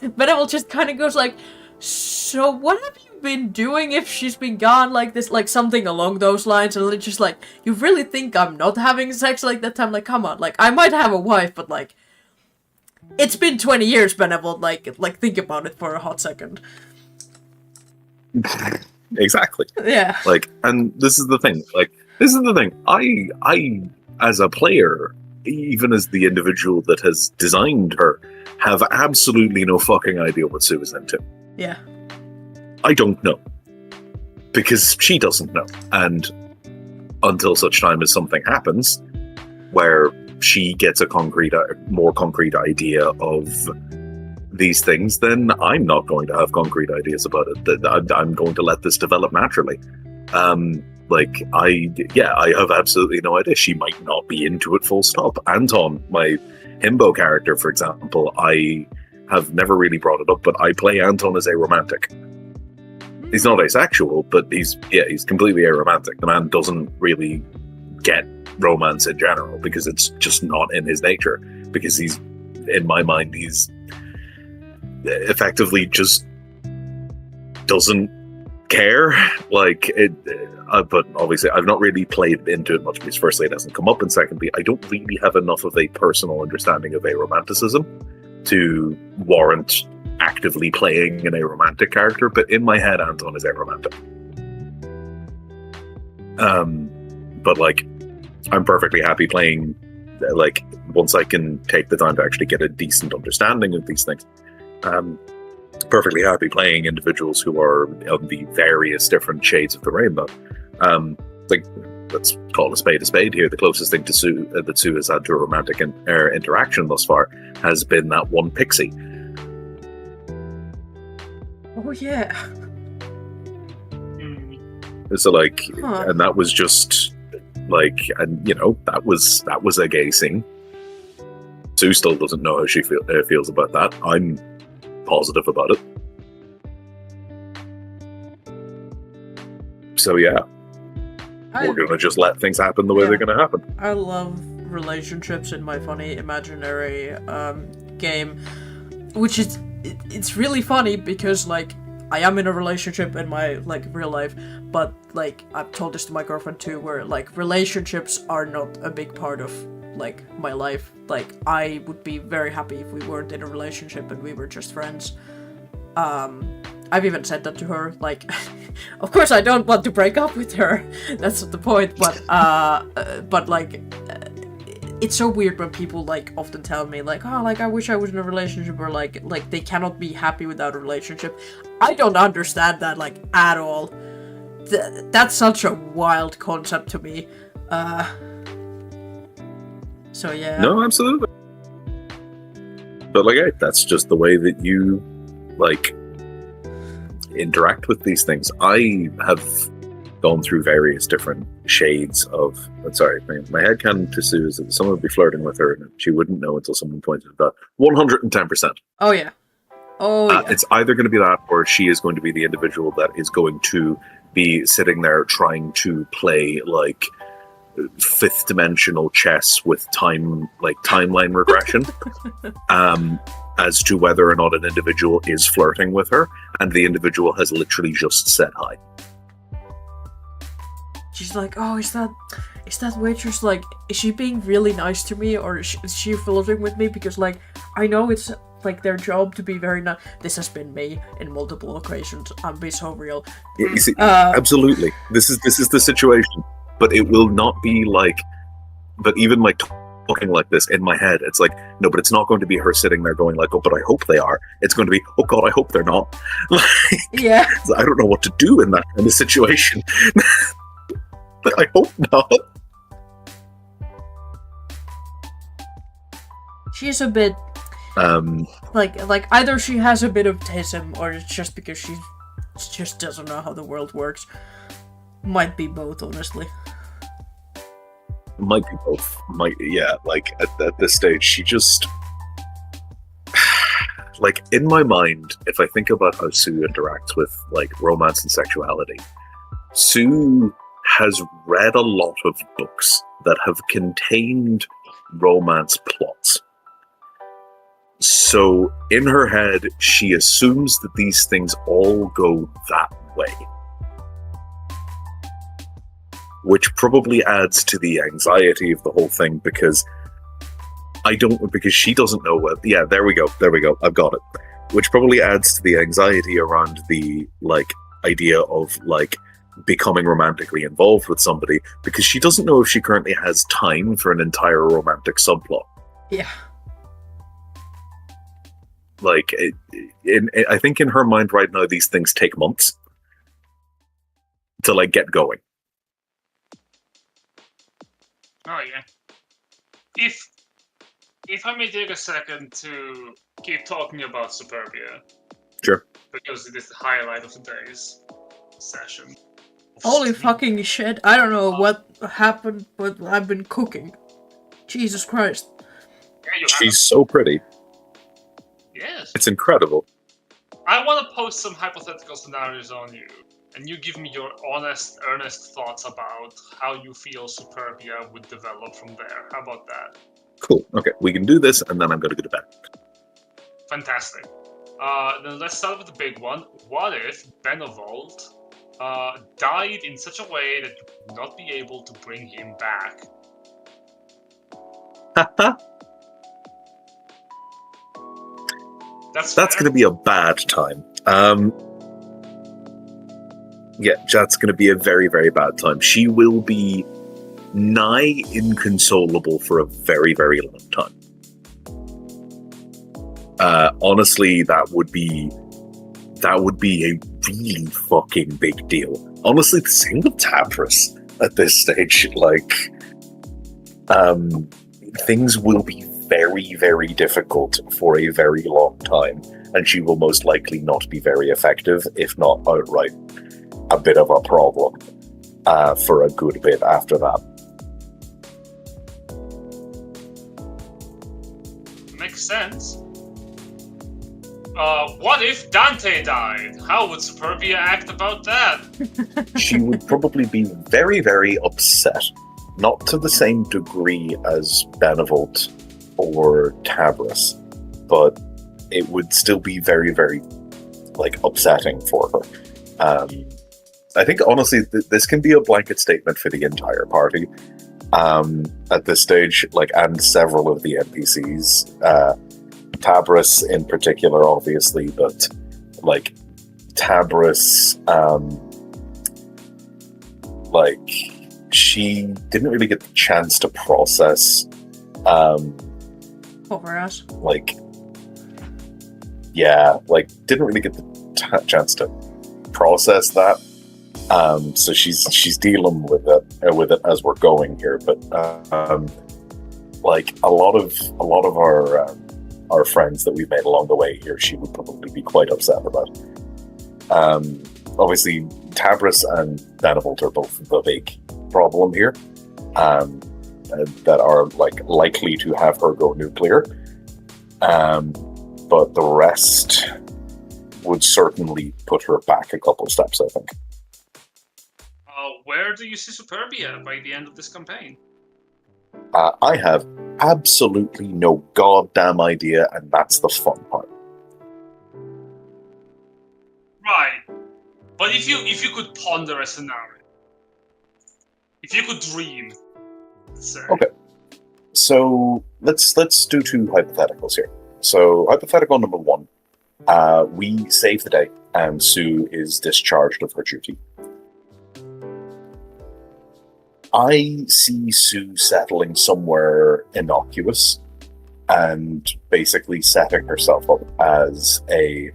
Benevolt just kind of goes like, so what have you been doing if she's been gone, like this, like something along those lines, and it's just like, you really think I'm not having sex like that time? Like, come on, like I might have a wife, but like it's been 20 years, Benevolt, like think about it for a hot second. Exactly. Yeah. Like, and this is the thing. I as a player, even as the individual that has designed her, have absolutely no fucking idea what Sue is into. Yeah. I don't know. Because she doesn't know. And until such time as something happens where she gets a more concrete idea of these things, then I'm not going to have concrete ideas about it. I'm going to let this develop naturally. I have absolutely no idea. She might not be into it, full stop. Anton, my himbo character, for example, I have never really brought it up, but I play Anton as aromantic. He's not asexual, but he's completely aromantic. The man doesn't really get romance in general because it's just not in his nature. Because in my mind, he's effectively just doesn't care. Like it, but obviously I've not really played into it much because firstly it hasn't come up, and secondly I don't really have enough of a personal understanding of aromanticism to warrant actively playing an aromantic character. But in my head, Anton is aromantic. But like, I'm perfectly happy playing, like, once I can take the time to actually get a decent understanding of these things. Perfectly happy playing individuals who are of the various different shades of the rainbow. Like, let's call a spade here. The closest thing to Sue that Sue has had to a romantic interaction thus far has been that one pixie. Oh yeah. So like, and that was just like, and you know, that was a gay scene. Sue still doesn't know how she feels about that. I'm positive about it. So yeah, we're gonna just let things happen the way they're gonna happen. I love relationships in my funny imaginary game, which is it's really funny because like I am in a relationship in my like real life, but like I've told this to my girlfriend too, where like relationships are not a big part of like my life. Like I would be very happy if we weren't in a relationship and we were just friends. I've even said that to her, like, of course I don't want to break up with her, that's not the point, but like, it's so weird when people, like, often tell me, like, oh, like, I wish I was in a relationship, or, like, they cannot be happy without a relationship. I don't understand that, like, at all. That's such a wild concept to me. So, yeah. No, absolutely. But, like, hey, that's just the way that you, like, interact with these things. I have gone through various different shades of. Sorry, my headcanon to Sue is that someone would be flirting with her and she wouldn't know until someone pointed it out. 110%. Oh yeah. It's either going to be that, or she is going to be the individual that is going to be sitting there trying to play like fifth dimensional chess with timeline regression. As to whether or not an individual is flirting with her, and the individual has literally just said hi. She's like, oh, is that waitress, like, is she being really nice to me, or is she flirting with me? Because, like, I know it's, like, their job to be very nice. This has been me in multiple occasions. I'm being so real. Yeah, you see, absolutely. This is the situation. But it will not be like... But even, like, talking like this in my head, it's like, no, but it's not going to be her sitting there going like, oh, but I hope they are. It's going to be, oh god, I hope they're not. Like, yeah. I don't know what to do in that kind of situation. But I hope not. She's a bit like either she has a bit of autism, or it's just because she just doesn't know how the world works. Might be both, honestly. Might be both. Like at this stage, she just like, in my mind, if I think about how Sue interacts with like romance and sexuality, Sue has read a lot of books that have contained romance plots. So in her head, she assumes that these things all go that way. Which probably adds to the anxiety of the whole thing, because she doesn't know what. Yeah, there we go. I've got it. Which probably adds to the anxiety around the like idea of like becoming romantically involved with somebody, because she doesn't know if she currently has time for an entire romantic subplot. Yeah. Like, I think in her mind right now, these things take months to like get going. Oh yeah. If I may take a second to keep talking about Superbia. Sure. Because it is the highlight of today's session. Holy fucking shit, I don't know what happened, but I've been cooking. Jesus Christ. Yeah, she's so pretty. Yes. It's incredible. I want to post some hypothetical scenarios on you, and you give me your honest, earnest thoughts about how you feel Superbia would develop from there. How about that? Cool. Okay, we can do this, and then I'm going to go to bed. Fantastic. Then let's start with the big one. What if Benevold died in such a way that you would not be able to bring him back? That's going to be a bad time. Yeah, that's going to be a very, very bad time. She will be nigh inconsolable for a very, very long time. Honestly, that would be a really fucking big deal. Honestly, the same with Tapras at this stage. Like, things will be very, very difficult for a very long time, and she will most likely not be very effective, if not outright a bit of a problem for a good bit after that. Makes sense. What if Dante died? How would Superbia act about that? She would probably be very, very upset. Not to the same degree as Benevolt or Tabris, but it would still be very, very, upsetting for her. I think, honestly, this can be a blanket statement for the entire party at this stage, and several of the NPCs. Tabris in particular, obviously, but, Tabris, she didn't really get the chance to process, Over us. Didn't really get the chance to process that. So she's dealing with it as we're going here. But a lot of our friends that we've made along the way here, she would probably be quite upset about. Obviously, Tabris and Benevolt are both the big problem here, that are likely to have her go nuclear. But the rest would certainly put her back a couple of steps, I think. Where do you see Superbia by the end of this campaign? I have absolutely no goddamn idea, and that's the fun part. Right. But if you could ponder a scenario, if you could dream, let's say. Okay. So let's do two hypotheticals here. So hypothetical number one, we save the day, and Sue is discharged of her duty. I see Sue settling somewhere innocuous and basically setting herself up as a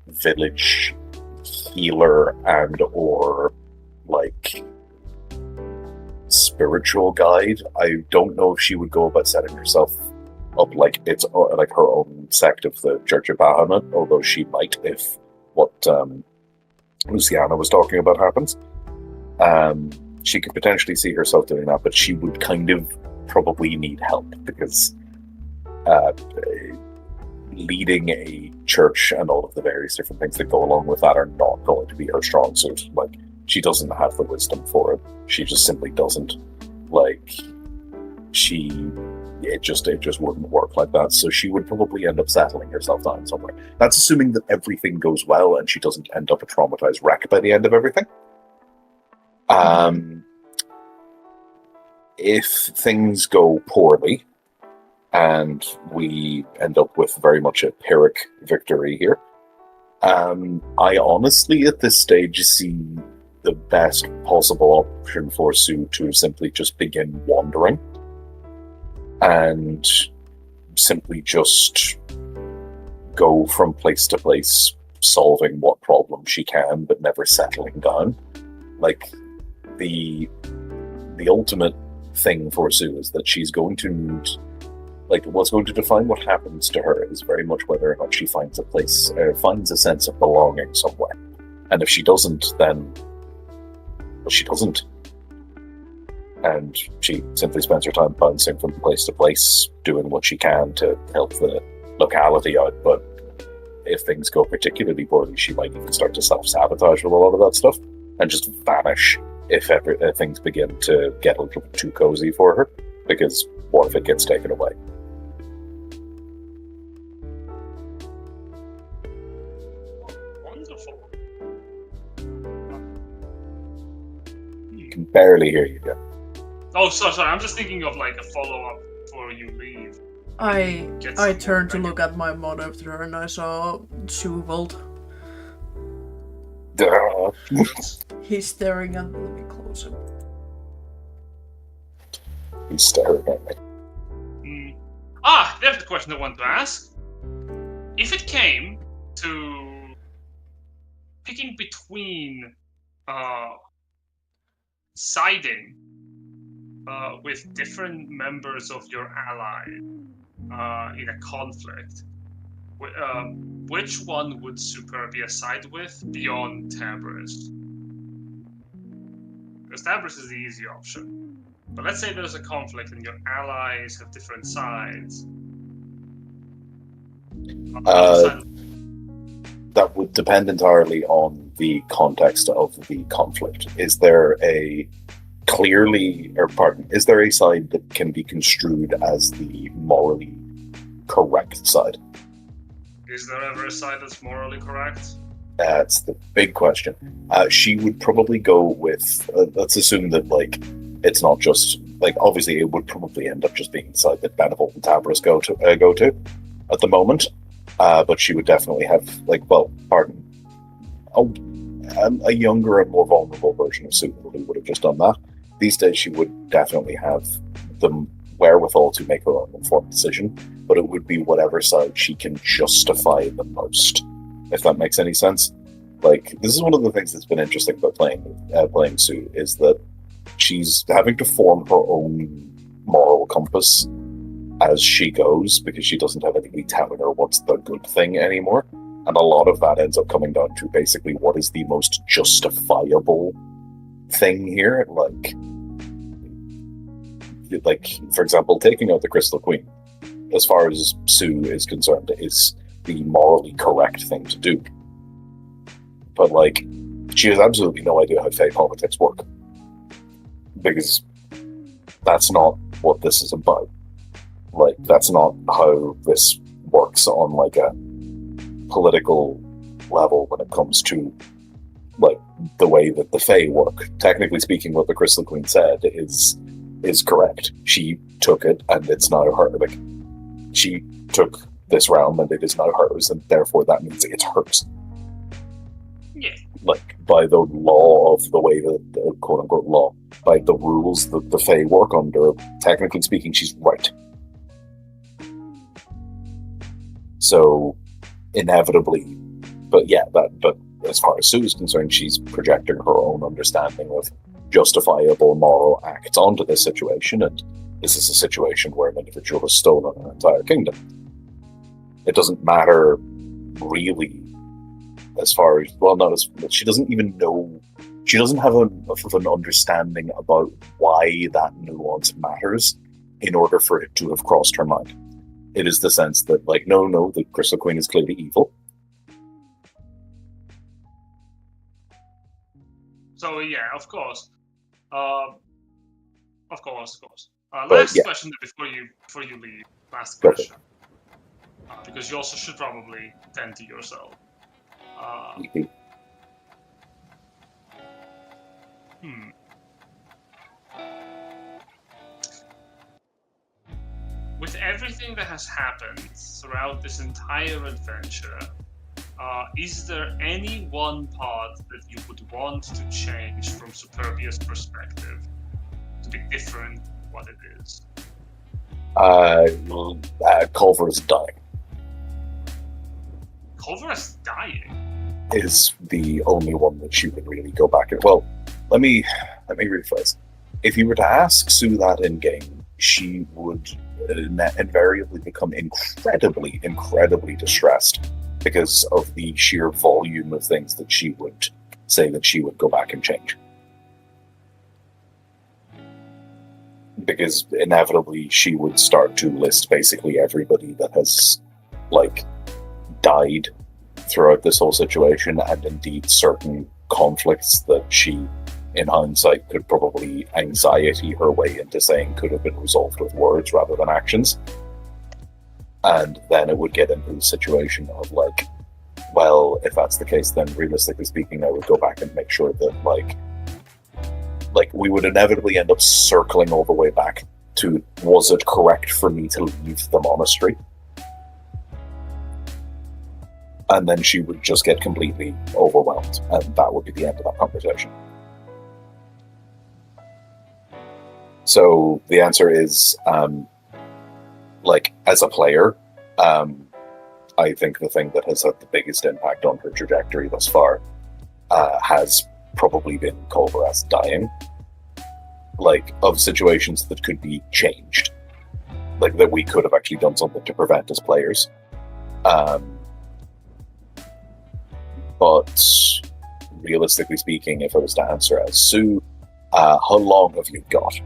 village healer and or spiritual guide. I don't know if she would go about setting herself up it's her own sect of the Church of Bahamut, although she might if what Luciana was talking about happens. She could potentially see herself doing that, but she would kind of probably need help because leading a church and all of the various different things that go along with that are not going to be her strong suit. She doesn't have the wisdom for it. She just simply doesn't. It just wouldn't work like that. So she would probably end up settling herself down somewhere. That's assuming that everything goes well and she doesn't end up a traumatized wreck by the end of everything. If things go poorly and we end up with very much a Pyrrhic victory here, I honestly at this stage see the best possible option for Sue to simply just begin wandering and simply just go from place to place, solving what problem she can, but never settling down. The ultimate thing for Sue is that she's going to need, what's going to define what happens to her is very much whether or not she finds a sense of belonging somewhere. And if she doesn't, then she doesn't. And she simply spends her time bouncing from place to place, doing what she can to help the locality out. But if things go particularly poorly, she might even start to self-sabotage with a lot of that stuff and just vanish if things begin to get a little bit too cozy for her, because what if it gets taken away? Wonderful. You can barely hear you, Jeff. Oh, sorry. I'm just thinking of a follow-up before you leave. I turned to look at my monitor and I saw Sue Volt. He's staring at me. Let me close him. He's staring at me. There's the question I wanted to ask. If it came to picking between siding with different members of your ally in a conflict, which one would Superbia side with beyond Tabris? Because Tabris is the easy option. But let's say there's a conflict and your allies have different sides. that would depend entirely on the context of the conflict. Is there a side that can be construed as the morally correct side? Is there ever a side that's morally correct? That's the big question. She would probably go with, let's assume that, like, it's not just, like, obviously it would probably end up just being the side that Benevolt and Tabris go to at the moment. But she would definitely have, like, well, pardon, a younger and more vulnerable version of Sue who would have just done that. These days she would definitely have the wherewithal to make her own informed decision, but it would be whatever side she can justify the most, if that makes any sense. Like, this is one of the things that's been interesting about playing Sue, is that she's having to form her own moral compass as she goes, because she doesn't have anybody telling her what's the good thing anymore. And a lot of that ends up coming down to basically what is the most justifiable thing here. Like, for example, taking out the Crystal Queen, as far as Sue is concerned, is the morally correct thing to do. But, like, she has absolutely no idea how Fae politics work. Because that's not what this is about. Like, that's not how this works on, like, a political level when it comes to, like, the way that the Fae work. Technically speaking, what the Crystal Queen said is correct. She took it, and it's now her. Like, she took this realm, and it is now hers, and therefore that means it's hers. Yeah. Like, by the law of the way that the quote-unquote law, by the rules that the Fae work under, technically speaking, she's right. So, inevitably, but as far as Sue is concerned, she's projecting her own understanding of justifiable moral acts onto this situation, and this is a situation where an individual has stolen an entire kingdom. It doesn't matter, really, as far as, well, not as, she doesn't even know, she doesn't have enough of an understanding about why that nuance matters in order for it to have crossed her mind. It is the sense that, like, no, the Crystal Queen is clearly evil. So, yeah, of course. Of course. Last question before you leave. Last question. Because you also should probably tend to yourself. With everything that has happened throughout this entire adventure, is there any one part that you would want to change from Superbia's perspective to be different from what it is? Culver is dying. Culver is dying? Is the only one that she would really go back and, well, let me rephrase. If you were to ask Sue that in game, she would invariably become incredibly distressed because of the sheer volume of things that she would say that she would go back and change. Because inevitably she would start to list basically everybody that has, like, died throughout this whole situation, and indeed certain conflicts that she, in hindsight, could probably anxiety her way into saying could have been resolved with words rather than actions. And then it would get into the situation of, like, well, if that's the case, then realistically speaking, I would go back and make sure that, like we would inevitably end up circling all the way back to, was it correct for me to leave the monastery? And then she would just get completely overwhelmed, and that would be the end of that conversation. So the answer is, as a player, I think the thing that has had the biggest impact on her trajectory thus far has probably been Culveras dying. Like, of situations that could be changed. Like, that we could have actually done something to prevent as players. But realistically speaking, if I was to answer as Sue, how long have you got?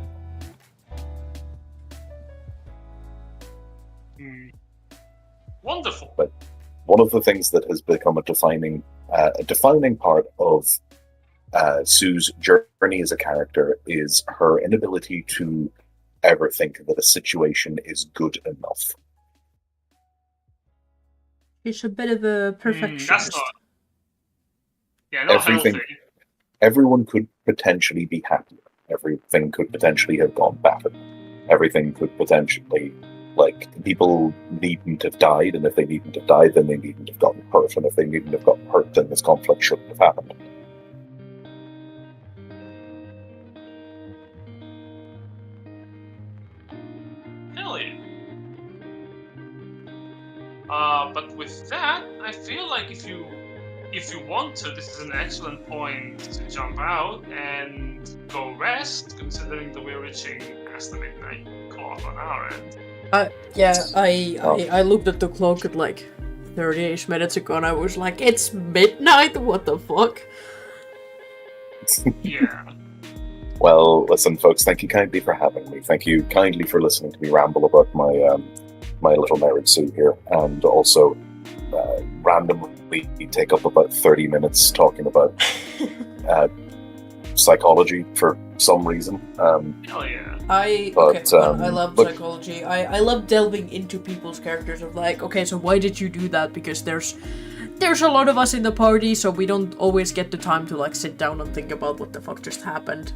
Wonderful. But one of the things that has become a defining part of Sue's journey as a character is her inability to ever think that a situation is good enough. She's a bit of a That's perfectionist. not Everything- healthy. Everyone could potentially be happier. Everything could potentially have gone better. Everything could potentially, like, people needn't have died, and if they needn't have died, then they needn't have gotten hurt, and if they needn't have gotten hurt, then this conflict shouldn't have happened. Hell yeah. But with that, I feel like if you want to, this is an excellent point to jump out and go rest, considering that we're reaching past the midnight clock on our end. I looked at the clock at like 30-ish minutes ago and I was like, it's midnight? What the fuck? Yeah. Well, listen, folks, thank you kindly for having me. Thank you kindly for listening to me ramble about my little married Sue here, and also randomly take up about 30 minutes talking about psychology for some reason. Hell yeah. I love psychology. I love delving into people's characters of like, okay, so why did you do that? Because there's a lot of us in the party, so we don't always get the time to like sit down and think about what the fuck just happened.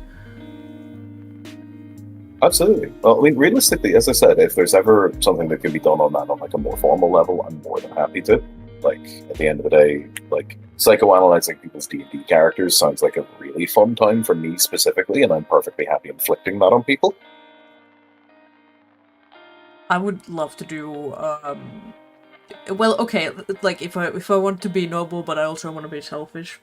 Absolutely. Well, I mean, realistically, as I said, if there's ever something that can be done on that on like a more formal level, I'm more than happy to. Like, at the end of the day, like, psychoanalyzing people's D&D characters sounds like a really fun time for me specifically, and I'm perfectly happy inflicting that on people. I would love to do well, okay, like if I want to be noble, but I also want to be selfish,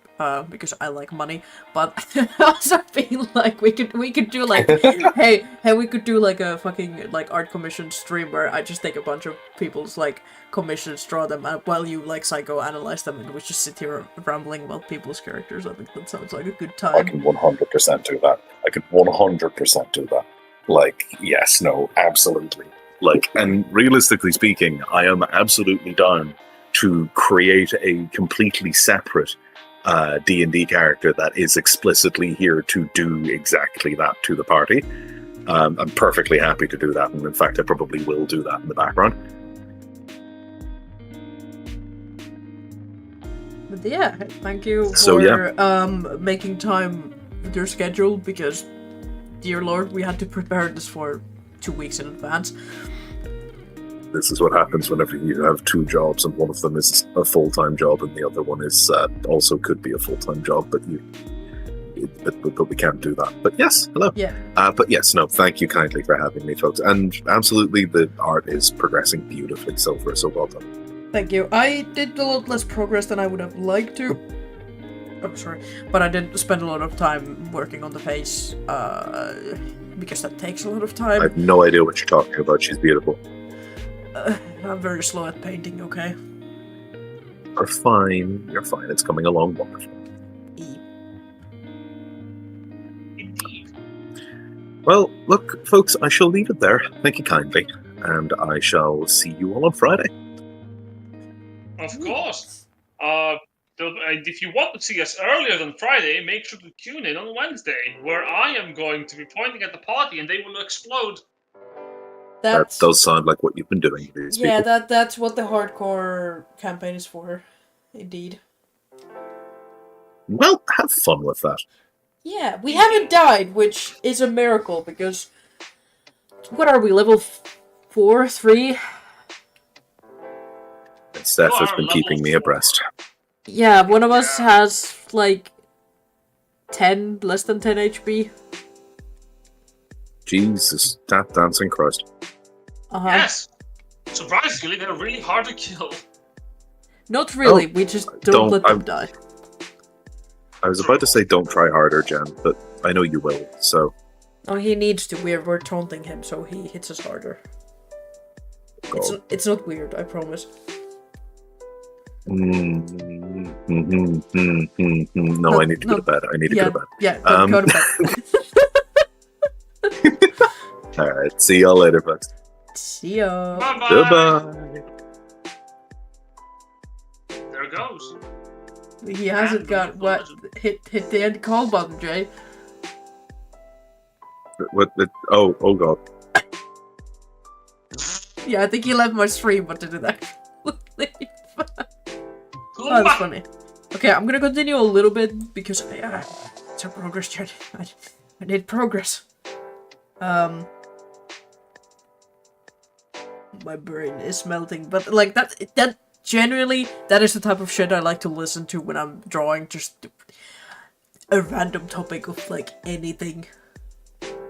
because I like money. But I also feel like we could do like, hey, we could do like a fucking like art commission stream where I just take a bunch of people's like commissions, draw them out while you like psychoanalyze them, and we just sit here rambling about people's characters. I think that sounds like a good time. I can 100% do that. I could 100% do that. Like, yes, no, absolutely. Like, and realistically speaking, I am absolutely down to create a completely separate D&D character that is explicitly here to do exactly that to the party. I'm perfectly happy to do that, and in fact, I probably will do that in the background. But yeah, thank you for making time with your schedule, because, dear Lord, we had to prepare this for 2 weeks in advance. This is what happens whenever you have two jobs, and one of them is a full-time job, and the other one is also could be a full-time job, but we can't do that. But yes, hello. Yeah. But yes, no, thank you kindly for having me, folks. And absolutely, the art is progressing beautifully so far, so well done. Thank you. I did a lot less progress than I would have liked to. I'm sorry. But I did spend a lot of time working on the face, because that takes a lot of time. I have no idea what you're talking about. She's beautiful. I'm very slow at painting, okay? You're fine. You're fine. It's coming along wonderful. Indeed. Well, look, folks, I shall leave it there. Thank you kindly. And I shall see you all on Friday. Of course. If you want to see us earlier than Friday, make sure to tune in on Wednesday, where I am going to be pointing at the party and they will explode. That does sound like what you've been doing to these people. Yeah, that's what the hardcore campaign is for. Indeed. Well, have fun with that. Yeah, we haven't died, which is a miracle, because... What are we, level 4, 3? And Steph has been keeping me abreast. Yeah, one of us has, like, 10, less than 10 HP. Jesus, that dancing Christ. Yes! Surprisingly, they're really hard to kill. Not really, we just don't let them die. I was about to say don't try harder, Jen, but I know you will, so... Oh, he needs to. We're taunting him, so he hits us harder. It's not weird, I promise. No, I need to go to bed. I need to go to bed. Yeah, go to bed. Alright, see y'all later, folks. See ya. Bye-bye. Goodbye. goes. He hasn't got what hit the end call button, Jay. What? Oh god. Yeah, I think he left my stream, but didn't actually leave. Cool. Oh, that's funny. Okay, I'm gonna continue a little bit because it's a progress chart. I need progress. My brain is melting, but like that genuinely, that is the type of shit I like to listen to when I'm drawing. Just a random topic of like anything,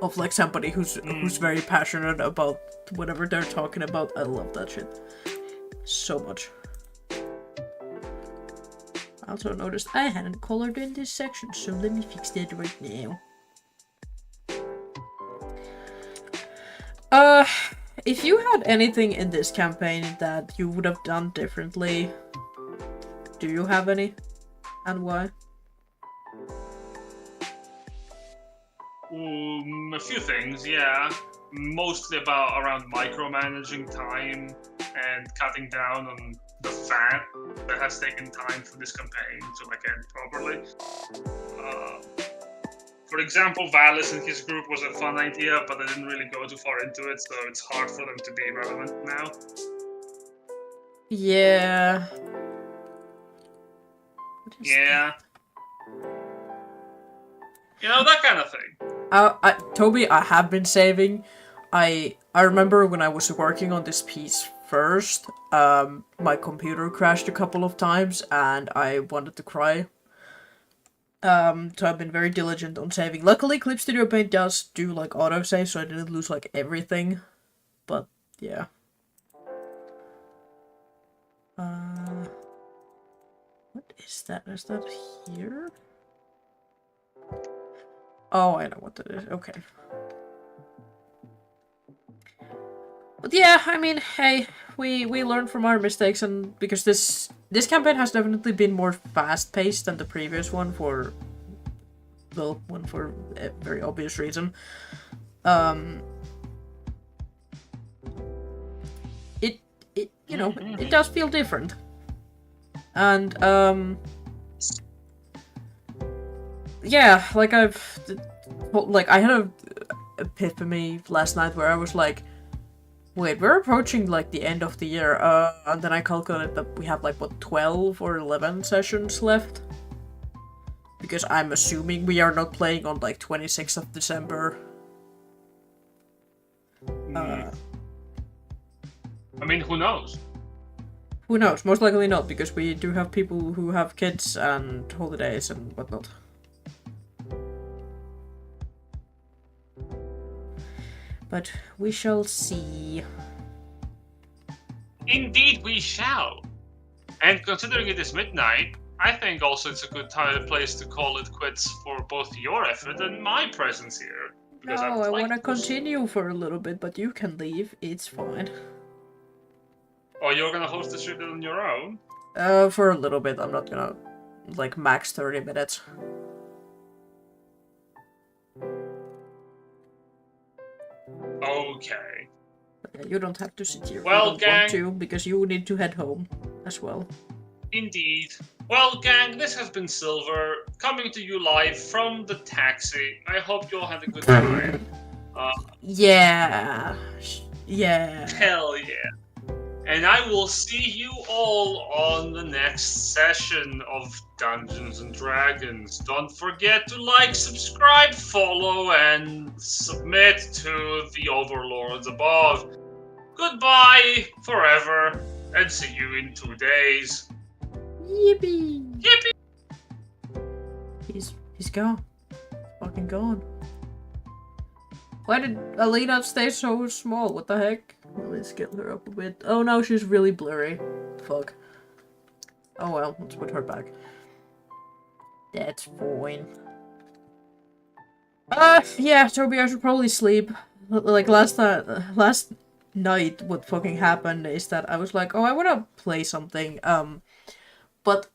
of like somebody who's very passionate about whatever they're talking about. I love that shit so much. I also noticed I hadn't colored in this section, so let me fix that right now. If you had anything in this campaign that you would have done differently, do you have any? And why? A few things, yeah. Mostly around micromanaging time and cutting down on the fat that has taken time for this campaign to like end properly. For example, Valis and his group was a fun idea, but I didn't really go too far into it, so it's hard for them to be relevant now. Yeah. Yeah. You know, that kind of thing. Toby, I have been saving. I remember when I was working on this piece first, my computer crashed a couple of times and I wanted to cry. So I've been very diligent on saving. Luckily, Clip Studio Paint does do like autosave, so I didn't lose like everything. But yeah. What is that? Is that here? Oh, I know what that is. Okay. But yeah, I mean, hey, we learn from our mistakes, and because this campaign has definitely been more fast-paced than the previous one for a very obvious reason. It you know, it does feel different. And yeah, like I had a epiphany last night where I was like, wait, we're approaching like the end of the year, and then I calculated that we have like what, 12 or 11 sessions left, because I'm assuming we are not playing on like 26th of December. I mean, who knows? Who knows? Most likely not, because we do have people who have kids and holidays and whatnot. But we shall see. Indeed we shall. And considering it is midnight, I think also it's a good place to call it quits for both your effort and my presence here. No, I want to continue for a little bit, but you can leave. It's fine. Oh, you're gonna host the stream on your own? For a little bit. I'm not gonna, like, max 30 minutes. Okay. But you don't have to sit here. Well, if you don't want to, because you need to head home as well. Indeed. Well, gang, this has been Silver, coming to you live from the taxi. I hope you all had a good time. Yeah. Yeah. Hell yeah. And I will see you all on the next session of Dungeons and Dragons. Don't forget to like, subscribe, follow, and submit to the overlords above. Goodbye forever, and see you in 2 days. Yippee! Yippee! He's gone. Fucking gone. Why did Alina stay so small? What the heck? Let me scale her up a bit. Oh no, she's really blurry. Fuck. Oh well, let's put her back. That's fine. Yeah, Toby, I should probably sleep. Like last night, what fucking happened is that I was like, oh, I wanna play something. But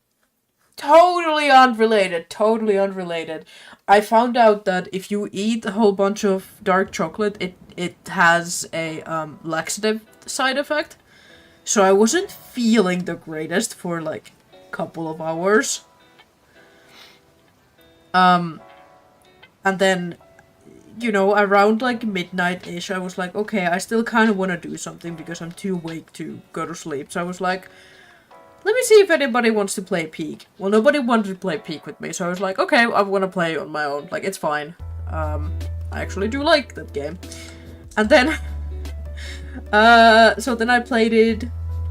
totally unrelated. I found out that if you eat a whole bunch of dark chocolate, it has a laxative side effect. So I wasn't feeling the greatest for like couple of hours. And then, you know, around like midnight-ish, I was like, okay, I still kind of want to do something because I'm too awake to go to sleep. So I was like, let me see if anybody wants to play Peak. Well, nobody wanted to play Peak with me, so I was like, okay, I'm gonna play on my own. Like, it's fine. I actually do like that game. And then, so then I played it.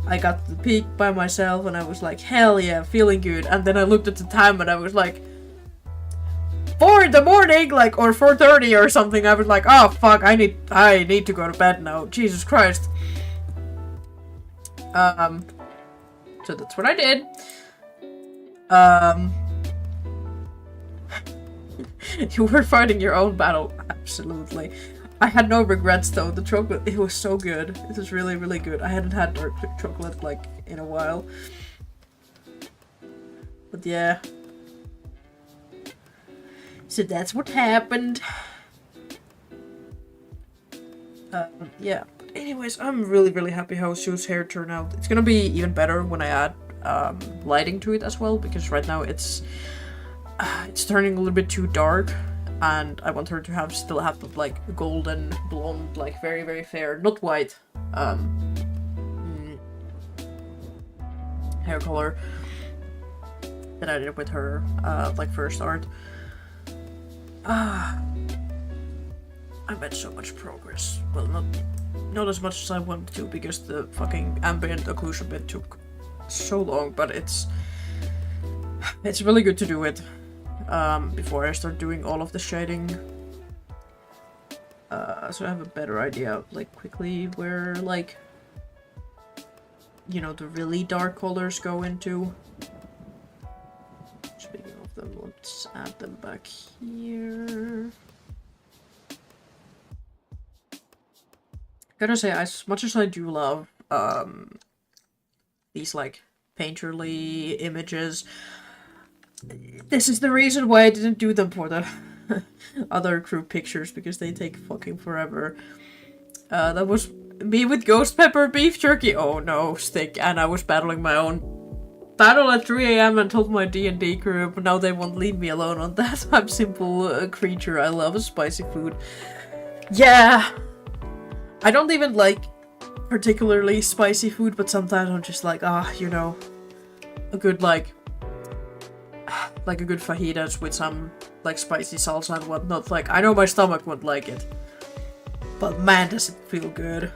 I got the Peak by myself, and I was like, hell yeah, feeling good. And then I looked at the time, and I was like, 4 in the morning, like, or 4:30 or something. I was like, oh fuck, I need to go to bed now. Jesus Christ. So that's what I did. You were fighting your own battle, absolutely. I had no regrets though. The chocolate, it was so good. It was really, really good. I hadn't had dark chocolate like in a while. But yeah. So that's what happened. Yeah. But anyways, I'm really, really happy how Sue's hair turned out. It's gonna be even better when I add lighting to it as well, because right now it's turning a little bit too dark, and I want her to still have the like golden blonde, like very, very fair, not white, hair color that I did with her like first art. I made so much progress. Well, not as much as I wanted to, because the fucking ambient occlusion bit took so long, but it's really good to do it before I start doing all of the shading. So I have a better idea of like quickly where, like, you know, the really dark colors go into. Speaking of them, let's add them back here. Gotta say, as much as I do love these like painterly images, this is the reason why I didn't do them for the other group pictures, because they take fucking forever. That was me with ghost pepper beef jerky. Oh no, stick. And I was battling my own battle at 3 AM and told my D&D crew, but now they won't leave me alone on that. I'm simple creature. I love spicy food. Yeah. I don't even like particularly spicy food, but sometimes I'm just like, you know, a good like a good fajitas with some like spicy salsa and whatnot. Like, I know my stomach won't like it, but man, does it feel good.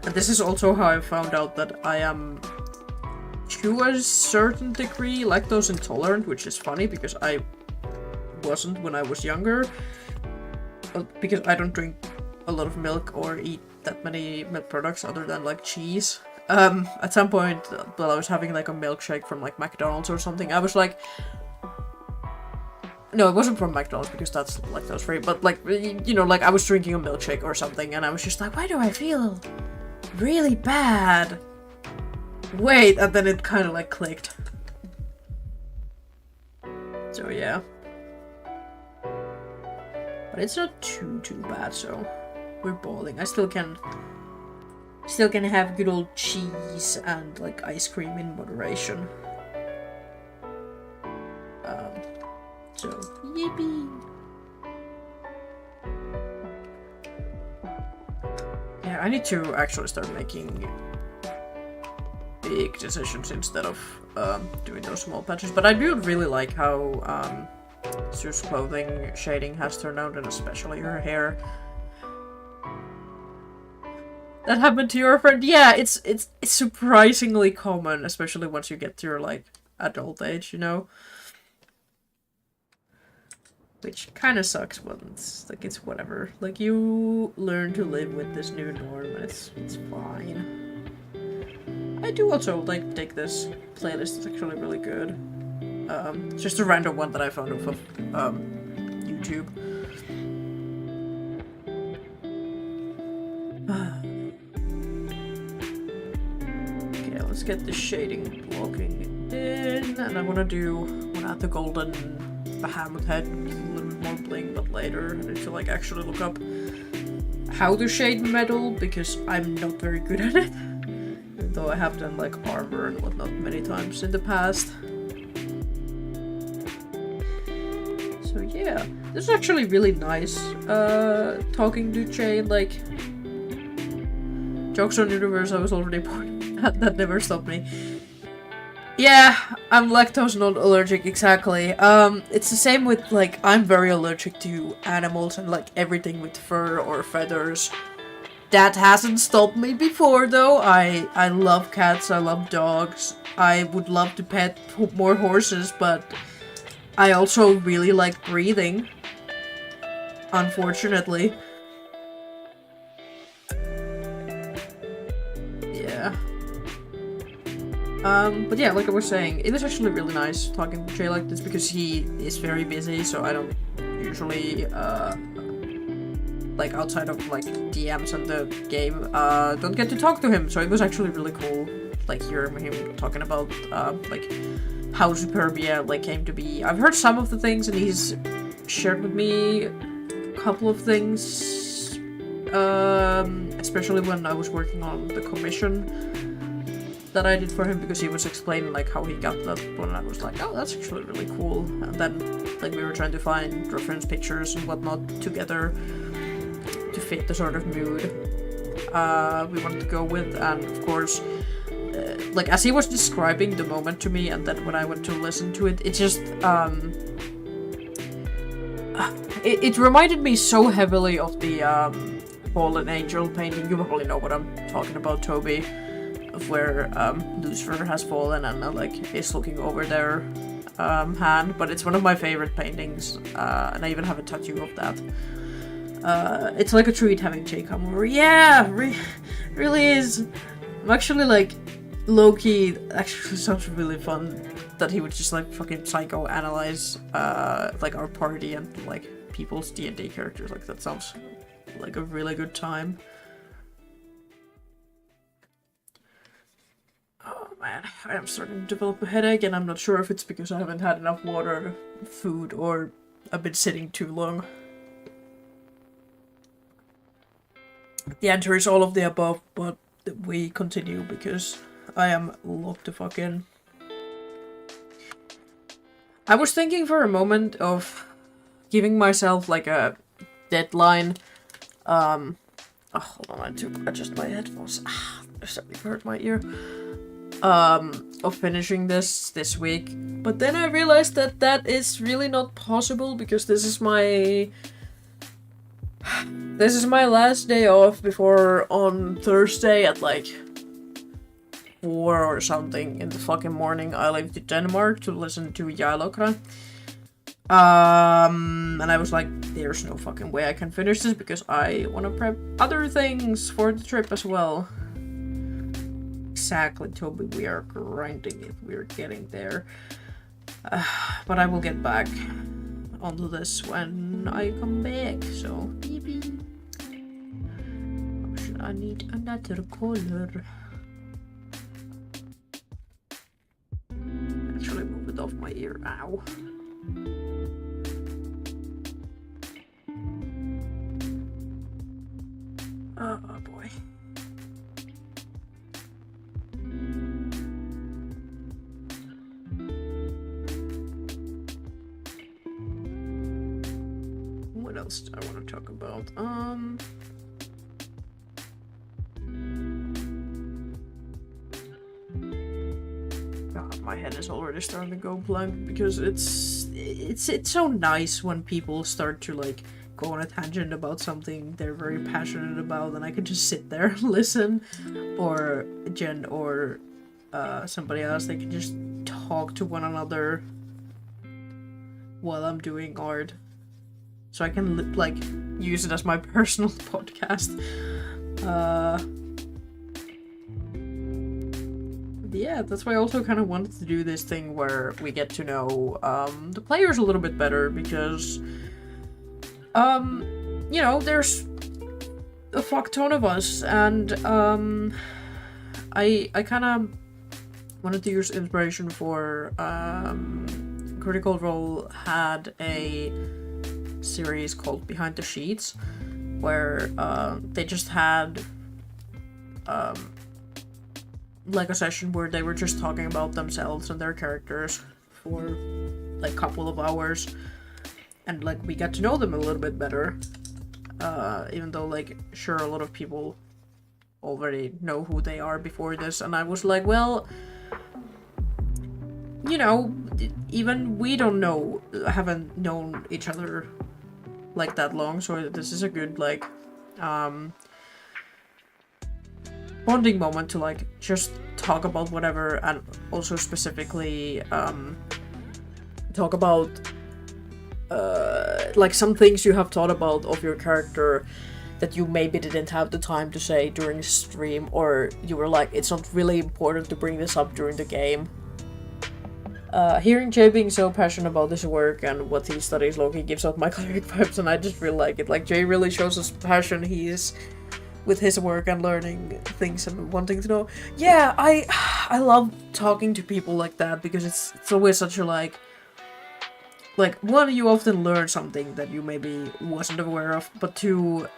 And this is also how I found out that I am, to a certain degree, lactose intolerant, which is funny because I wasn't when I was younger. Because I don't drink a lot of milk or eat that many milk products other than like cheese. At some point while I was having like a milkshake from like McDonald's or something, I was like, no, it wasn't from McDonald's because that's lactose free, but like, you know, like I was drinking a milkshake or something and I was just like, why do I feel really bad? Wait, and then it kind of like clicked. So yeah. But it's not too bad, so we're balling. I still can have good old cheese and like ice cream in moderation. So yippee. Yeah, I need to actually start making big decisions instead of doing those small patches. But I do really like how Sue's clothing shading has turned out, and especially her hair. That happened to your friend? Yeah, it's surprisingly common, especially once you get to your like adult age, you know. Which kind of sucks, but it's like, it's whatever. Like, you learn to live with this new norm, and it's fine. I do also like take this playlist. It's actually really good. It's just a random one that I found off of YouTube. Okay, let's get the shading blocking in, and I wanna add the golden behemoth head, a little bit more bling, but later. I need to like actually look up how to shade metal because I'm not very good at it. even though I have done like armor and whatnot many times in the past. So yeah, this is actually really nice, talking to Jay, like, jokes on universe, I was already born. That never stopped me. Yeah, I'm lactose not allergic, exactly. It's the same with, like, I'm very allergic to animals and, like, everything with fur or feathers. That hasn't stopped me before, though. I love cats, I love dogs. I would love to pet more horses, but I also really like breathing, unfortunately. Yeah. But yeah, like I was saying, it was actually really nice talking to Jay like this because he is very busy, so I don't usually, like outside of like DMs and the game, don't get to talk to him, so it was actually really cool, like hearing him talking about, like, how Superbia like came to be. I've heard some of the things and he's shared with me a couple of things, especially when I was working on the commission that I did for him, because he was explaining like how he got that one, and I was like, oh, that's actually really cool. And then like we were trying to find reference pictures and whatnot together to fit the sort of mood we wanted to go with, and of course, like as he was describing the moment to me, and then when I went to listen to it, it just it reminded me so heavily of the Fallen Angel painting. You probably know what I'm talking about, Toby, of where Lucifer has fallen and like is looking over their hand. But it's one of my favorite paintings, and I even have a tattoo of that. It's like a treat having Jay come over. Yeah, really is. I'm actually like low-key, actually sounds really fun that he would just like fucking psychoanalyze like our party and like people's D&D characters. Like that sounds like a really good time. Oh man, I am starting to develop a headache, and I'm not sure if it's because I haven't had enough water, food, or I've been sitting too long. The answer is all of the above, but we continue because I am locked the fuck in. I was thinking for a moment of giving myself like a deadline. Oh, hold on, I had to adjust my headphones. Sorry, it hurt my ear. Of finishing this week, but then I realized that that is really not possible because this is my last day off before on Thursday at like 4 or something in the fucking morning I leave to Denmark to listen to Jalokra. And I was like, there's no fucking way I can finish this because I want to prep other things for the trip as well. Exactly, Toby, we are grinding it, we're getting there. But I will get back onto this when I come back, so maybe I need another color. Actually move it off my ear, ow. Oh boy. What else do I want to talk about? God, my head is already starting to go blank because it's so nice when people start to like go on a tangent about something they're very passionate about, and I can just sit there and listen, or Jen or somebody else, they can just talk to one another while I'm doing art. So I can like use it as my personal podcast. Yeah, that's why I also kind of wanted to do this thing where we get to know the players a little bit better, because you know, there's a fuck ton of us, and I kind of wanted to use inspiration for Critical Role had a series called Behind the Sheets, where they just had like a session where they were just talking about themselves and their characters for like a couple of hours, and like we got to know them a little bit better. Even though like sure a lot of people already know who they are before this, and I was like, well, you know, even we haven't known each other like that long, so this is a good like bonding moment to like just talk about whatever, and also specifically talk about like some things you have thought about of your character that you maybe didn't have the time to say during the stream, or you were like, it's not really important to bring this up during the game. Hearing Jay being so passionate about his work and what he studies low-key gives off my cleric vibes, and I just really like it. Like, Jay really shows us passion he is with his work and learning things and wanting to know. Yeah, I love talking to people like that, because it's always such a like, one, you often learn something that you maybe wasn't aware of, but two,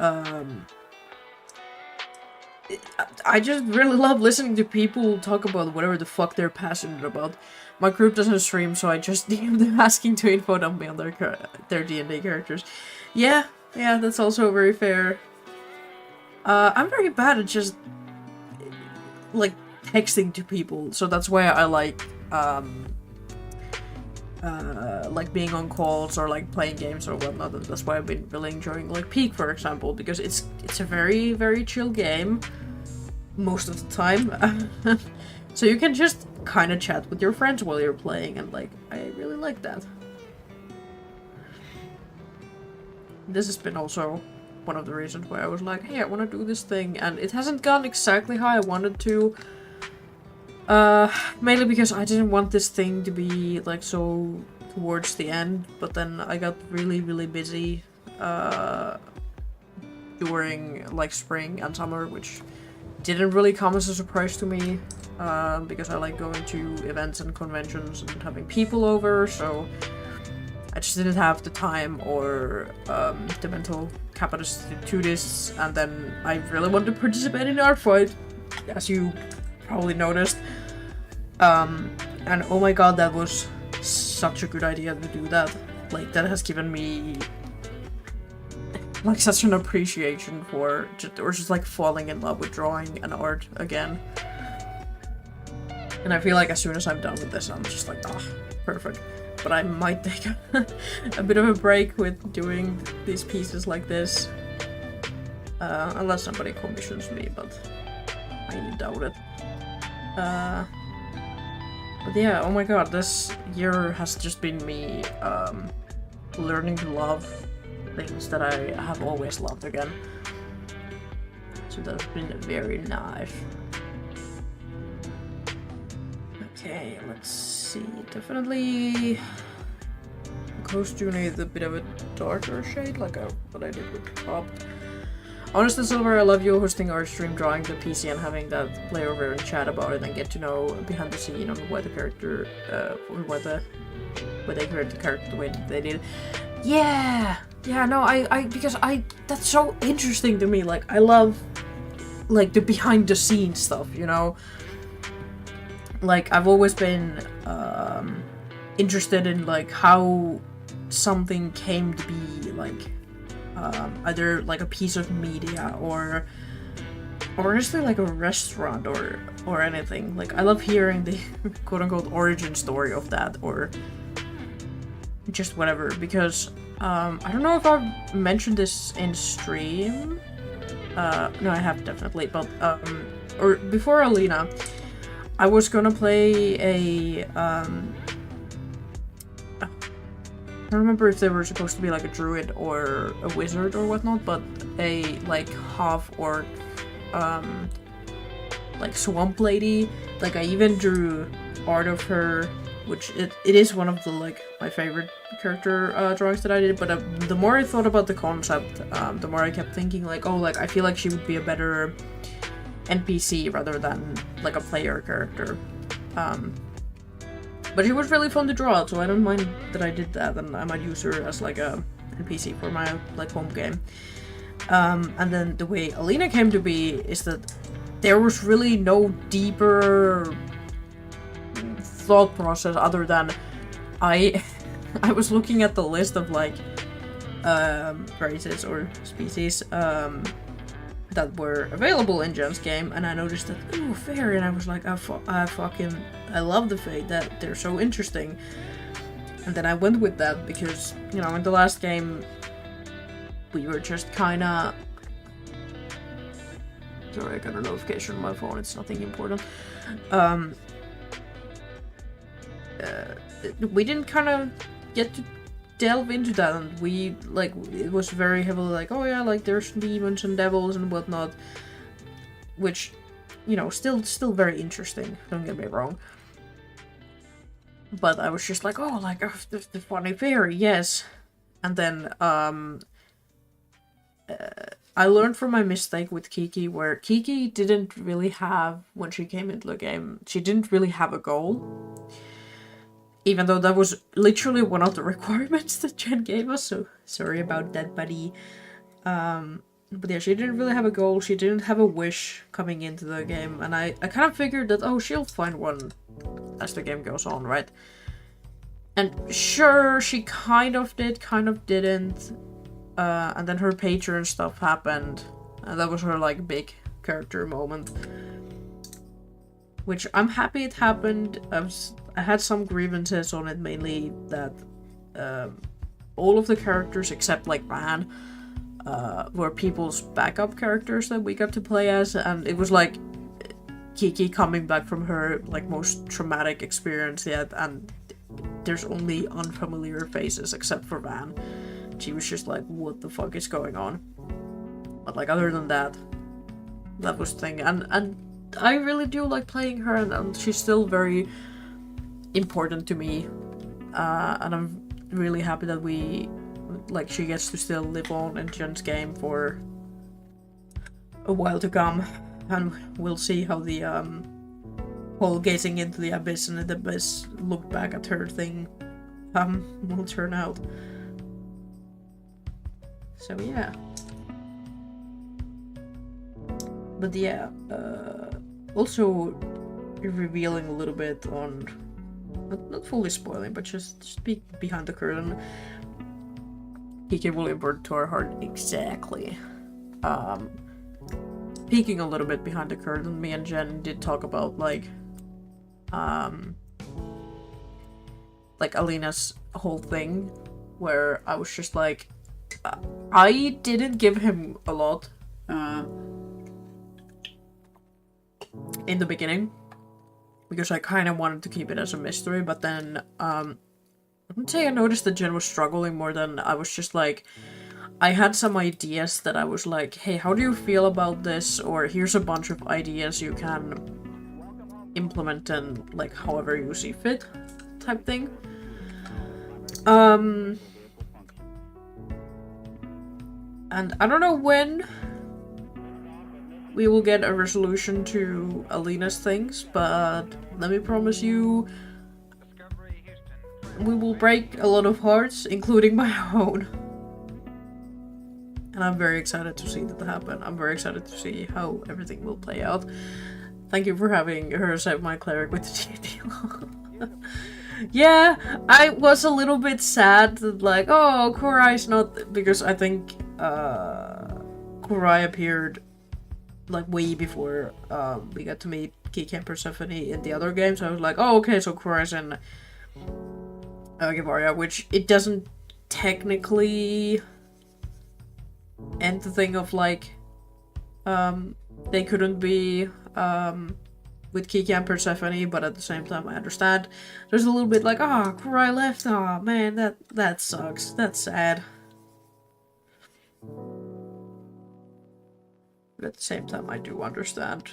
I just really love listening to people talk about whatever the fuck they're passionate about. My group doesn't stream, so I just DM them asking to info dump me on their D&D characters. Yeah, that's also very fair. I'm very bad at just like texting to people, so that's why I like being on calls or like playing games or whatnot. That's why I've been really enjoying like Peak, for example, because it's a very, very chill game most of the time. So you can just kind of chat with your friends while you're playing, and like I really like that. This has been also one of the reasons why I was like, hey, I want to do this thing, and it hasn't gone exactly how I wanted to. Mainly because I didn't want this thing to be like so towards the end, but then I got really, really busy during like spring and summer, which didn't really come as a surprise to me, because I like going to events and conventions and having people over, so I just didn't have the time or the mental capacity to do this. And then I really wanted to participate in Art Fight, as you probably noticed. And oh my god, that was such a good idea to do that. Like, that has given me like such an appreciation for just like falling in love with drawing and art again. And I feel like as soon as I'm done with this, I'm just like, ah, perfect. But I might take a bit of a break with doing these pieces like this. Unless somebody commissions me, but I doubt it. But yeah, oh my god, this year has just been me learning to love things that I have always loved again. So that's been very nice. Okay, let's see. Definitely Costume needs a bit of a darker shade, like what I did with the top. Honestly, Silver, I love you hosting our stream, drawing the PC and having that play over and chat about it and get to know behind the scene on why the character, why they created the character the way that they did. Yeah, no, because that's so interesting to me. Like, I love, like, the behind the scenes stuff, you know? Like, I've always been, interested in, like, how something came to be, like, either like a piece of media or honestly like a restaurant or anything. Like, I love hearing the quote-unquote origin story of that, or just whatever, because I don't know if I've mentioned this in stream. No, I have definitely, but or before Alina, I was gonna play a I don't remember if they were supposed to be like a druid or a wizard or whatnot, but a like half-orc like swamp lady. Like, I even drew art of her, which it is one of the like my favorite character drawings that I did. But the more I thought about the concept, the more I kept thinking like, oh, like I feel like she would be a better NPC rather than like a player character. But she was really fun to draw, so I don't mind that I did that, and I might use her as like a NPC for my like home game. And then the way Alina came to be is that there was really no deeper thought process other than I I was looking at the list of like races or species that were available in Jen's game, and I noticed that, ooh, fairy, and I was like, I love the fate, that they're so interesting. And then I went with that because, you know, in the last game we were just kinda... Sorry, I got a notification on my phone, it's nothing important. We didn't kind of get to delve into that, and we, like, it was very heavily like, oh yeah, like, there's demons and devils and whatnot, which, you know, still very interesting, don't get me wrong. But I was just like, oh, like, oh, the funny fairy, yes. And then, I learned from my mistake with Kiki, where Kiki didn't really have, when she came into the game, she didn't really have a goal. Even though that was literally one of the requirements that Jen gave us, so sorry about that, buddy. But yeah, she didn't really have a goal, she didn't have a wish coming into the game, and I kind of figured that, oh, she'll find one as the game goes on, right? And sure, she kind of did, kind of didn't. And then her patron stuff happened, and that was her, like, big character moment. Which I'm happy it happened. I had some grievances on it, mainly that all of the characters except, like, Van were people's backup characters that we got to play as, and it was like Kiki coming back from her, like, most traumatic experience yet, and there's only unfamiliar faces except for Van. She was just like, what the fuck is going on? But, like, other than that, that was the thing. And I really do like playing her, and she's still very important to me. And I'm really happy that she gets to still live on in Jen's game for a while to come. And we'll see how the whole gazing into the abyss and the abyss look back at her thing will turn out. So yeah. But yeah, also revealing a little bit on, not fully spoiling, but just peek behind the curtain. Kiki will import to our heart, exactly. Peeking a little bit behind the curtain, me and Jen did talk about, like Alina's whole thing, where I was just like, I didn't give him a lot in the beginning, because I kind of wanted to keep it as a mystery, but then I wouldn't say I noticed that Jen was struggling more than I was just like, I had some ideas that I was like, hey, how do you feel about this? Or here's a bunch of ideas you can implement and, like, however you see fit, type thing. And I don't know when we will get a resolution to Alina's things, but let me promise you, we will break a lot of hearts, including my own. And I'm very excited to see that happen. I'm very excited to see how everything will play out. Thank you for having her save my cleric with the GP. Yeah, I was a little bit sad that, like, oh, Kurai's not, because I think Kurai appeared, like, way before we got to meet Kiki and Persephone in the other game, so I was like, oh, okay, so Kurai's in Gevaria, which it doesn't technically end the thing of, like, they couldn't be with Kiki and Persephone, but at the same time I understand. There's a little bit like, oh, Kurai left, oh man, that sucks, that's sad. But at the same time I do understand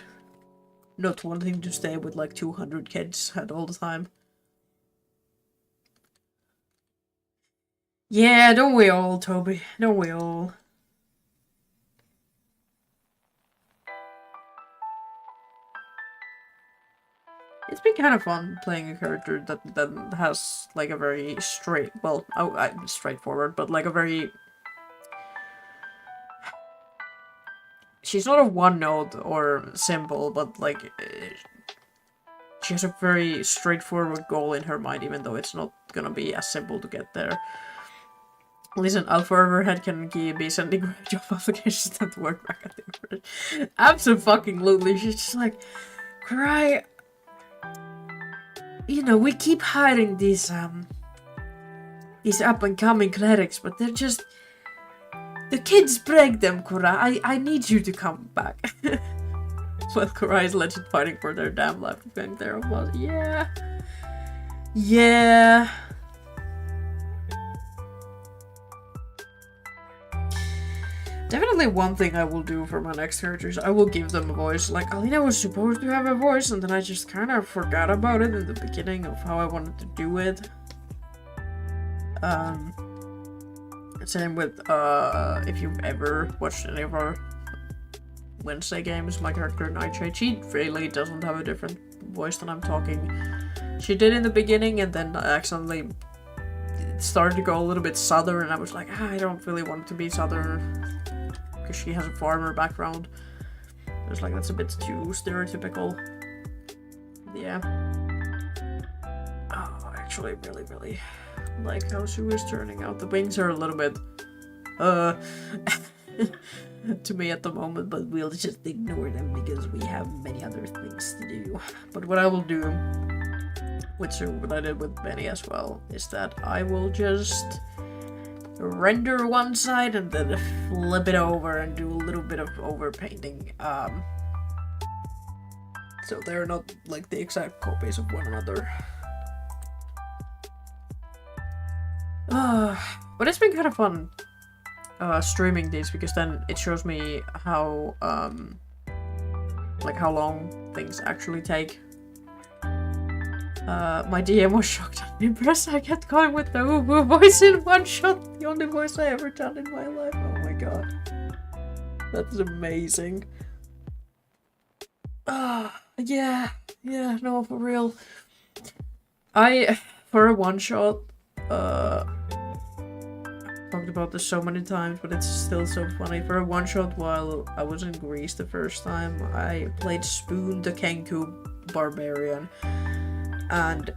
not wanting to stay with, like, 200 kids at all the time. Yeah, don't we all, Toby? Don't we all? It's been kind of fun playing a character that has, like, a very straight, well, straightforward, but, like, a very she's not a one note or simple, but like she has a very straightforward goal in her mind, even though it's not gonna be as simple to get there. Listen, I'll forever headcanon be sending job applications that work back at the university. Absolutely. She's just like, cry. You know, we keep hiding these up and coming clerics, but they're just the kids break them, Kurai. I need you to come back. Well, Kurai is legit fighting for their damn life going there. Well, yeah. Yeah. Definitely one thing I will do for my next characters, I will give them a voice. Like, Alina was supposed to have a voice, and then I just kind of forgot about it in the beginning of how I wanted to do it. Same with, if you've ever watched any of our Wednesday games, my character Nightshade, she really doesn't have a different voice than I'm talking. She did in the beginning, and then accidentally started to go a little bit southern, and I was like, I don't really want to be southern. Because she has a farmer background. I was like, that's a bit too stereotypical. Yeah. Oh, I actually really like how Sue is turning out. The wings are a little bit, to me at the moment, but we'll just ignore them because we have many other things to do. But what I will do with Sue, what I did with Benny as well, is that I will just render one side and then flip it over and do a little bit of overpainting. So they're not like the exact copies of one another. But it's been kind of fun streaming these, because then it shows me how like how long things actually take. My DM was shocked and impressed. I kept going with the Ubu voice in one shot. The only voice I ever done in my life. Oh my god. That's amazing. Yeah, no, for real. For a one shot, talked about this so many times, but it's still so funny. For a one shot while I was in Greece the first time, I played Spoon the Kenku Barbarian. And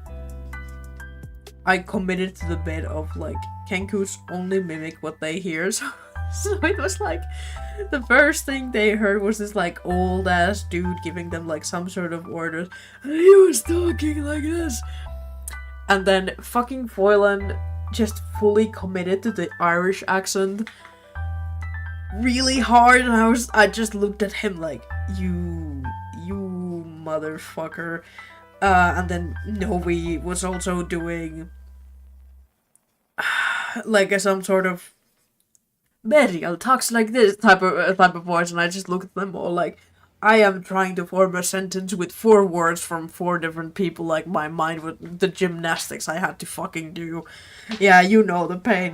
I committed to the bit of like Kenkus only mimic what they hear, so it was like the first thing they heard was this like old ass dude giving them like some sort of orders, and he was talking like this, and then fucking Foylan just fully committed to the Irish accent really hard, and I just looked at him like, you motherfucker. And then Novi was also doing like some sort of Berial talks like this type of voice, and I just looked at them all like, I am trying to form a sentence with 4 words from 4 different people, like my mind with the gymnastics I had to fucking do. Yeah, you know the pain,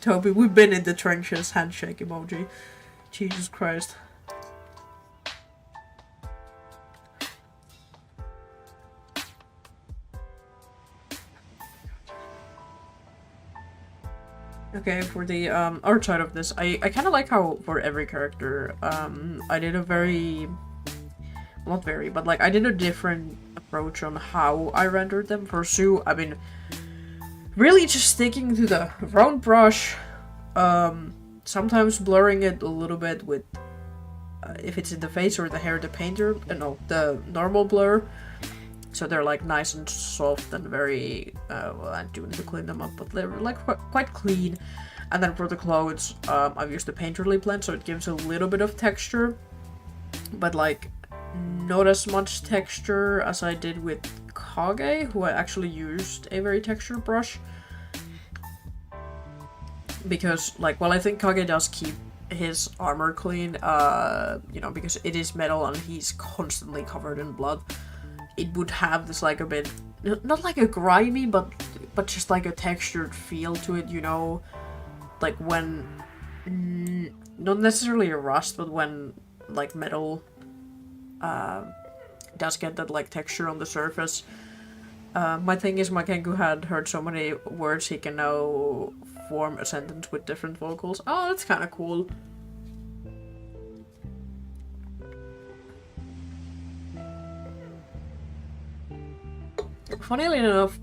Toby, we've been in the trenches, handshake emoji. Jesus Christ. Okay, for the art side of this, I kind of like how for every character, I did a very, not very, but like I did a different approach on how I rendered them. For Sue, I've been really just sticking to the round brush, sometimes blurring it a little bit with, if it's in the face or the hair, the painter, no, the normal blur. So they're like nice and soft and very, well, I do need to clean them up, but they're like quite clean. And then for the clothes, I've used the painterly blend, so it gives a little bit of texture, but like not as much texture as I did with Kage, who I actually used a very textured brush. Because like, while I think Kage does keep his armor clean, you know, because it is metal and he's constantly covered in blood, it would have this like a bit, not like a grimy, but just like a textured feel to it, you know, like when, not necessarily a rust, but when like metal does get that like texture on the surface. My thing is, my Kenku had heard so many words he can now form a sentence with different vocals. Oh, that's kind of cool. funnily enough,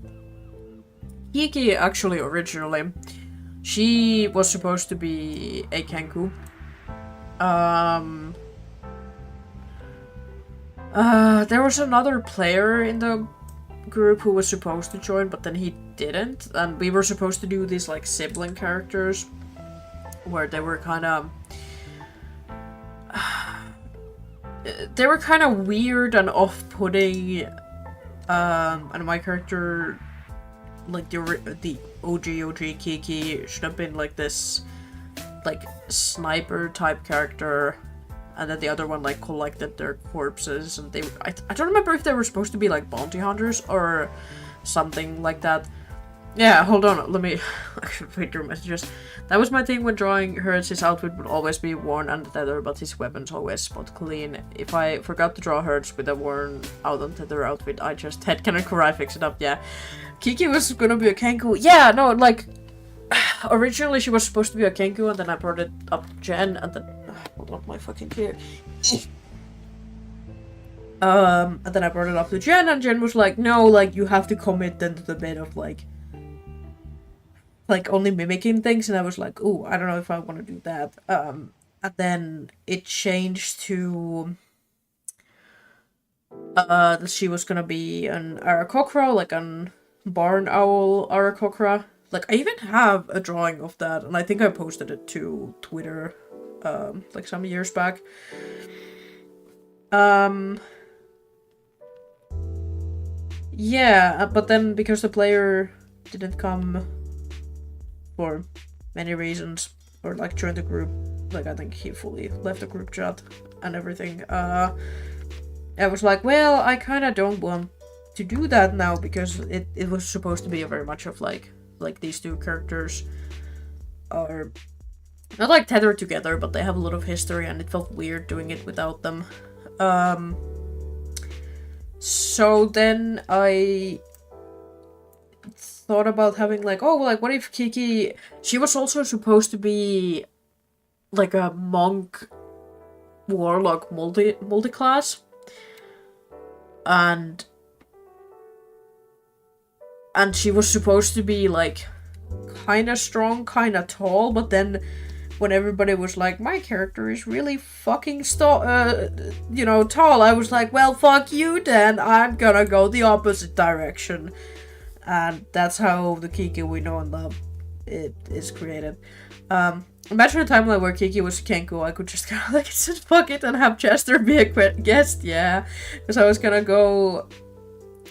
Kiki actually originally, she was supposed to be a Kenku. There was another player in the group who was supposed to join, but then he didn't, and we were supposed to do these like sibling characters where they were kind of weird and off-putting, and my character, like the OG Kiki, should have been like this like sniper type character, and then the other one like collected their corpses, and I don't remember if they were supposed to be like bounty hunters or something like that. Yeah, hold on, let me I should read your messages. That was my thing when drawing Hertz. His outfit would always be worn and tether, but his weapons always spot clean. If I forgot to draw Hertz with a worn out and tether outfit, I just headcanon Kurai fix it up. Yeah, Kiki was gonna be a Kenku. Yeah, no, like originally she was supposed to be a Kenku, and then I brought it up to Jen, and then hold on, my fucking ear. And then I brought it up to Jen, and Jen was like, no, like you have to commit then to the bit of like only mimicking things, and I was like, ooh, I don't know if I want to do that. And then it changed to that she was gonna be an Aarakocra, like an barn owl Aarakocra. Like I even have a drawing of that, and I think I posted it to Twitter like some years back. Yeah, but then because the player didn't come for many reasons, or like join the group, like I think he fully left the group chat and everything, I was like, well, I kind of don't want to do that now, because it was supposed to be a very much of like these two characters are not like tethered together, but they have a lot of history, and it felt weird doing it without them. So then I thought about having like, oh, like what if Kiki, she was also supposed to be like a monk warlock multi-class, and she was supposed to be like kind of strong, kind of tall, but then when everybody was like, my character is really fucking tall, I was like, well, fuck you then, I'm gonna go the opposite direction. And that's how the Kiki we know and love it is created. Imagine a timeline where Kiki was Kenku. I could just kind of like said fuck it and have Chester be a guest, yeah. Because I was gonna go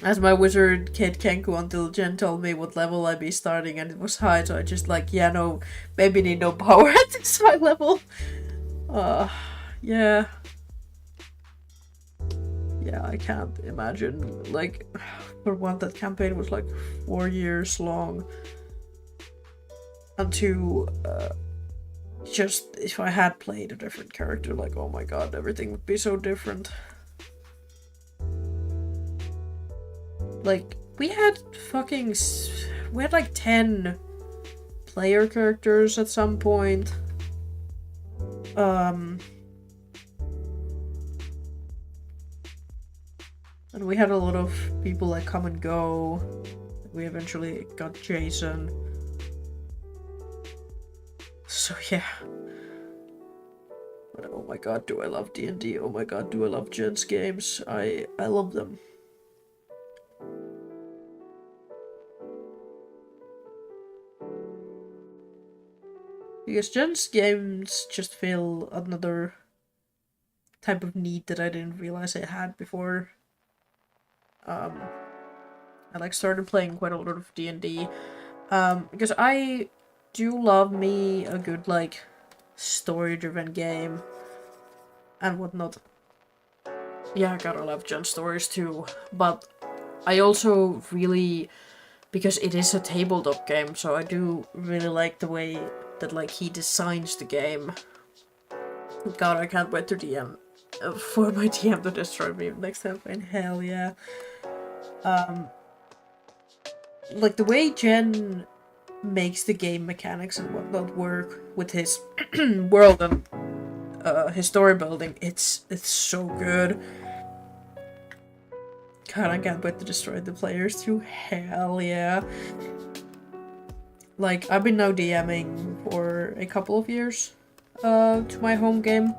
as my wizard kid Kenku until Jen told me what level I'd be starting, and it was high, so I just like, yeah, no, maybe need no power at this high level. Yeah. Yeah, I can't imagine. Like, for one, that campaign was like 4 years long. And two, just if I had played a different character, like, oh my god, everything would be so different. Like, we had like 10 player characters at some point. And we had a lot of people like come and go. We eventually got Jason. So yeah. But oh my god, do I love D&D. Oh my god, do I love Jen's games. I love them. Because Jen's games just fill another type of need that I didn't realize I had before. I like started playing quite a lot of D&D, because I do love me a good like story-driven game and whatnot. Yeah, I gotta love Jen's stories too, but I also really, because it is a tabletop game, so I do really like the way that like he designs the game. God, I can't wait to DM for my DM to destroy me next campaign. Hell yeah. Like the way Jen makes the game mechanics and whatnot work with his world and his story building, it's so good. God, I can't wait to destroy the players too. Hell yeah. Like, I've been now DMing for a couple of years to my home game.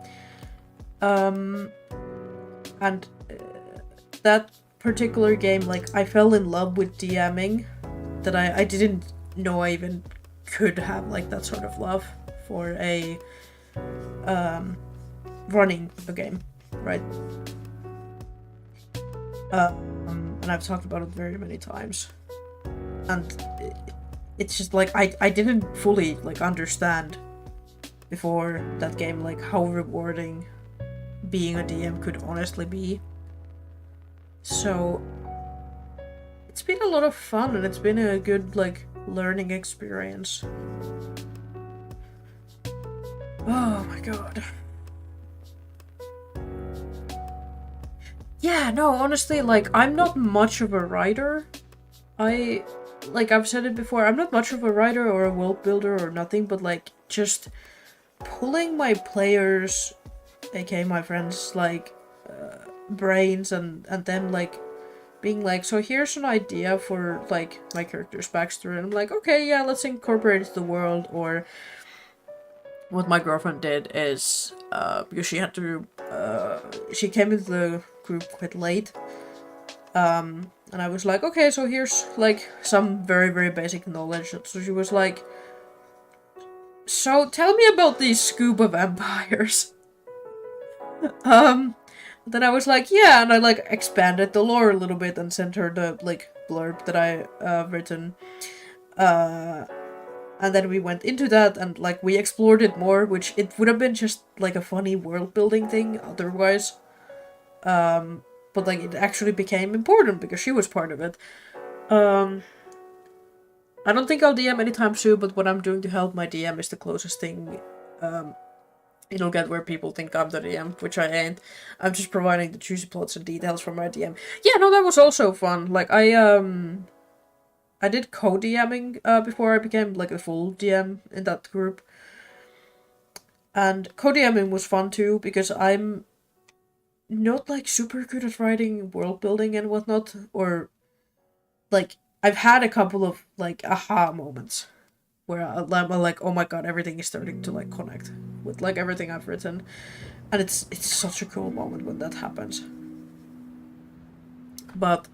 And that particular game, like, I fell in love with DMing that I didn't know I even could have, like, that sort of love for a running a game, right? And I've talked about it very many times. And it's just like, I didn't fully, like, understand before that game, like, how rewarding being a DM could honestly be. So, it's been a lot of fun, and it's been a good, like, learning experience. Oh my god. Yeah, no, honestly, like, I'm not much of a writer. Like I've said it before, I'm not much of a writer or a world builder or nothing, but, like, just pulling my players, aka my friends, like, brains and then, like, being like, so here's an idea for, like, my character's backstory, and I'm like, okay, yeah, let's incorporate it to the world. Or what my girlfriend did is, because she had to, she came into the group quite late, and I was like, okay, so here's, like, some very, very basic knowledge. So she was like, so tell me about these scuba vampires. Then I was like, yeah, and I, like, expanded the lore a little bit and sent her the, like, blurb that I written. And then we went into that and, like, we explored it more, which it would have been just, like, a funny world building thing otherwise. But, like, it actually became important because she was part of it. I don't think I'll DM anytime soon, but what I'm doing to help my DM is the closest thing it'll get where people think I'm the DM, which I ain't. I'm just providing the juicy plots and details for my DM. Yeah, no, that was also fun. Like, I did co-DMing before I became, like, a full DM in that group. And co-DMing was fun too, because I'm not, like, super good at writing world building and whatnot, or, like, I've had a couple of, like, aha moments where I'm like, oh my god, everything is starting to, like, connect with, like, everything I've written, and it's such a cool moment when that happens. But,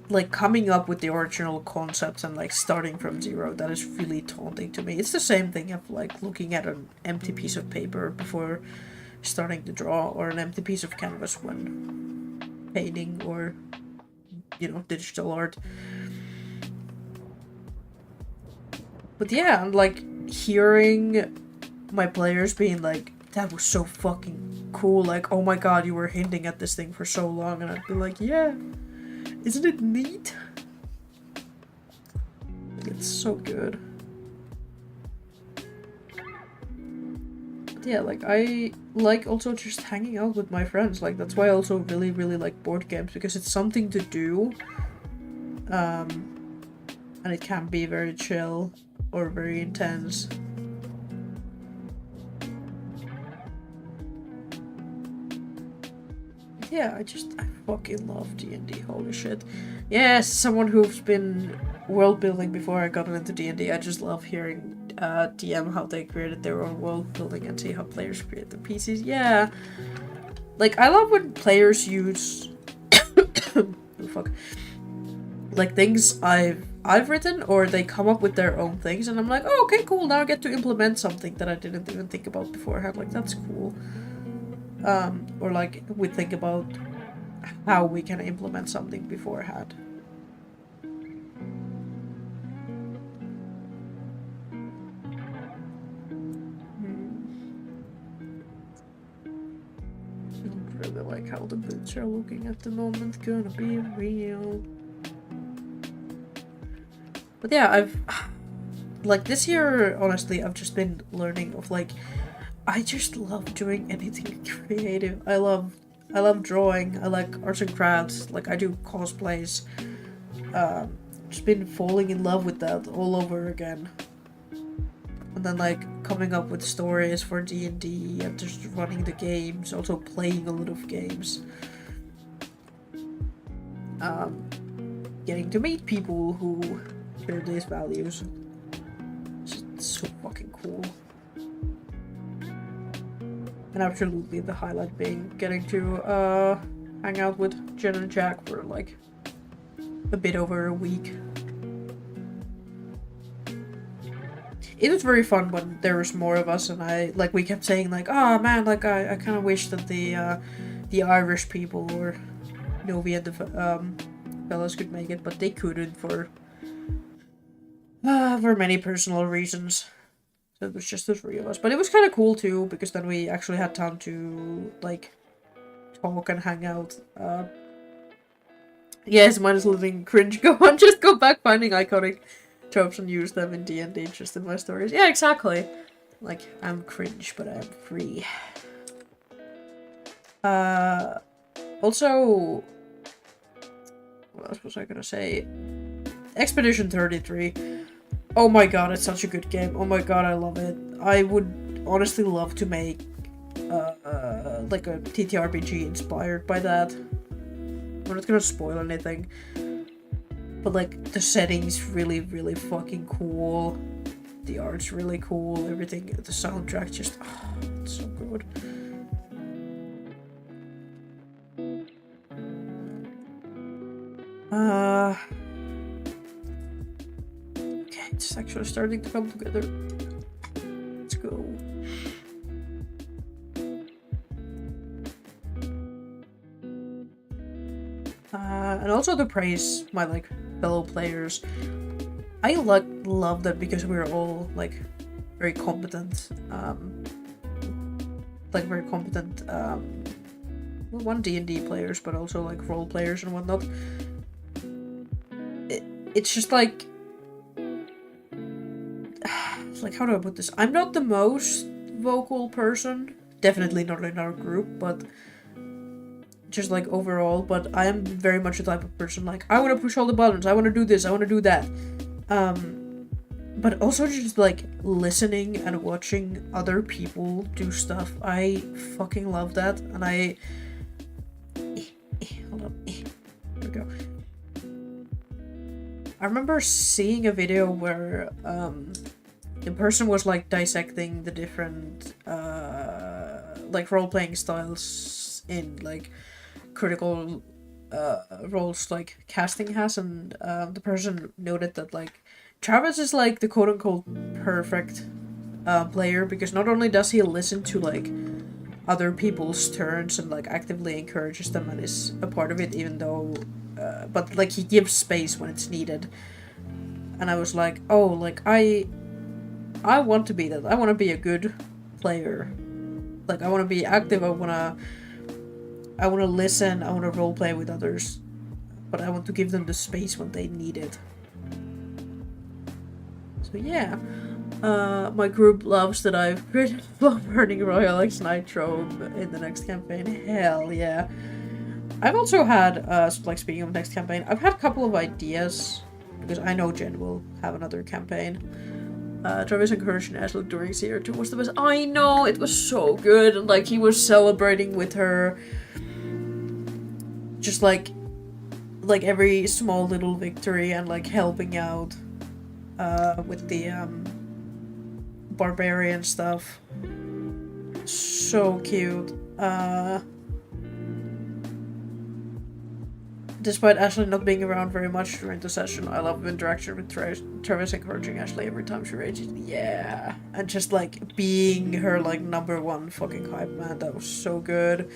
like, coming up with the original concepts and, like, starting from zero, that is really daunting to me. It's the same thing of, like, looking at an empty piece of paper before starting to draw, or an empty piece of canvas when painting or, you know, digital art. But yeah, and, like, hearing my players being like, that was so fucking cool, like, oh my god, you were hinting at this thing for so long, and I'd be like, yeah, isn't it neat? It's so good. But yeah, like, I like also just hanging out with my friends. Like, that's why I also really, really like board games, because it's something to do. And it can be very chill or very intense. Yeah, I fucking love D&D, holy shit. Yes, someone who's been world building before I got into D&D, I just love hearing DM how they created their own world building and see how players create their PCs. Yeah. Like, I love when players use oh, fuck. Like, things I've written, or they come up with their own things, and I'm like, oh, okay, cool, now I get to implement something that I didn't even think about beforehand. Like, that's cool. Or, like, we think about how we can implement something beforehand. I don't really like how the boots are looking at the moment. Gonna be real. But yeah, like, this year, honestly, I've just been learning of, like, I just love doing anything creative. I love drawing. I like arts and crafts. Like, I do cosplays. Just been falling in love with that all over again. And then, like, coming up with stories for D&D and just running the games. Also playing a lot of games. getting to meet people who share these values. It's just so fucking cool. And absolutely the highlight being getting to hang out with Jen and Jack for like a bit over a week. It was very fun when there was more of us, and we kept saying like, oh man, like I kind of wish that the Irish people or Novi and the fellas could make it, but they couldn't for many personal reasons. So it was just the three of us, but it was kind of cool too because then we actually had time to like talk and hang out. Yes, mine is letting cringe go on. Just go back finding iconic tropes and use them in D&D just in my stories. Yeah, exactly. Like, I'm cringe, but I'm free. Also, what else was I gonna say? Expedition 33. Oh my god, it's such a good game. Oh my god, I love it. I would honestly love to make like a TTRPG inspired by that. I'm not gonna spoil anything. But like, the setting's really, really fucking cool. The art's really cool. Everything, the soundtrack just, oh, it's so good. Okay, it's actually starting to come together. Let's go. And also to praise my like fellow players. I love that because we're all like very competent, one D&D players, but also like role players and whatnot. It's just like how do I put this? I'm not the most vocal person, definitely not in our group, but just like overall, but I am very much the type of person like, I want to push all the buttons, I want to do this, I want to do that. But also just like listening and watching other people do stuff. I fucking love that. And hold on. There we go. I remember seeing a video where the person was like dissecting the different like role-playing styles in like critical roles like casting has, and the person noted that like Travis is like the quote-unquote perfect player because not only does he listen to like other people's turns and like actively encourages them and is a part of it, even though but like he gives space when it's needed. And I was like, oh, like I want to be that. I want to be a good player. Like I want to be active. I want to listen. I want to roleplay with others, but I want to give them the space when they need it. So yeah, my group loves that I've created Burning Royal X Nitro in the next campaign. Hell yeah. I've also had, like speaking of next campaign, I've had a couple of ideas, because I know Jen will have another campaign. Travis encouraged Ashley during Seer 2 was the best. I know, it was so good, and like he was celebrating with her, just like every small little victory and like helping out with the barbarian stuff. So cute. Despite Ashley not being around very much during the session, I love interaction with Travis encouraging Ashley every time she rages. Yeah. And just like being her like #1 fucking hype man. That was so good.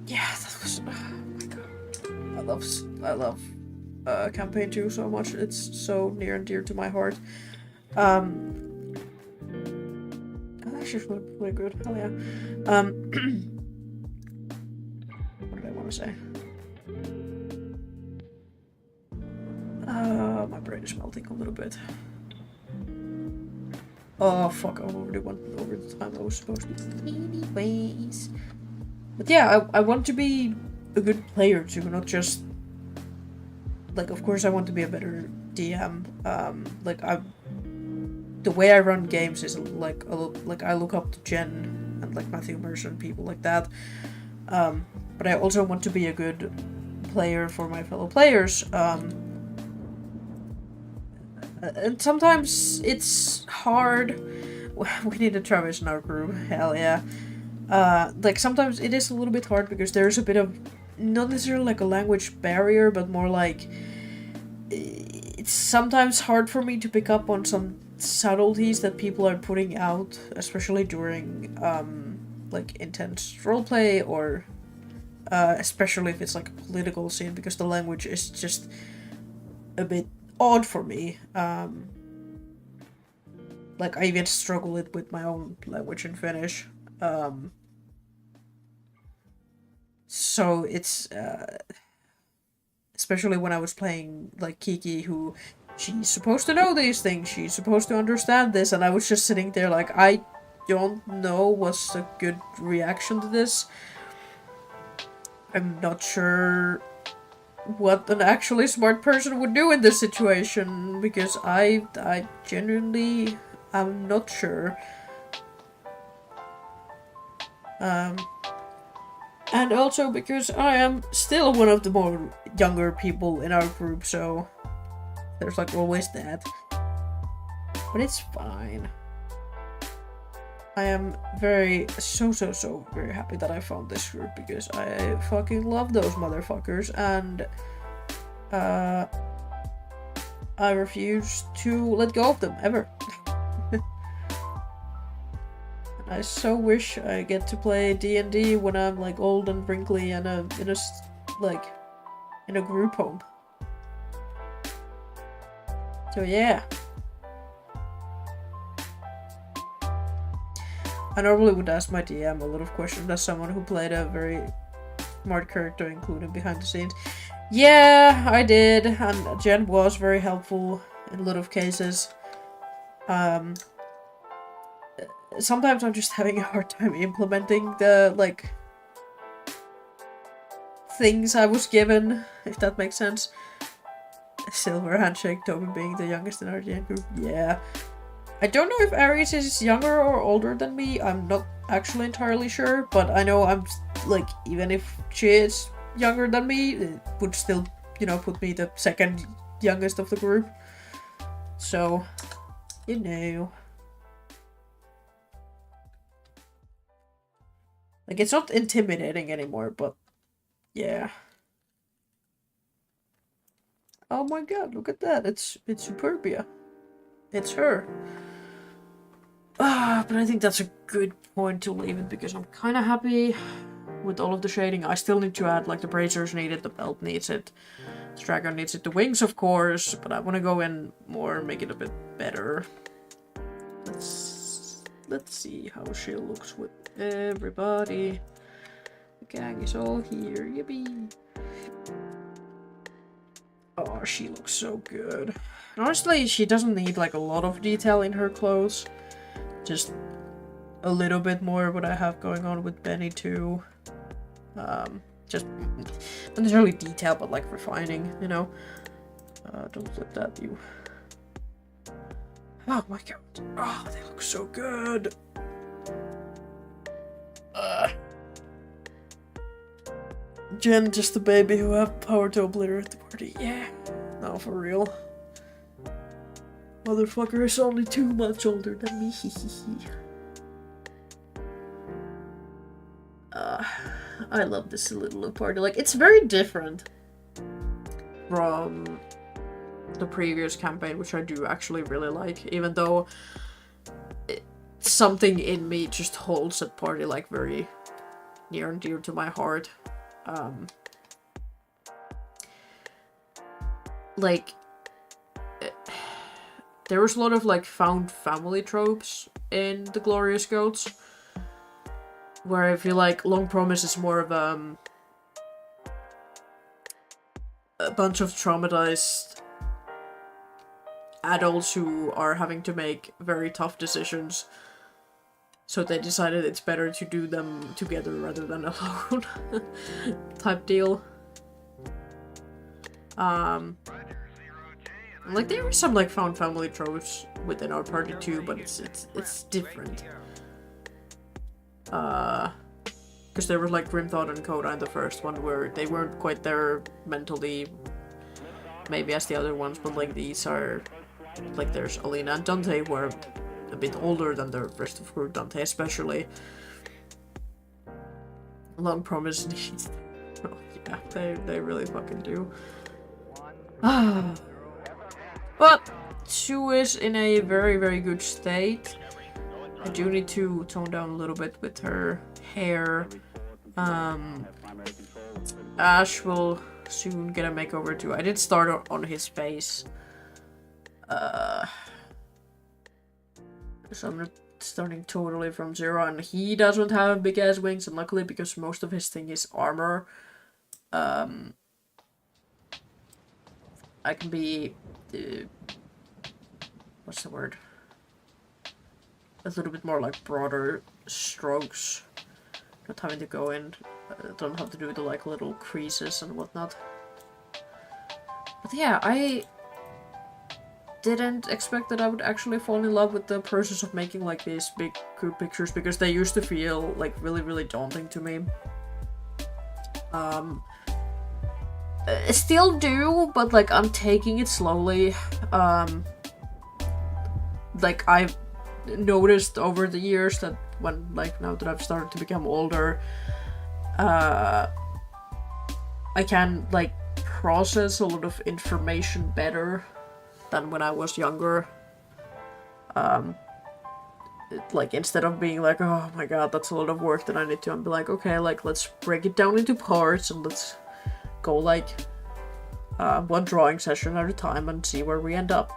Yeah, that was, oh my god. I love campaign 2 so much. It's so near and dear to my heart. Actually really good. Hell yeah. What did I want to say? My brain is melting a little bit. Oh fuck, I already went over the time I was supposed to. Anyways. But yeah, I want to be a good player too, not just like, of course I want to be a better DM. Like the way I run games is like I look up to Jen and like Matthew Mercer and people like that. but I also want to be a good player for my fellow players. And sometimes it's hard. We need a Travis in our group. Hell yeah. Like sometimes it is a little bit hard because there's a bit of not necessarily like a language barrier, but more like it's sometimes hard for me to pick up on some subtleties that people are putting out, especially during like intense roleplay or especially if it's like a political scene, because the language is just a bit odd for me. Like I even struggle with my own language in Finnish. So it's especially when I was playing like Kiki, who she's supposed to know these things, she's supposed to understand this, and I was just sitting there like, I don't know what's a good reaction to this. I'm not sure what an actually smart person would do in this situation, because I genuinely am not sure. And also because I am still one of the more younger people in our group, so there's like always that. But it's fine. I am so very happy that I found this group, because I fucking love those motherfuckers, and I refuse to let go of them, ever. I so wish I get to play D&D when I'm like old and wrinkly and in a group home. So yeah. I normally would ask my DM a lot of questions as someone who played a very smart character, including behind the scenes. Yeah, I did, and Jen was very helpful in a lot of cases. Sometimes I'm just having a hard time implementing the, like, things I was given, if that makes sense. Silver handshake, Toby being the youngest in our GN group. Yeah. I don't know if Aries is younger or older than me. I'm not actually entirely sure, but I know I'm, like, even if she is younger than me, it would still, you know, put me the second youngest of the group. So, you know. Like, it's not intimidating anymore, but yeah. Oh my god, look at that. It's Superbia. It's her. But I think that's a good point to leave it, because I'm kind of happy with all of the shading. I still need to add, like, the bracers need it, the belt needs it, the dragon needs it, the wings, of course, but I want to go in more, make it a bit better. Let's see how she looks with everybody. The gang is all here, yippee! Oh, she looks so good. And honestly, she doesn't need like a lot of detail in her clothes. Just a little bit more what I have going on with Benny too. Just not necessarily detail, but like refining, you know. Don't flip that, you. Oh my god. Oh, they look so good. Jen, just the baby who have power to obliterate the party. Yeah. No, for real. Motherfucker is only too much older than me. I love this little party. Like, it's very different from the previous campaign, which I do actually really like, even though something in me just holds that party like very near and dear to my heart. Like, there was a lot of like found family tropes in the Glorious Goats, where I feel like Long Promise is more of a bunch of traumatized adults who are having to make very tough decisions, so they decided it's better to do them together rather than alone type deal. Like, there are some like found family tropes within our party too, but it's different. Because there was like Grim Thought and Coda in the first one where they weren't quite there mentally, maybe as the other ones, but like these are, like there's Alina and Dante who are a bit older than the rest of the group, Dante especially. Long Promise needs. Oh, yeah, they really fucking do. But 2 is in a very, very good state. I do need to tone down a little bit with her hair. Ash will soon get a makeover too. I did start on his face. So I'm not starting totally from 0, and he doesn't have big ass wings, and luckily because most of his thing is armor, I can be what's the word? A little bit more like broader strokes. Not having to go in. Don't have to do the like little creases and whatnot. But yeah, I didn't expect that I would actually fall in love with the process of making like these big group pictures, because they used to feel like really, really daunting to me. I still do, but like I'm taking it slowly. Like I've noticed over the years that when like now that I've started to become older, I can like process a lot of information better than when I was younger. Like instead of being like, oh my god, that's a lot of work that I need to, I'll be like, okay, like let's break it down into parts and let's go like one drawing session at a time and see where we end up.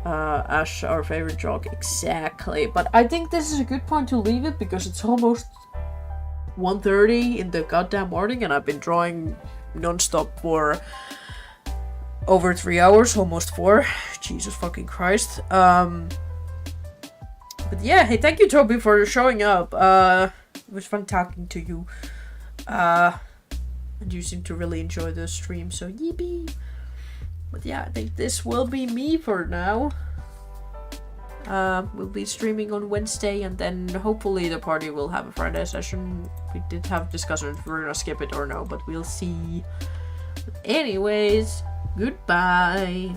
Ash, our favorite jock, exactly. But I think this is a good point to leave it because it's almost 1:30 in the goddamn morning and I've been drawing non-stop for over 3 hours, almost 4. Jesus fucking Christ. But yeah, hey, thank you Toby for showing up. It was fun talking to you. And you seem to really enjoy the stream, so yippee. But yeah, I think this will be me for now. We'll be streaming on Wednesday, and then hopefully the party will have a Friday session. We did have discussions if we're gonna skip it or no, but we'll see. But anyways, goodbye.